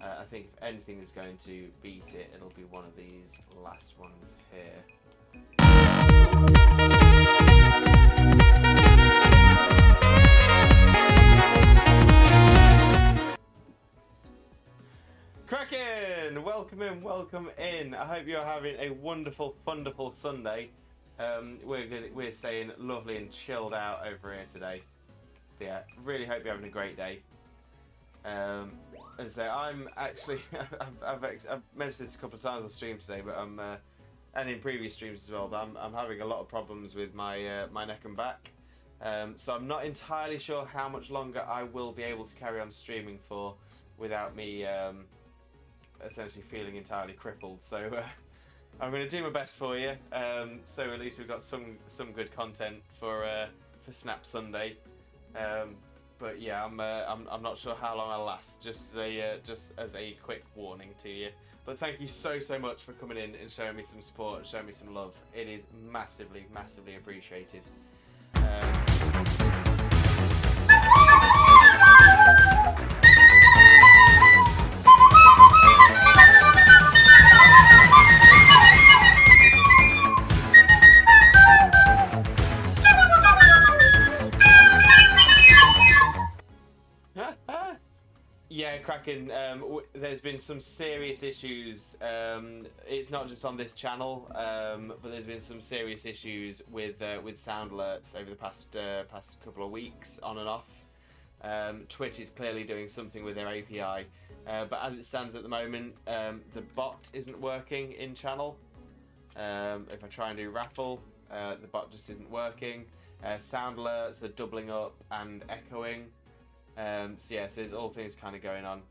I think if anything is going to beat it, it'll be one of these last ones here. Kraken! Welcome in. I hope you're having a wonderful, wonderful Sunday. We're staying lovely and chilled out over here today. Yeah, really hope you're having a great day. As I say, I'm actually I've mentioned this a couple of times on stream today, but and in previous streams as well. But I'm having a lot of problems with my my neck and back. So I'm not entirely sure how much longer I will be able to carry on streaming for without me essentially feeling entirely crippled. So I'm going to do my best for you. So at least we've got some good content for Snap Sunday. But yeah, I'm not sure how long I'll last. Just as a quick warning to you. But thank you so much for coming in and showing me some support and showing me some love. It is massively appreciated. Yeah, Kraken, there's been some serious issues. It's not just on this channel, but there's been some serious issues with sound alerts over the past couple of weeks, on and off. Twitch is clearly doing something with their API, but as it stands at the moment, the bot isn't working in channel. If I try and do raffle, the bot just isn't working. Sound alerts are doubling up and echoing. So yeah, so there's all things kind of going on.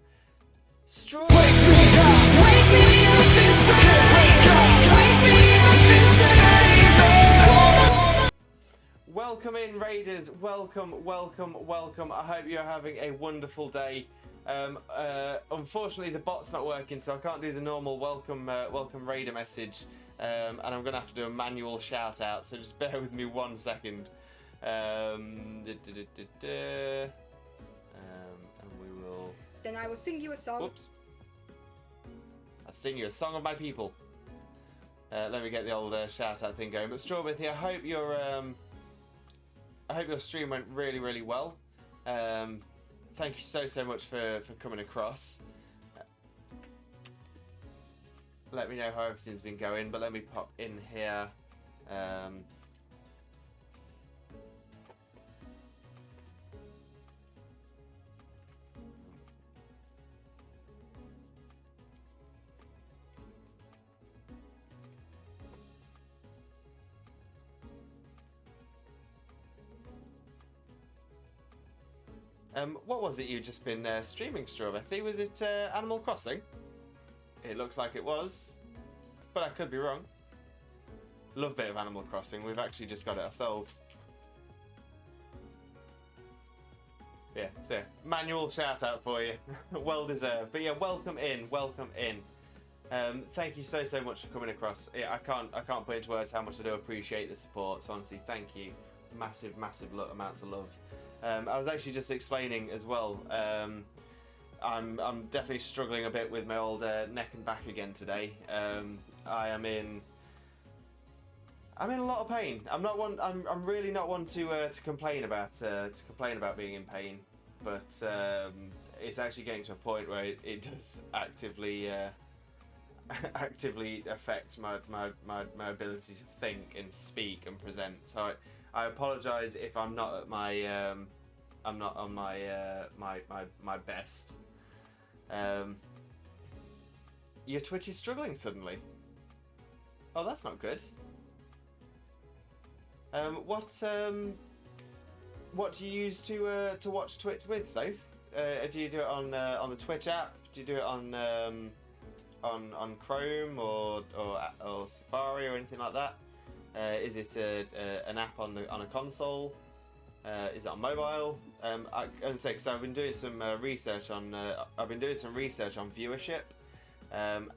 Welcome in, Raiders. Welcome. I hope you're having a wonderful day. Unfortunately, the bot's not working, so I can't do the normal welcome Raider message. And I'm going to have to do a manual shout out, so just bear with me 1 second. And we will... Then I will sing you a song. Whoops. I'll sing you a song of my people. Let me get the old shout out thing going. But Strawberry, I hope your stream went really well. Thank you so much for coming across. Let me know how everything's been going, but let me pop in here. What was it you'd just been streaming, Strawberry? Was it Animal Crossing? It looks like it was, but I could be wrong. Love a bit of Animal Crossing. We've actually just got it ourselves. Yeah, so manual shout out for you. Well deserved. But yeah, welcome in. Thank you so much for coming across. Yeah, I can't put into words how much I do appreciate the support. So honestly, thank you. Massive amounts of love. I was actually just explaining as well. I'm definitely struggling a bit with my old neck and back again today. I'm in a lot of pain. I'm really not one to complain about being in pain, but it's actually getting to a point where it does actively affect my ability to think and speak and present. So I apologise if I'm not at my my best. Your Twitch is struggling suddenly. Oh, that's not good. What do you use to watch Twitch with, Soph? Do you do it on the Twitch app? Do you do it on Chrome or Safari or anything like that? Is it an app on a console? Is it on mobile? I say because I've been doing some research on viewership, and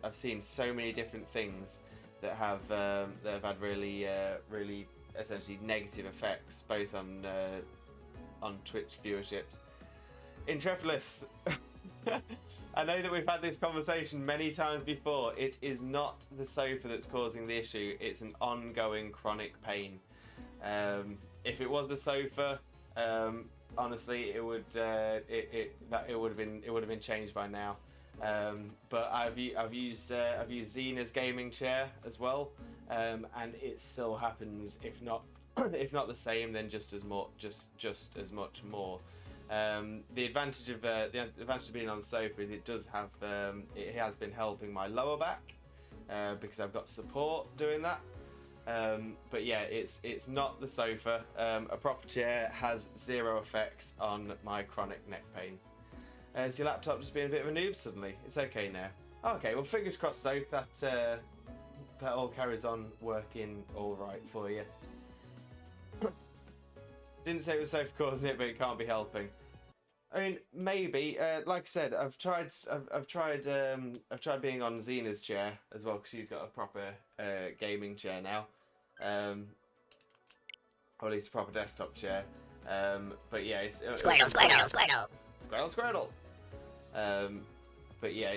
I've seen so many different things that have had really essentially negative effects both on Twitch viewerships. Intrepolis, I know that we've had this conversation many times before. It is not the sofa that's causing the issue. It's an ongoing chronic pain. If it was the sofa, honestly, it would have been changed by now. But I've used Zena's gaming chair as well, and it still happens. If not the same, then just as much more. The advantage of being on the sofa is it has been helping my lower back because I've got support doing that. But yeah, it's not the sofa. A proper chair has zero effects on my chronic neck pain. Is your laptop just being a bit of a noob suddenly? It's okay now. Okay, well, fingers crossed, Soph, that all carries on working all right for you. Didn't say it was Soph causing it, but it can't be helping. I mean, maybe. Like I said, I've tried being on Zena's chair as well because she's got a proper gaming chair now, or at least a proper desktop chair. But yeah, Squirtle. But yeah,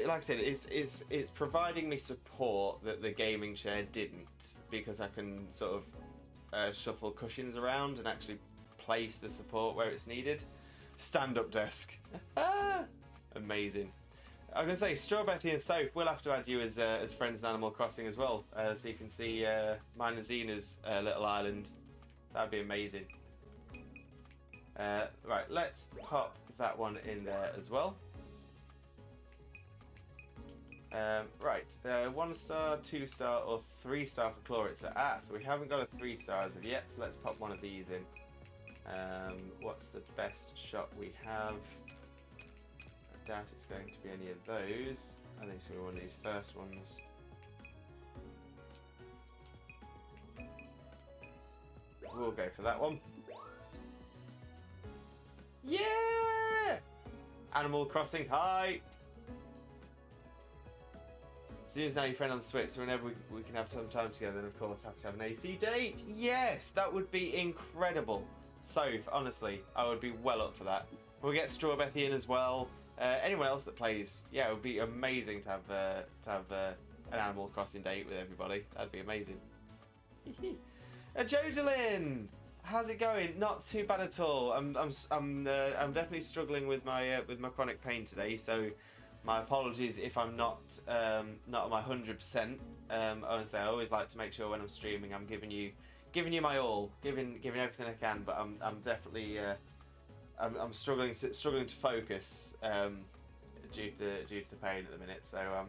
like I said, it's providing me support that the gaming chair didn't, because I can sort of shuffle cushions around and actually place the support where it's needed. Stand-up desk. Amazing. I'm gonna say, Strawberry and Soap, we'll have to add you as friends in Animal Crossing as well, so you can see mine and Zena's little island. That'd be amazing. Right, let's pop that one in there as well. Right, 1 star, 2 star, or 3 star for Chloritza. So we haven't got a 3 star as of yet, so let's pop one of these in. What's the best shot we have? I doubt it's going to be any of those. I think it's going to be one of these first ones. We'll go for that one. Yeah! Animal Crossing, hi! Zena's now your friend on the Switch, so whenever we can have some time together, and of course have to have an AC date. Yes, that would be incredible. Soph, honestly, I would be well up for that. We'll get Strawbethy in as well. Anyone else that plays, yeah, it would be amazing to have an Animal Crossing date with everybody. That'd be amazing. Jodelyn, how's it going? Not too bad at all. I'm definitely struggling with my chronic pain today, so my apologies if I'm not at my 100%. Honestly, I always like to make sure when I'm streaming I'm giving you my all, giving everything I can. But I'm definitely I'm struggling to focus due to the pain at the minute. So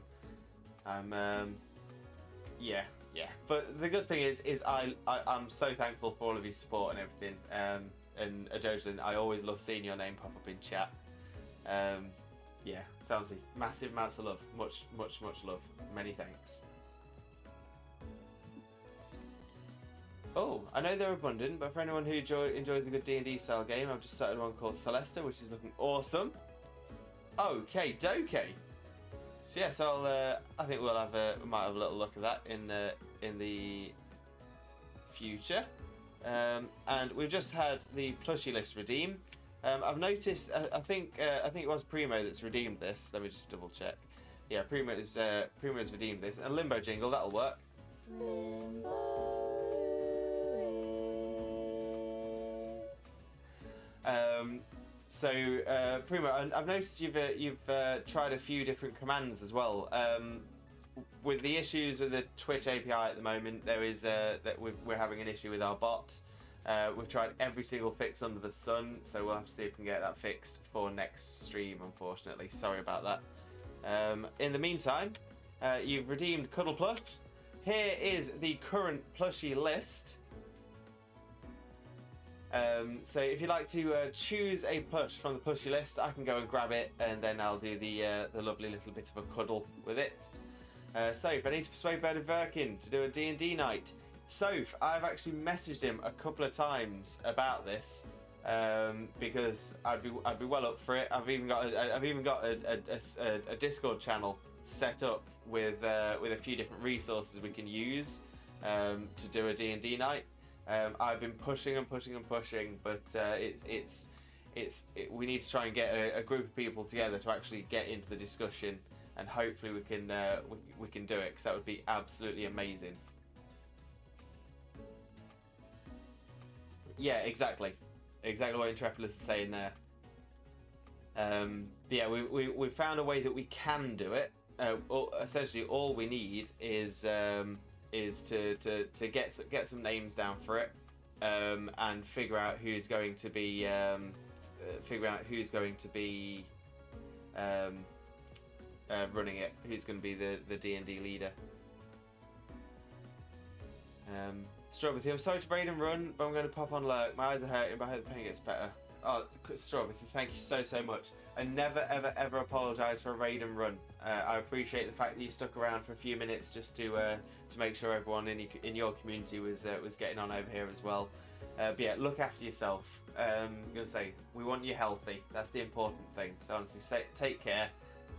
yeah. But the good thing is I'm so thankful for all of your support and everything. And Jocelyn, I always love seeing your name pop up in chat. Yeah, Salsy, massive amounts of love, much love, many thanks. Oh, I know they're abundant, but for anyone who enjoys a good D&D style game, I've just started one called Celesta, which is looking awesome. Okay, dokey. So yes, I think we might have a little look at that in the future. And we've just had the plushie list redeem. I've noticed. I think it was Primo that's redeemed this. Let me just double check. Yeah, Primo's redeemed this. A Limbo jingle, that'll work. So Primo, I've noticed you've tried a few different commands as well. With the issues with the Twitch API at the moment, there is that we're having an issue with our bot. We've tried every single fix under the sun, so we'll have to see if we can get that fixed for next stream, unfortunately. Sorry about that. In the meantime, you've redeemed Cuddle Plush. Here is the current plushie list. So if you'd like to choose a plush from the plushie list, I can go and grab it, and then I'll do the lovely little bit of a cuddle with it. Soph, I need to persuade Bernard Verkin to do a D&D night. Soph, I've actually messaged him a couple of times about this, because I'd be well up for it. I've even got a Discord channel set up with a few different resources we can use to do a D&D night. I've been pushing and pushing and pushing, but we need to try and get a group of people together to actually get into the discussion, and hopefully we can do it, because that would be absolutely amazing. Yeah, exactly what Intrepidus is saying there. Yeah, we found a way that we can do it. Essentially, all we need is to get some names down for it, and figure out who's going to be running it, who's going to be the D&D leader. Strawberry, I'm sorry to raid and run, but I'm going to pop on lurk. My eyes are hurting, but I hope the pain gets better. Oh, Strawberry, thank you so much. I never ever apologise for a raid and run. I appreciate the fact that you stuck around for a few minutes just to make sure everyone in your community was getting on over here as well. But yeah, look after yourself. I'm gonna say we want you healthy. That's the important thing. So honestly, take care,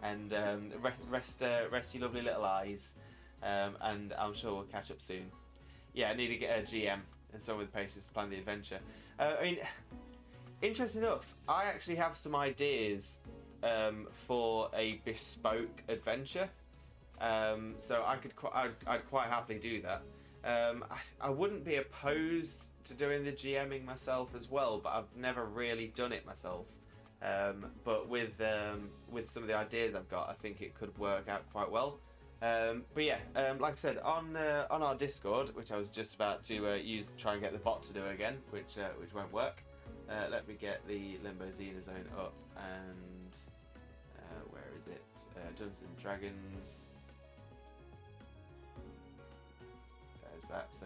and rest your lovely little eyes. And I'm sure we'll catch up soon. Yeah, I need to get a GM and someone with patience to plan the adventure. I mean, interesting enough, I actually have some ideas for a bespoke adventure. So I'd quite happily do that. I wouldn't be opposed to doing the GMing myself as well, but I've never really done it myself. But with some of the ideas I've got, I think it could work out quite well. But yeah, like I said, on our Discord, which I was just about to try and get the bot to do again, which won't work. Let me get the Limbo Xena Zone up, and where is it? Dungeons and Dragons. There's that. So.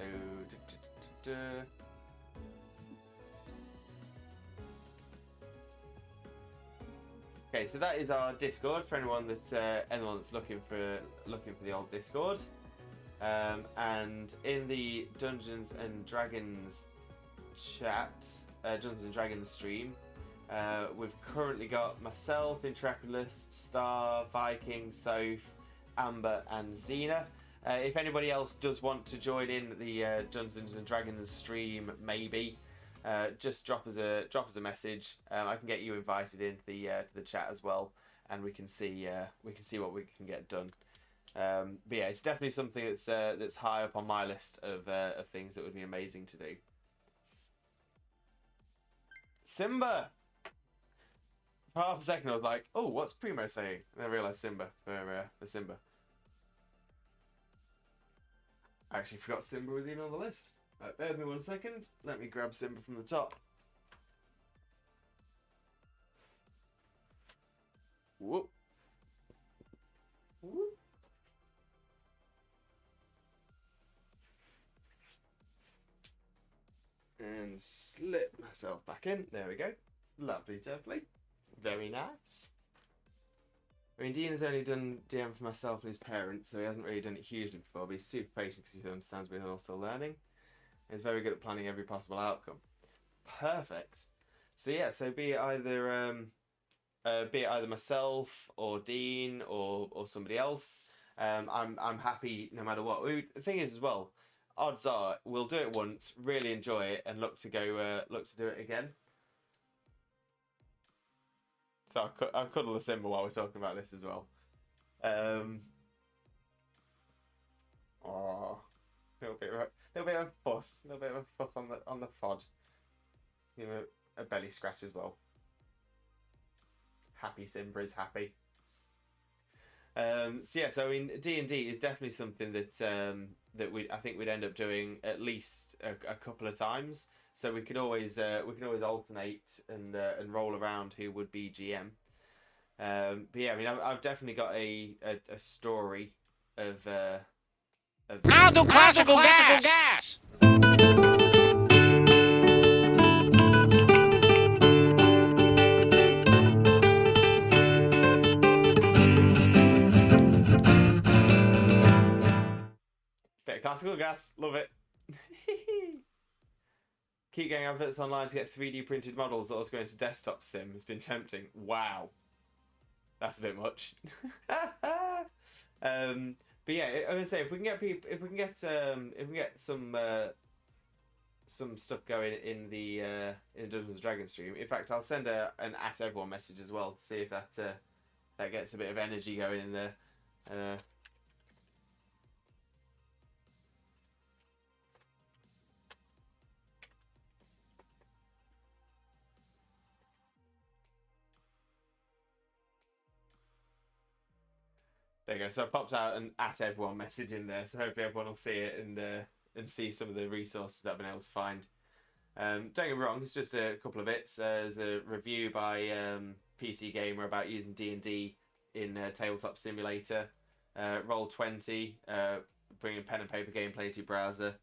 Okay, so that is our Discord for anyone that's looking for the old Discord. And in the Dungeons and Dragons chat, Dungeons and Dragons stream, we've currently got myself, Intrepidus, Star, Viking, Soph, Amber, and Xena. If anybody else does want to join in the Dungeons and Dragons stream, maybe. Just drop us a message. I can get you invited into the chat as well, and we can see what we can get done. But yeah, it's definitely something that's high up on my list of things that would be amazing to do. Simba. For half a second, I was like, "Oh, what's Primo saying?" And I realised Simba for Simba. I actually forgot Simba was even on the list. Right, bear with me 1 second. Let me grab Simba from the top. Whoop. Whoop. And slip myself back in. There we go. Lovely, lovely. Very nice. I mean, Dean has only done DM for myself and his parents, so he hasn't really done it hugely before, but he's super patient because he understands we're all still learning. He's very good at planning every possible outcome. Perfect. So yeah, so be it either myself or Dean or somebody else. I'm happy no matter what. The thing is as well, odds are we'll do it once, really enjoy it, and look to do it again. So I'll cuddle the Simba while we're talking about this as well. Oh, a little bit of fuss on the fod. Give him a belly scratch as well. Happy Simba is happy. So yeah, so I mean, D&D is definitely something that I think we'd end up doing at least a couple of times. so we can always alternate and roll around who would be GM. But yeah, I mean, I've definitely got a story of. I'll do classical gas. Bit of classical gas, love it. Keep getting adverts online to get 3D printed models that also go into desktop sim has been tempting. Wow, that's a bit much. But yeah, I would say if we can get people, if we can get some stuff going in the Dungeons and Dragons stream. In fact, I'll send an @everyone message as well to see if that gets a bit of energy going in there. There you go. So I popped out an @everyone message in there, so hopefully everyone will see it and see some of the resources that I've been able to find. Don't get me wrong, it's just a couple of bits. There's a review by PC Gamer about using D&D in Tabletop Simulator. Roll20, bringing pen and paper gameplay to your browser,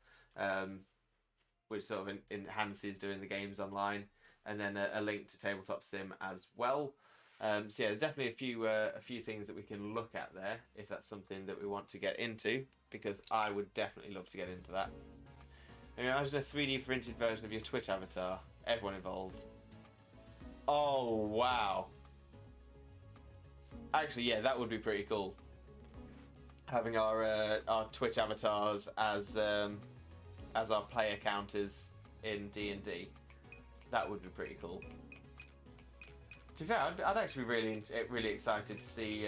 which sort of enhances doing the games online. And then a link to Tabletop Sim as well. So yeah, there's definitely a few things that we can look at there if that's something that we want to get into, because I would definitely love to get into that. And imagine a 3D printed version of your Twitch avatar, everyone involved. Oh wow! Actually, yeah, that would be pretty cool. Having our Twitch avatars as our player counters in D&D, that would be pretty cool. To be fair, I'd actually be really excited to see,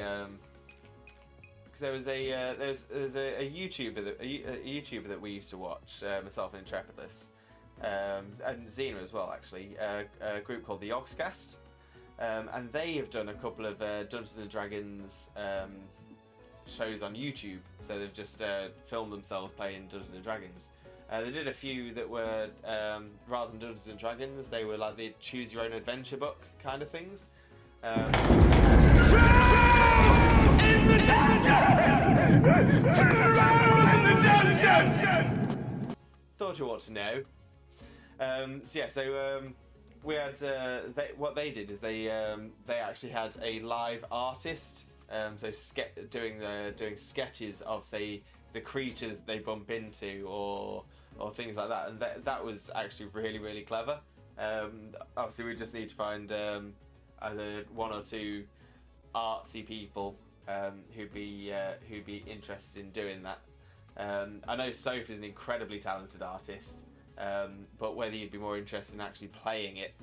because there's a YouTuber that we used to watch, myself and Intrepidless, and Xena as well actually, a group called the Yogscast, and they have done a couple of Dungeons and Dragons shows on YouTube. So they've just filmed themselves playing Dungeons and Dragons. They did a few that were, rather than Dungeons and Dragons, they were like the choose your own adventure book kind of things. Thought you ought to know. We had what they did is they actually had a live artist, doing sketches of, say, the creatures they bump into or things like that, and that was actually really clever. Obviously, we just need to find either one or two artsy people who'd be interested in doing that. I know Soph is an incredibly talented artist, but whether you'd be more interested in actually playing it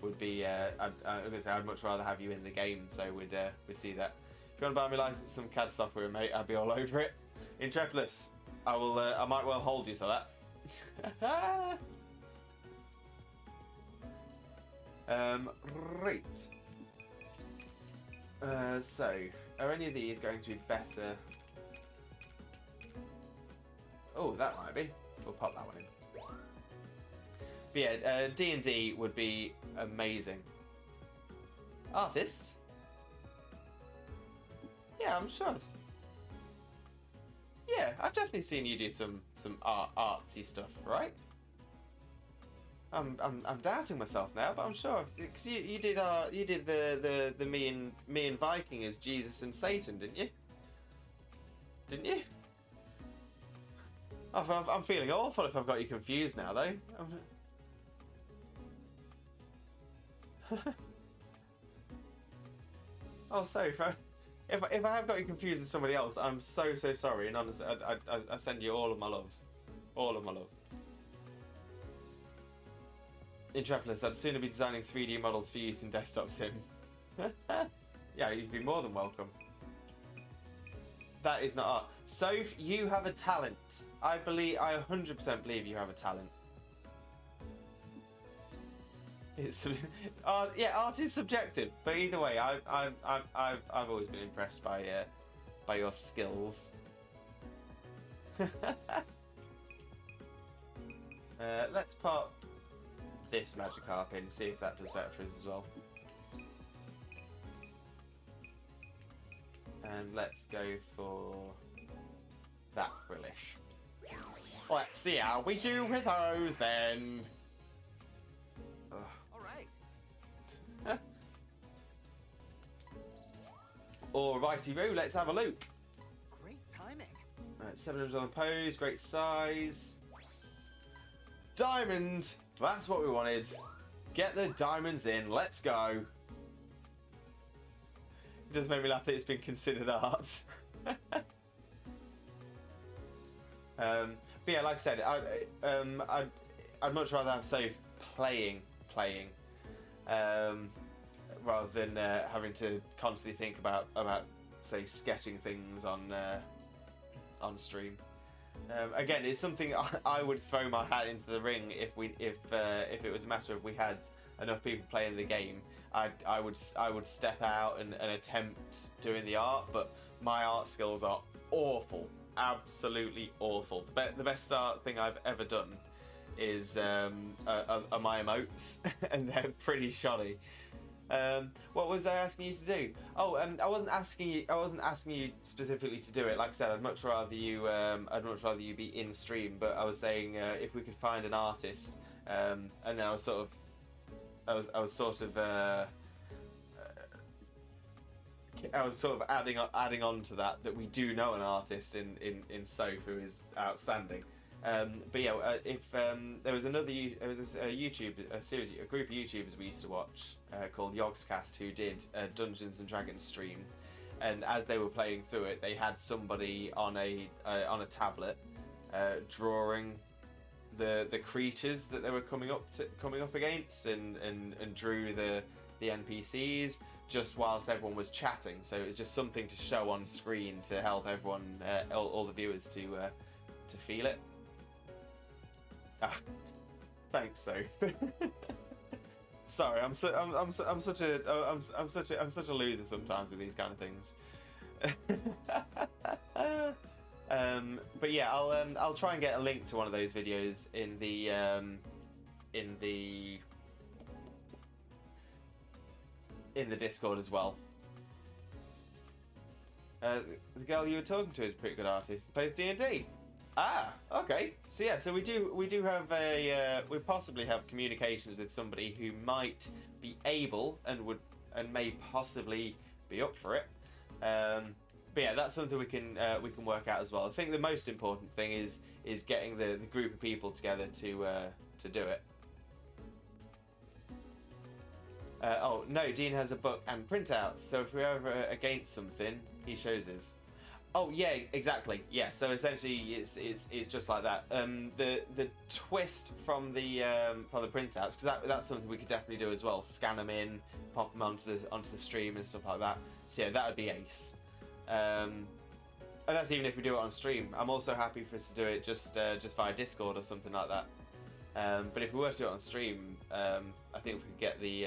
would be. I'd much rather have you in the game, so we'd see that. If you want to buy me license some CAD software, mate, I'd be all over it. Intrepidless, I will. I might well hold you to that. Right. So, are any of these going to be better? Oh, that might be. We'll pop that one in. But yeah, D&D would be amazing. Artist? Yeah, I'm sure. Yeah, I've definitely seen you do some artsy stuff, right? I'm doubting myself now, but I'm sure because you did the me and Viking as Jesus and Satan, didn't you? Didn't you? I'm feeling awful if I've got you confused now, though. Oh, sorry, if I have got you confused with somebody else, I'm so sorry, and honestly, I send you all of my loves. All of my love. Intrepidless, I'd sooner be designing 3D models for use in desktop sim. Yeah, you'd be more than welcome. That is not art. Soph, you have a talent. I 100% believe you have a talent. It's art is subjective, but either way, I've always been impressed by your skills. Let's pop this Magikarp in, see if that does better for us as well. And let's go for that Frillish. Let's see how we do with those then. Ugh. All right. Alrighty-roo, let's have a look. Great timing. 700 on the pose, great size. Diamond! That's what we wanted. Get the diamonds in, let's go. It does make me laugh that it's been considered art. But yeah, like I said, I'd much rather have Soph playing, rather than having to constantly think about say sketching things on stream. Again, it's something I would throw my hat into the ring if it was a matter of we had enough people playing the game. I would step out and attempt doing the art, but my art skills are awful, absolutely awful. The best art thing I've ever done is are my emotes, and they're pretty shoddy. What was I asking you to do? Oh, I wasn't asking you specifically to do it. Like I said, I'd much rather you be in stream. But I was saying if we could find an artist, and then I was sort of adding on to that we do know an artist in Soph who is outstanding. But yeah, if there was a group of YouTubers we used to watch called Yogscast who did a Dungeons and Dragons stream, and as they were playing through it, they had somebody on a tablet drawing the creatures that they were coming up against, and drew the NPCs just whilst everyone was chatting. So it was just something to show on screen to help everyone, all the viewers, to feel it. Ah, thanks, Soph. Sorry, I'm such a loser sometimes with these kind of things. But yeah, I'll try and get a link to one of those videos in the Discord as well. The girl you were talking to is a pretty good artist. Plays D&D. Ah, okay. So yeah, so we do have we possibly have communications with somebody who might be able and may possibly be up for it. But yeah, that's something we can work out as well. I think the most important thing is getting the group of people together to do it. Oh no, Dean has a book and printouts, so if we're ever against something, he shows us. Oh yeah, exactly. Yeah, so essentially it's just like that. The twist from the printouts, because that's something we could definitely do as well. Scan them in, pop them onto the stream and stuff like that. So yeah, that would be ace. And that's even if we do it on stream. I'm also happy for us to do it just via Discord or something like that. But if we were to do it on stream, I think if we get the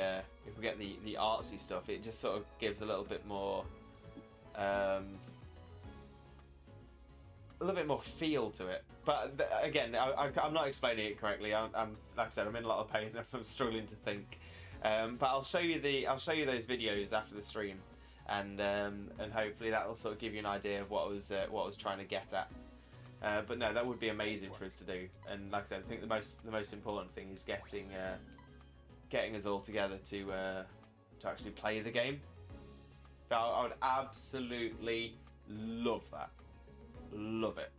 artsy stuff, it just sort of gives a little bit more feel to it. But again, I'm not explaining it correctly. I'm like I said, I'm in a lot of pain. I'm struggling to think. But I'll show you those videos after the stream, and hopefully that will sort of give you an idea of what I was trying to get at. But no, that would be amazing for us to do. And like I said, I think the most important thing is getting us all together to actually play the game. I would absolutely love that. Love it.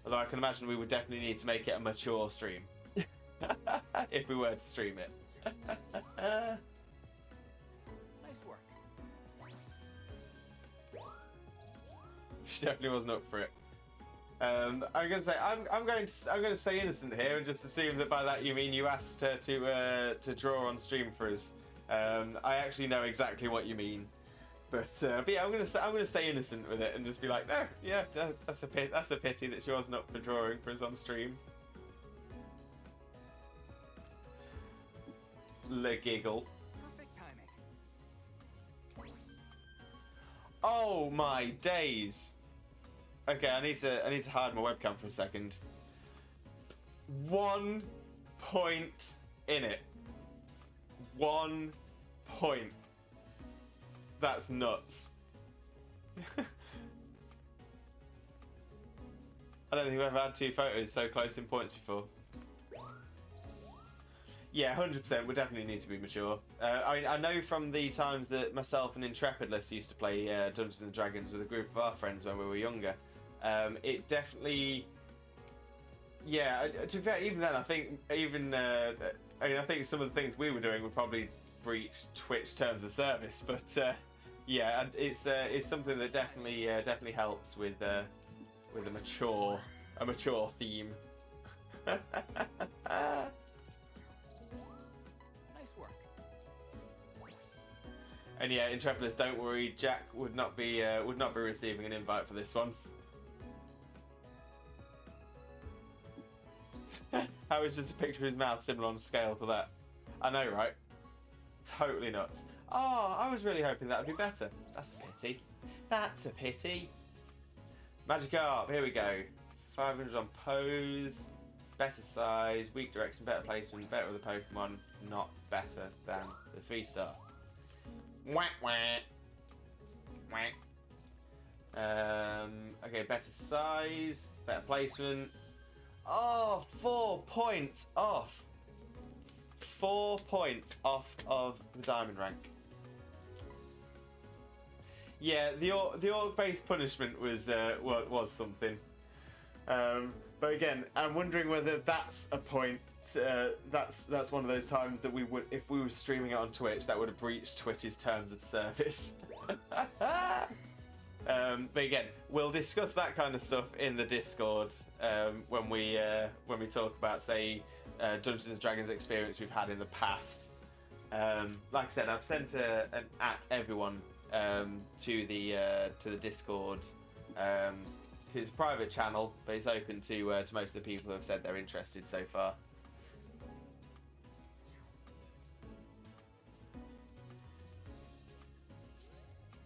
Although I can imagine we would definitely need to make it a mature stream if we were to stream it. Nice work. She definitely wasn't up for it. I'm gonna say I'm going to stay innocent here and just assume that by that you mean you asked her to draw on stream for us. I actually know exactly what you mean. But yeah, I'm gonna stay innocent with it and just be like, no, yeah, that's a pity that she wasn't up for drawing for us on stream. Le giggle. Perfect timing. Oh my days. Okay, I need to hide my webcam for a second. 1 point in it. 1 point. That's nuts. I don't think we've ever had 2 photos so close in points before. Yeah, 100%. We definitely need to be mature. I mean, I know from the times that myself and Intrepidless used to play Dungeons and Dragons with a group of our friends when we were younger. It definitely, yeah. To be fair, even then, I think I think some of the things we were doing would probably breach Twitch terms of service. But yeah, it's something that definitely helps with a mature theme. Nice work. And yeah, Intrepidus, don't worry, Jack would not be receiving an invite for this one. How is just a picture of his mouth similar on scale to that? I know, right? Totally nuts. Oh, I was really hoping that would be better. That's a pity. That's a pity. Magikarp, here we go. 500 on pose, better size, weak direction, better placement, better with the Pokemon, not better than the 3-star. Whack whack. Whack. Okay, better size, better placement. Oh, 4 points off. 4 points off of the diamond rank. Yeah, the orc-based punishment was something. But again, I'm wondering whether that's a point. That's one of those times that we would, if we were streaming it on Twitch, that would have breached Twitch's terms of service. But again, we'll discuss that kind of stuff in the Discord when we talk about, say, Dungeons and Dragons experience we've had in the past. Like I said, I've sent an at everyone to the Discord. It's a private channel, but it's open to most of the people who have said they're interested so far.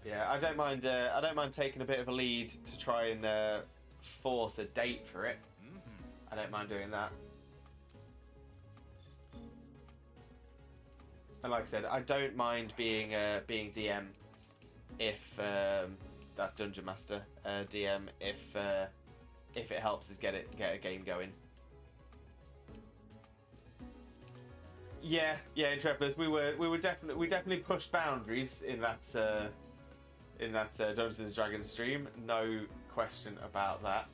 Yeah, I don't mind taking a bit of a lead to try and force a date for it. I don't mind doing that. And like I said, I don't mind being DM if that's Dungeon Master, DM if it helps us get a game going. Yeah, Intrepidus, we definitely pushed boundaries in that Dungeons and Dragons stream. No question about that.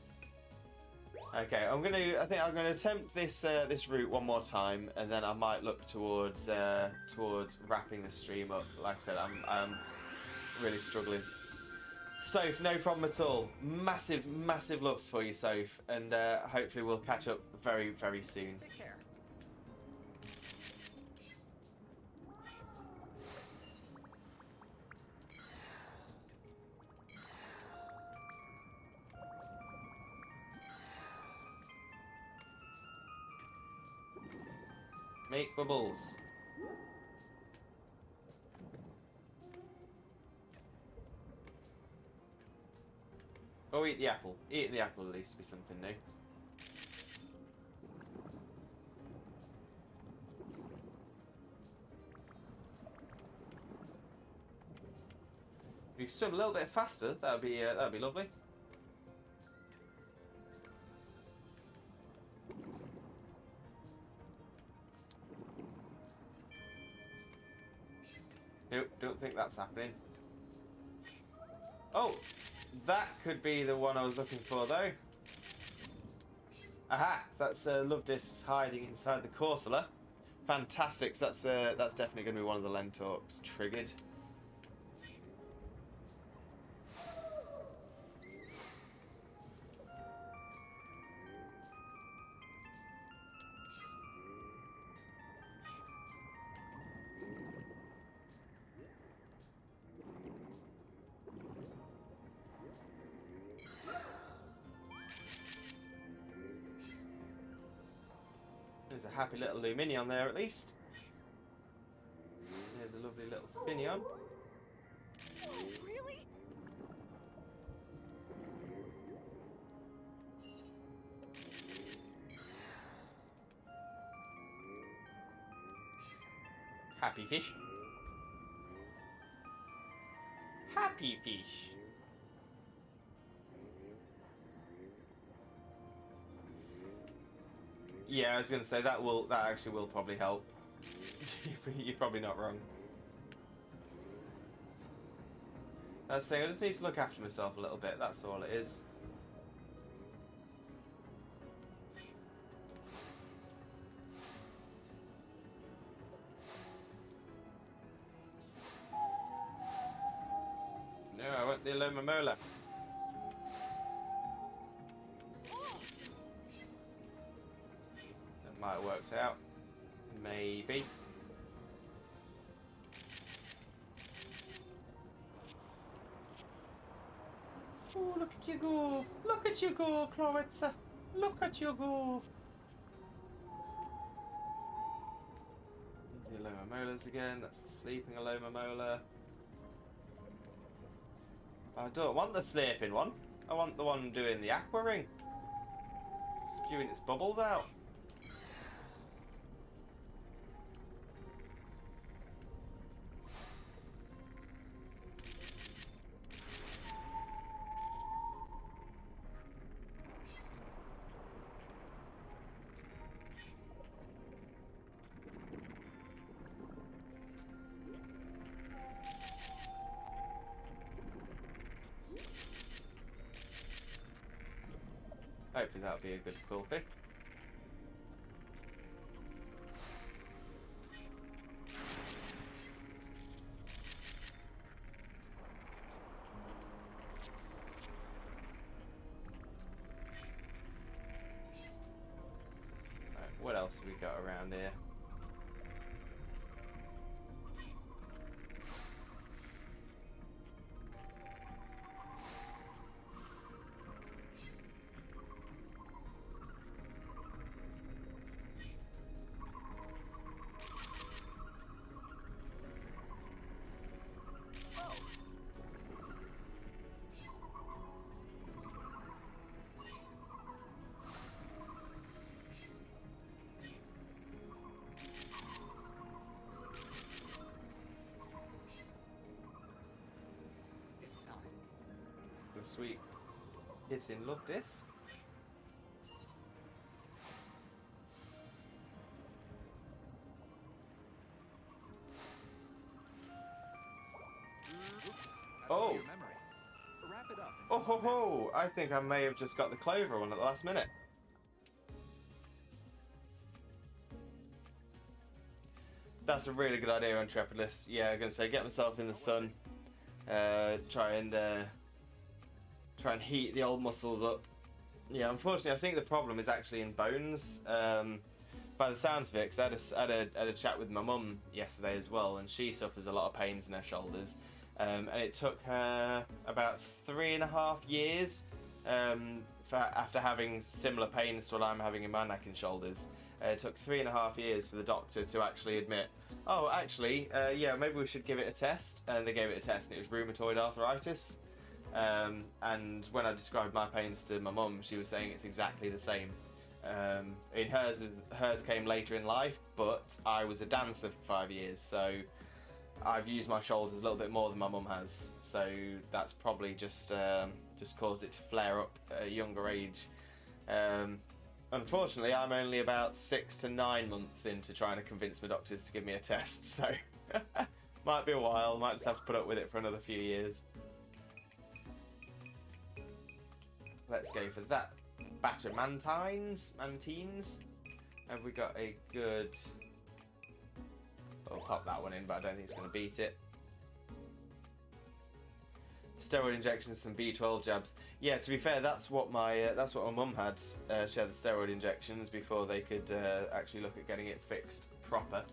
Okay, I think I'm gonna attempt this route one more time, and then I might look towards wrapping the stream up. Like I said, I'm really struggling. Soph, no problem at all. Massive loves for you, Soph, and hopefully we'll catch up very, very soon. Take care. Make bubbles. Oh, eat the apple. Eating the apple at least be something new. If you swim a little bit faster, that'd be lovely. Nope, don't think that's happening. Oh, that could be the one I was looking for, though. Aha! So that's Love Discs hiding inside the Corsola. Fantastic. So that's definitely going to be one of the Lentorks triggered. There's a happy little Luminion there, at least. There's a lovely little Finion. Really? Happy fish. Happy fish. Yeah, I was gonna say that actually will probably help. You're probably not wrong. That's the thing, I just need to look after myself a little bit, that's all it is. No, I want the Aloma Mola. That might have worked out. Maybe. Oh, look at you go! Look at you go, Clarissa! Look at you go! The Aloma Molas again. That's the sleeping Aloma Mola. I don't want the sleeping one. I want the one doing the aqua ring. Spewing its bubbles out. Hopefully that'll be a good quilpie. Right, what else have we got around here? It's time. The sweet hissing love this. Oh. Your memory. Wrap it up. Oh ho ho! I think I may have just got the clover one at the last minute. That's a really good idea on Intrepidless. Yeah, I'm gonna say get myself in the sun. Try and heat the old muscles up. Yeah, unfortunately, I think the problem is actually in bones. By the sounds of it, because I had a chat with my mum yesterday as well, and she suffers a lot of pains in her shoulders. And it took her about 3.5 years after having similar pains to what I'm having in my neck and shoulders. It took 3.5 years for the doctor to actually admit, oh, actually, yeah, maybe we should give it a test. And they gave it a test, and it was rheumatoid arthritis. And when I described my pains to my mum, she was saying it's exactly the same. In hers came later in life, but I was a dancer for 5 years, so I've used my shoulders a little bit more than my mum has. So that's probably just caused it to flare up at a younger age. Unfortunately, I'm only about 6 to 9 months into trying to convince my doctors to give me a test, so might be a while. Might just have to put up with it for another few years. Let's go for that batch of mantines. Have we got a good... I'll pop that one in, but I don't think it's going to beat it. Steroid injections, some B12 jabs. Yeah, to be fair, that's what my mum had. She had the steroid injections before they could actually look at getting it fixed proper.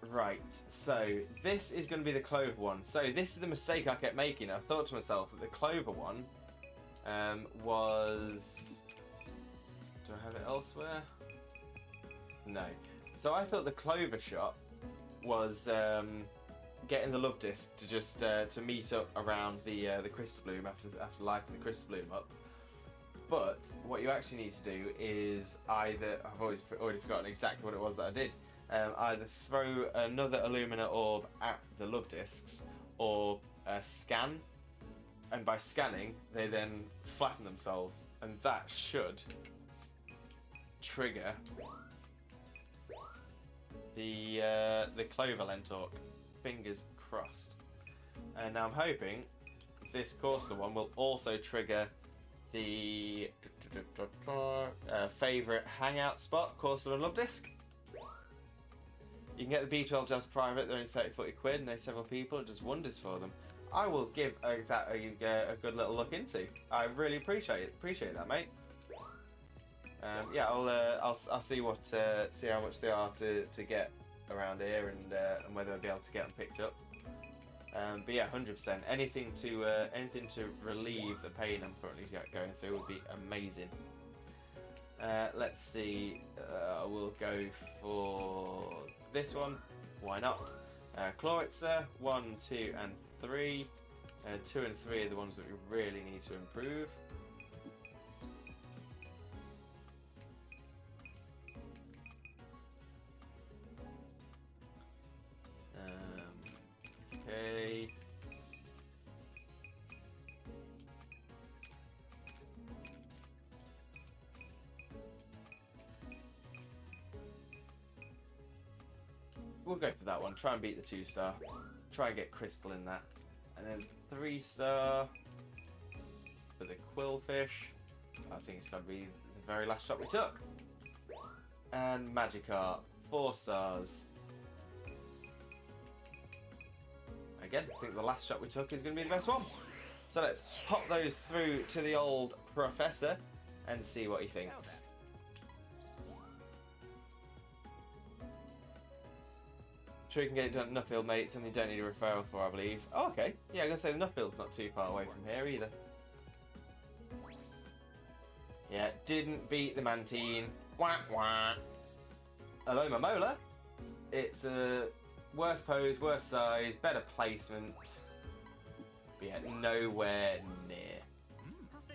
Right, so this is going to be the clover one. So this is the mistake I kept making. I thought to myself that the clover one was... Do I have it elsewhere? No. So I thought the clover shot was getting the love disc to just to meet up around the crystal bloom after lighting the crystal bloom up. But what you actually need to do is either... I've already forgotten exactly what it was that I did. either throw another Illumina orb at the love discs or scan, and by scanning they then flatten themselves, and that should trigger the Clover Lentork. Fingers crossed. And now I'm hoping this Corsola one will also trigger the favourite hangout spot, Corsola Love Disc. You can get the B12 just private, they're only 30-40 quid, and there's several people, it does wonders for them. I will give that a good little look into. I really appreciate that, mate. Yeah, I'll see see how much they are to get around here, and whether I'll be able to get them picked up. But yeah, 100%. Anything to relieve the pain I'm currently going through would be amazing. Let's see. We'll go for this one. Why not? Chloritzer 1, 2, and 3. 2 and 3 are the ones that we really need to improve. Okay. We'll go for that one. Try and beat the 2-star. Try and get Crystal in that. And then 3-star for the Quillfish. I think it's going to be the very last shot we took. And Magikarp, 4 stars. Again, I think the last shot we took is going to be the best one. So let's pop those through to the old Professor and see what he thinks. Sure, you can get it done at Nuffield, mate. Something you don't need a referral for, I believe. Oh, okay. Yeah, I'm going to say the Nuffield's not too far away from here either. Yeah, didn't beat the Mantine. Wah, wah. Hello, Momola. It's a worse pose, worse size, better placement. But yeah, nowhere near.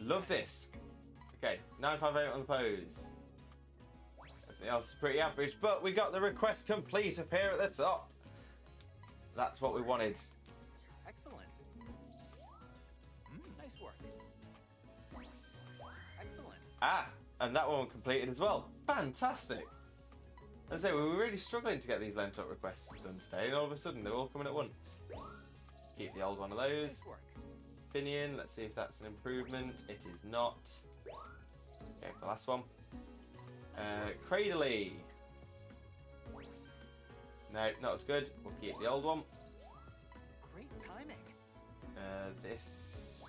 Love Disc. Okay, 958 on the pose. Everything else is pretty average, but we got the request complete up here at the top. That's what we wanted. Excellent. Nice work. Excellent. Ah, and that one completed as well. Fantastic. As I say, we were really struggling to get these Lentork requests done today, and all of a sudden they're all coming at once. Keep the old one of those. Nice work. Finian, let's see if that's an improvement. It is not. Okay, the last one. Cradley. No, not as good. We'll keep the old one. Great timing. This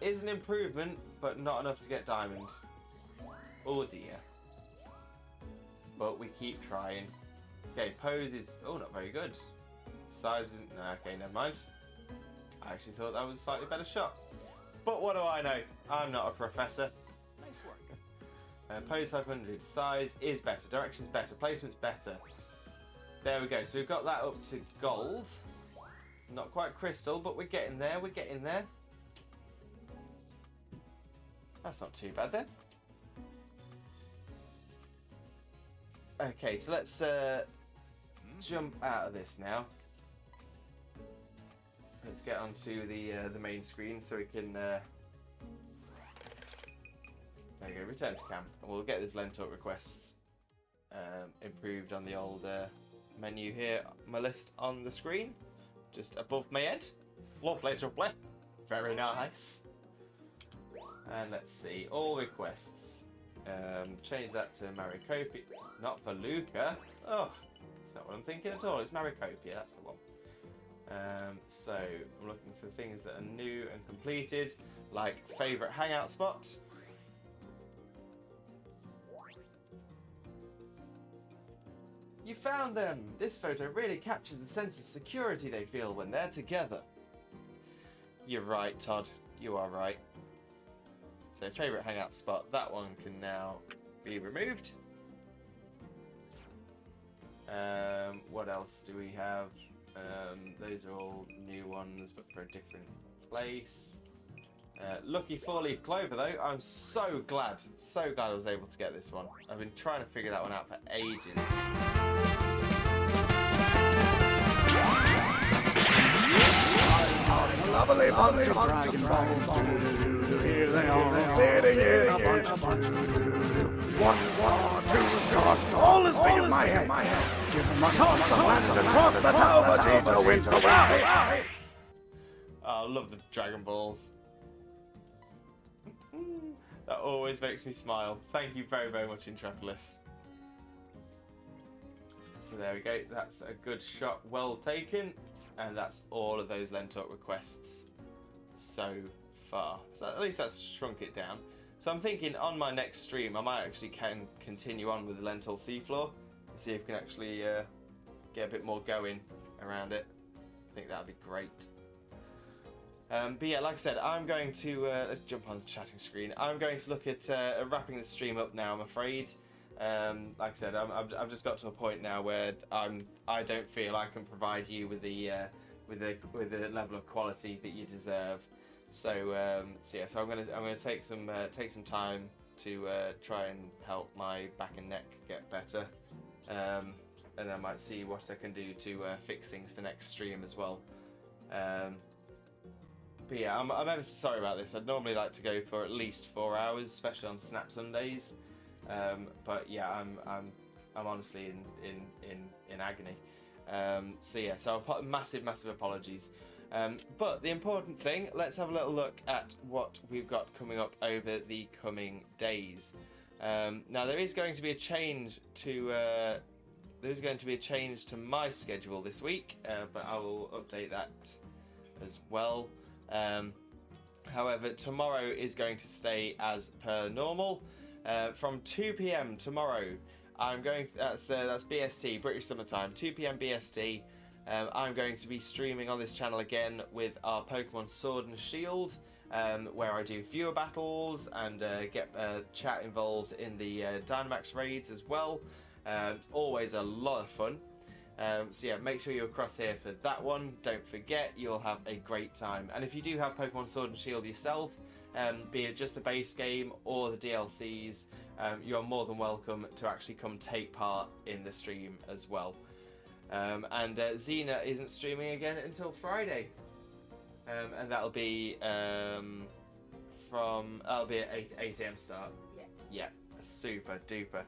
is an improvement, but not enough to get diamond. Oh dear. But we keep trying. Okay, pose is not very good. Size isn't. No, okay, never mind. I actually thought that was a slightly better shot. But what do I know? I'm not a professor. Nice work. Pose 500. Size is better. Direction's better. Placement's better. There we go. So we've got that up to gold. Not quite crystal, but we're getting there. We're getting there. That's not too bad then. Okay, so let's jump out of this now. Let's get onto the main screen so we can there you go, return to camp, and we'll get these Lentork requests improved on the old menu here, my list on the screen, just above my head. Lovely, lovely, very nice. And let's see, all requests. Change that to Maricopia, not Veluca. Oh, it's not what I'm thinking at all. It's Maricopia, that's the one. So I'm looking for things that are new and completed, like favourite hangout spots. You found them! This photo really captures the sense of security they feel when they're together. You're right, Todd. You are right. So favourite hangout spot, that one can now be removed. What else do we have? Those are all new ones, but for a different place. Lucky 4-leaf clover though, I'm so glad I was able to get this one. I've been trying to figure that one out for ages. lovely bunch of Dragon Balls. Here they are, sitting in a bunch. 1 star, 2 stars, all as big as my head. Give them a toss and land across the tower. Vegeta wins the rally. Oh, I love the Dragon Balls. That always makes me smile. Thank you very, very much, Intropolis. So there we go. That's a good shot. Well taken. And that's all of those Lentalk requests so far. So at least that's shrunk it down. So I'm thinking on my next stream, I might actually continue on with the Lentil Seafloor and see if we can actually get a bit more going around it. I think that would be great. But yeah, like I said, I'm going to let's jump on the chatting screen. I'm going to look at wrapping the stream up now, I'm afraid. Like I said, I've just got to a point now where I don't feel I can provide you with the level of quality that you deserve. So yeah, so I'm gonna take some time to try and help my back and neck get better, and I might see what I can do to fix things for next stream as well. But yeah, I'm ever so sorry about this. I'd normally like to go for at least 4 hours, especially on Snap Sundays. But yeah, I'm honestly in agony. So yeah, so massive apologies. But the important thing, let's have a little look at what we've got coming up over the coming days. Now there is going to be a change to my schedule this week, but I will update that as well. However, tomorrow is going to stay as per normal. From 2 PM tomorrow, I'm going. That's BST, British Summer Time, 2 PM BST. I'm going to be streaming on this channel again with our Pokemon Sword and Shield, where I do viewer battles and get chat involved in the Dynamax raids as well. Always a lot of fun. So yeah, make sure you're across here for that one. Don't forget, you'll have a great time. And if you do have Pokemon Sword and Shield yourself, be it just the base game or the DLCs, you are more than welcome to actually come take part in the stream as well. And Xena isn't streaming again until Friday, and that'll be at 8 AM start. Yeah, super duper.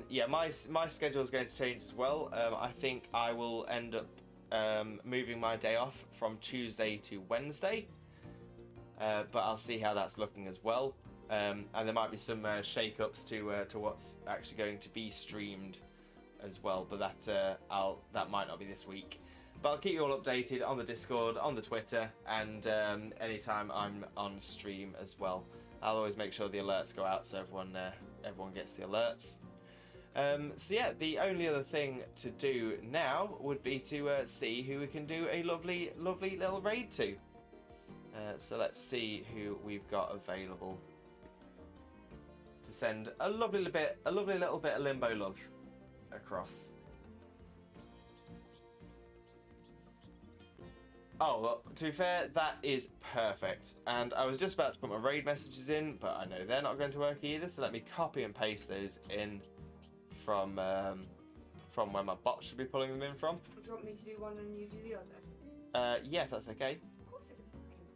Yeah, my schedule is going to change as well. I think I will end up moving my day off from Tuesday to Wednesday, but I'll see how that's looking as well. And there might be some shake-ups to what's actually going to be streamed as well, but that might not be this week. But I'll keep you all updated on the Discord, on the Twitter, and anytime I'm on stream as well. I'll always make sure the alerts go out so everyone gets the alerts. So yeah, the only other thing to do now would be to see who we can do a lovely little raid to. So let's see who we've got available to send a lovely little bit of Limbo love across. Oh, well, to be fair, that is perfect. And I was just about to put my raid messages in, but I know they're not going to work either, so let me copy and paste those in from where my bot should be pulling them in from. Do you want me to do one and you do the other? Yeah, if that's okay. Of course it is.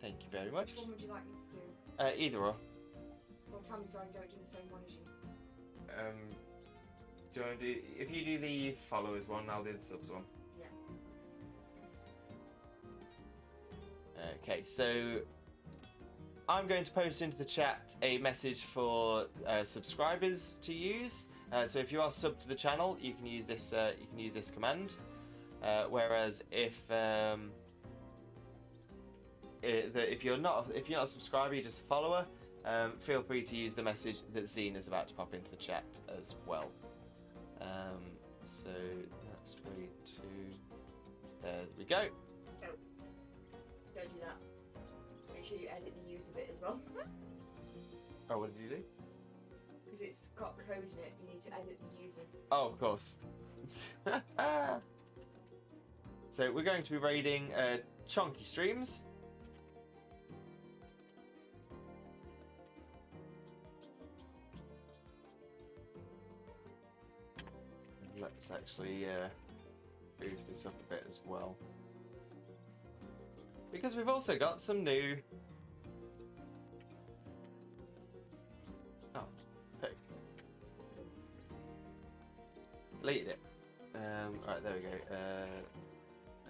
Thank you very much. Which one would you like me to do? Either or. Well, tell me so I don't do the same one as you. Do you want to do? If you do the followers one, I'll do the subs one. Yeah. Okay, so I'm going to post into the chat a message for subscribers to use. So if you are sub to the channel, you can use this. You can use this command. Whereas if you're not a subscriber, you're just a follower, feel free to use the message that Zine is about to pop into the chat as well. So that's read to. There we go. Oh. Don't do that. Make sure you edit the user bit as well. Oh, what did you do? Because it's got code in it, you need to edit the user. Oh, of course. So we're going to be raiding Chonky Streams. Let's actually boost this up a bit as well. because we've also got some new... Oh, pick. Deleted it. Alright, there we go. There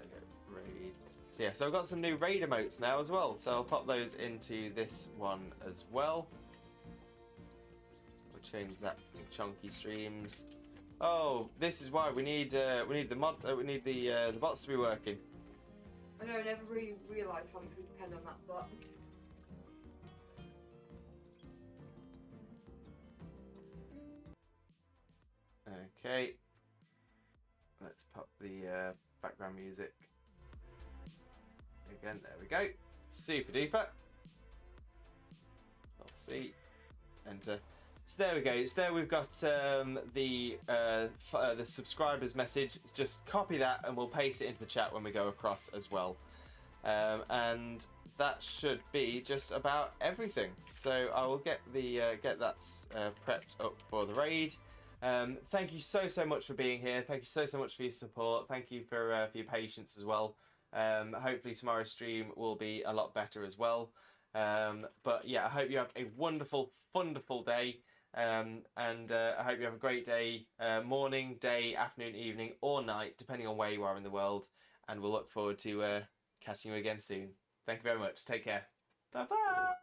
we go. Raid. So yeah, so I've got some new raid emotes now as well, so I'll pop those into this one as well. We'll change that to chunky streams. Oh, this is why we need the bots to be working. I know, I never really realised how much we depend on that, but... Okay. Let's pop the background music. Again, there we go. Super duper. I'll see. Enter. So there we go. So there we've got the subscribers message. Just copy that and we'll paste it into the chat when we go across as well. And that should be just about everything. So I will get that prepped up for the raid. Thank you so much for being here. Thank you so much for your support. Thank you for your patience as well. Hopefully tomorrow's stream will be a lot better as well. But yeah, I hope you have a wonderful day. And I hope you have a great day, morning, day, afternoon, evening, or night, depending on where you are in the world. And we'll look forward to catching you again soon. Thank you very much. Take care. Bye bye.